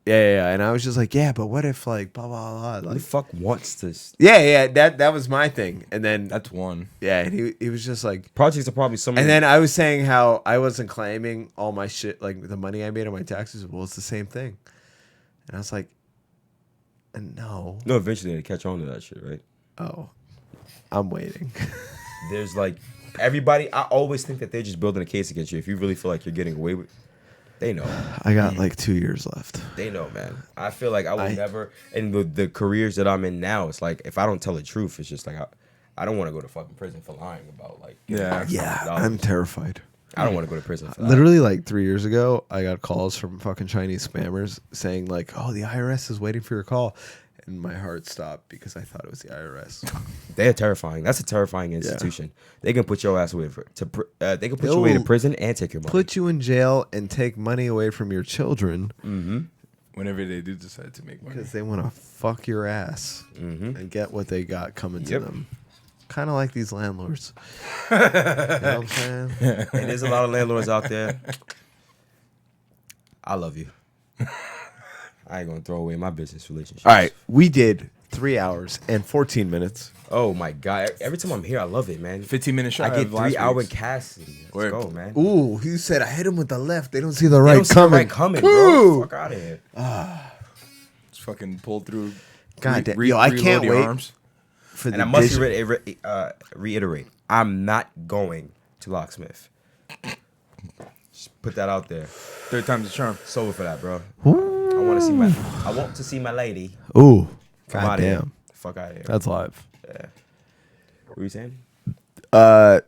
yeah. And I was just like, yeah, but what if like blah blah blah? Who Like, the fuck wants this? yeah. That was my thing. And then that's one. yeah, and he was just like, Projects are probably some. and then I was saying how I wasn't claiming all my shit, like the money I made on my taxes. Well, it's the same thing. And I was like, no. No, eventually they catch on to that shit, right? Oh, I'm waiting. There's like everybody. I always think that they're just building a case against you. If you really feel like you're getting away with, they know. I got like 2 years left. They know, man. I feel like I will never. In the careers that I'm in now, it's like if I don't tell the truth, it's just like I don't want to go to fucking prison for lying about like. Yeah, I'm terrified. I don't want to go to prison for that. Literally, like 3 years ago, I got calls from fucking Chinese spammers saying like, "Oh, the IRS is waiting for your call," and my heart stopped because I thought it was the IRS. They're terrifying. That's a terrifying institution. They can put your ass away they can put you away to prison and take your money. Put you in jail and take money away from your children Whenever they do decide to make money. because they want to fuck your ass and get what they got coming to them. Kind of like these landlords. You know what I'm saying? And there's a lot of landlords out there. I love you. I ain't gonna throw away my business relationship. All right, we did 3 hours and 14 minutes. Oh my god! Every time I'm here, I love it, man. 15-minute shot. I get of last 3 hour week's. casts. Let's Word. go, man. Ooh, he said I hit him with the left. They don't see the They right don't see the coming. right coming, bro. Fuck out of here. Just fucking pulled through. God damn. Yo, I can't wait for the And I must digital. reiterate, I'm not going to Locksmith. Just put that out there. Third time's the charm. Sober for that, bro. I want to see my lady. Ooh, Come god out of here. damn. Fuck out of here. That's live. Yeah. What were you saying? Are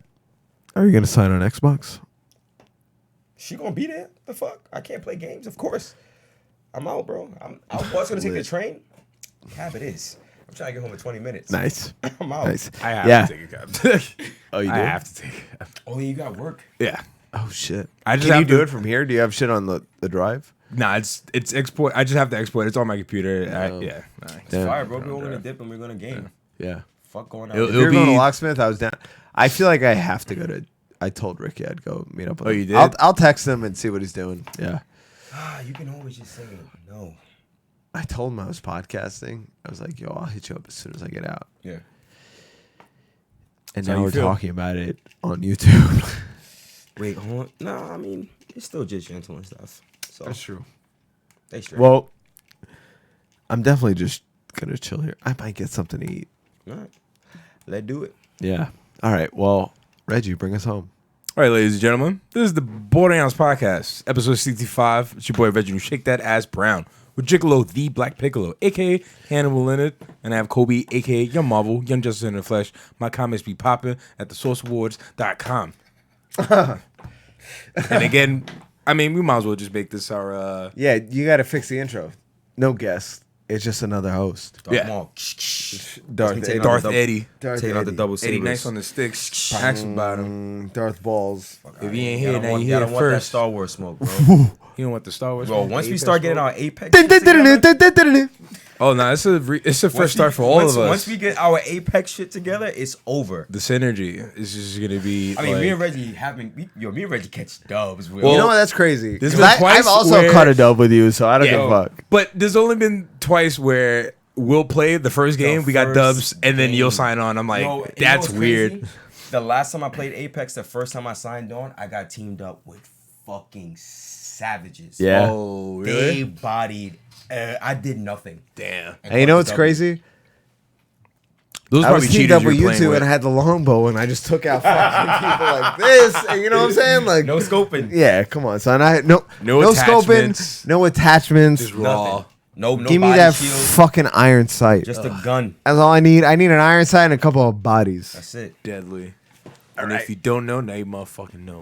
you gonna sign on Xbox? She gonna be there? The fuck? I can't play games, of course. I'm out, bro. I was gonna take the train. Habit is. I'm trying to get home in 20 minutes. Nice. I'm out. Nice. I have to take a cab. Oh, you do? I have to take a cab. Oh, you got work. Yeah. Oh shit. I just Can you have do to- it from here? Do you have shit on the drive? Nah, it's export. I just have to export. It's on my computer. Yeah. It's fire, bro. We're gonna dip and we're gonna game. Yeah. Fuck going It'll- out. If you're be- going to Locksmith, I was down. I feel like I have to go to I told Ricky I'd go meet up with Oh, him. you did? I'll text him and see what he's doing. Yeah. You can always just say no. I told him I was podcasting. I was like, yo, I'll hit you up as soon as I get out. Yeah. And So now you we're feel? talking about it on YouTube. Wait, hold on. No, I mean, it's still just gentle and stuff. So That's true. they straight. Well, I'm definitely just going to chill here. I might get something to eat. All right. Let's do it. Yeah. All right. Well, Reggie, bring us home. All right, ladies and gentlemen, this is the Boarding House Podcast, episode 65. It's your boy Reggie, Shake That Ass Brown, with Gigolo, the Black Piccolo, a.k.a. Hannibal Leonard, and I have Kobe, a.k.a. Young Marvel, Young Justice in the Flesh. My comments be popping at thesourceawards.com. And again, I mean, we might as well just make this our... Yeah, you got to fix the intro. No guest. It's just another host. Darth Yeah. Maul. Darth Eddie. Taking out the double sabers. Eddie nice on the sticks. Ask about him. Darth Balls. If he ain't here, now you want hear that it first. Star Wars smoke, bro. You don't want the Star Wars. Bro, smoke, once the we Apex start getting smoke? our Apex shit together, Oh, no, it's a fresh start for all of us. Once we get our Apex shit together, it's over. The synergy is just going to be... I mean, like, me and Reggie catch dubs. You know what? That's crazy. There's 'Cause been twice I've also where- cut a dub with you, so I don't Yeah. give a fuck. But there's only been twice where we'll play the first game, we got first dubs, and then game. you'll sign on. I'm like, Yo, you know that's what's weird. crazy? The last time I played Apex, the first time I signed on, I got teamed up with fucking savages. Yeah. Oh, They really? bodied. I did nothing. Damn. And you know what's crazy? Those I was probably teamed cheaters up with you're you playing two, with. and I had the longbow, and I just took out fucking people like this. And you know what I'm saying? Like, No scoping. yeah, come on, son. I no No scoping, attachments. no attachments. Just raw. Nothing. No Give me body that shield. fucking iron sight. Just a gun. That's all I need. I need an iron sight and a couple of bodies. That's it. Deadly. And if you don't know, now you motherfucking know,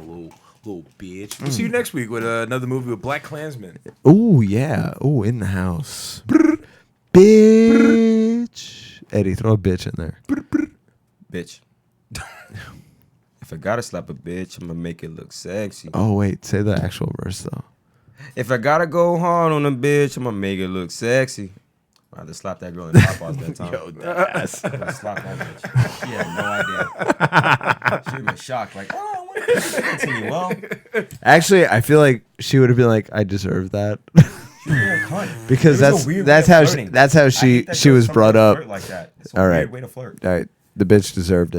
little bitch. We'll see you next week with another movie with Black Klansman. Ooh, yeah. Ooh, in the house. Bitch. Eddie, throw a bitch in there. Bitch. If I gotta slap a bitch, I'm gonna make it look sexy. Oh, wait. Say the actual verse, though. If I gotta go hard on a bitch, I'm gonna make it look sexy. I just slap that girl in the pop that time. Yo, that's... I'm gonna slap that bitch. She had no idea. She would have been shocked, like, oh, what did you do to me? Well, Actually, I feel like she would have been like, I deserve that. she was a cunt. Because It was a weird way that's of how flirting. that's how I she hate that she girls was sometimes brought up. flirt like that. It's a All weird right. way to flirt. All right, the bitch deserved it.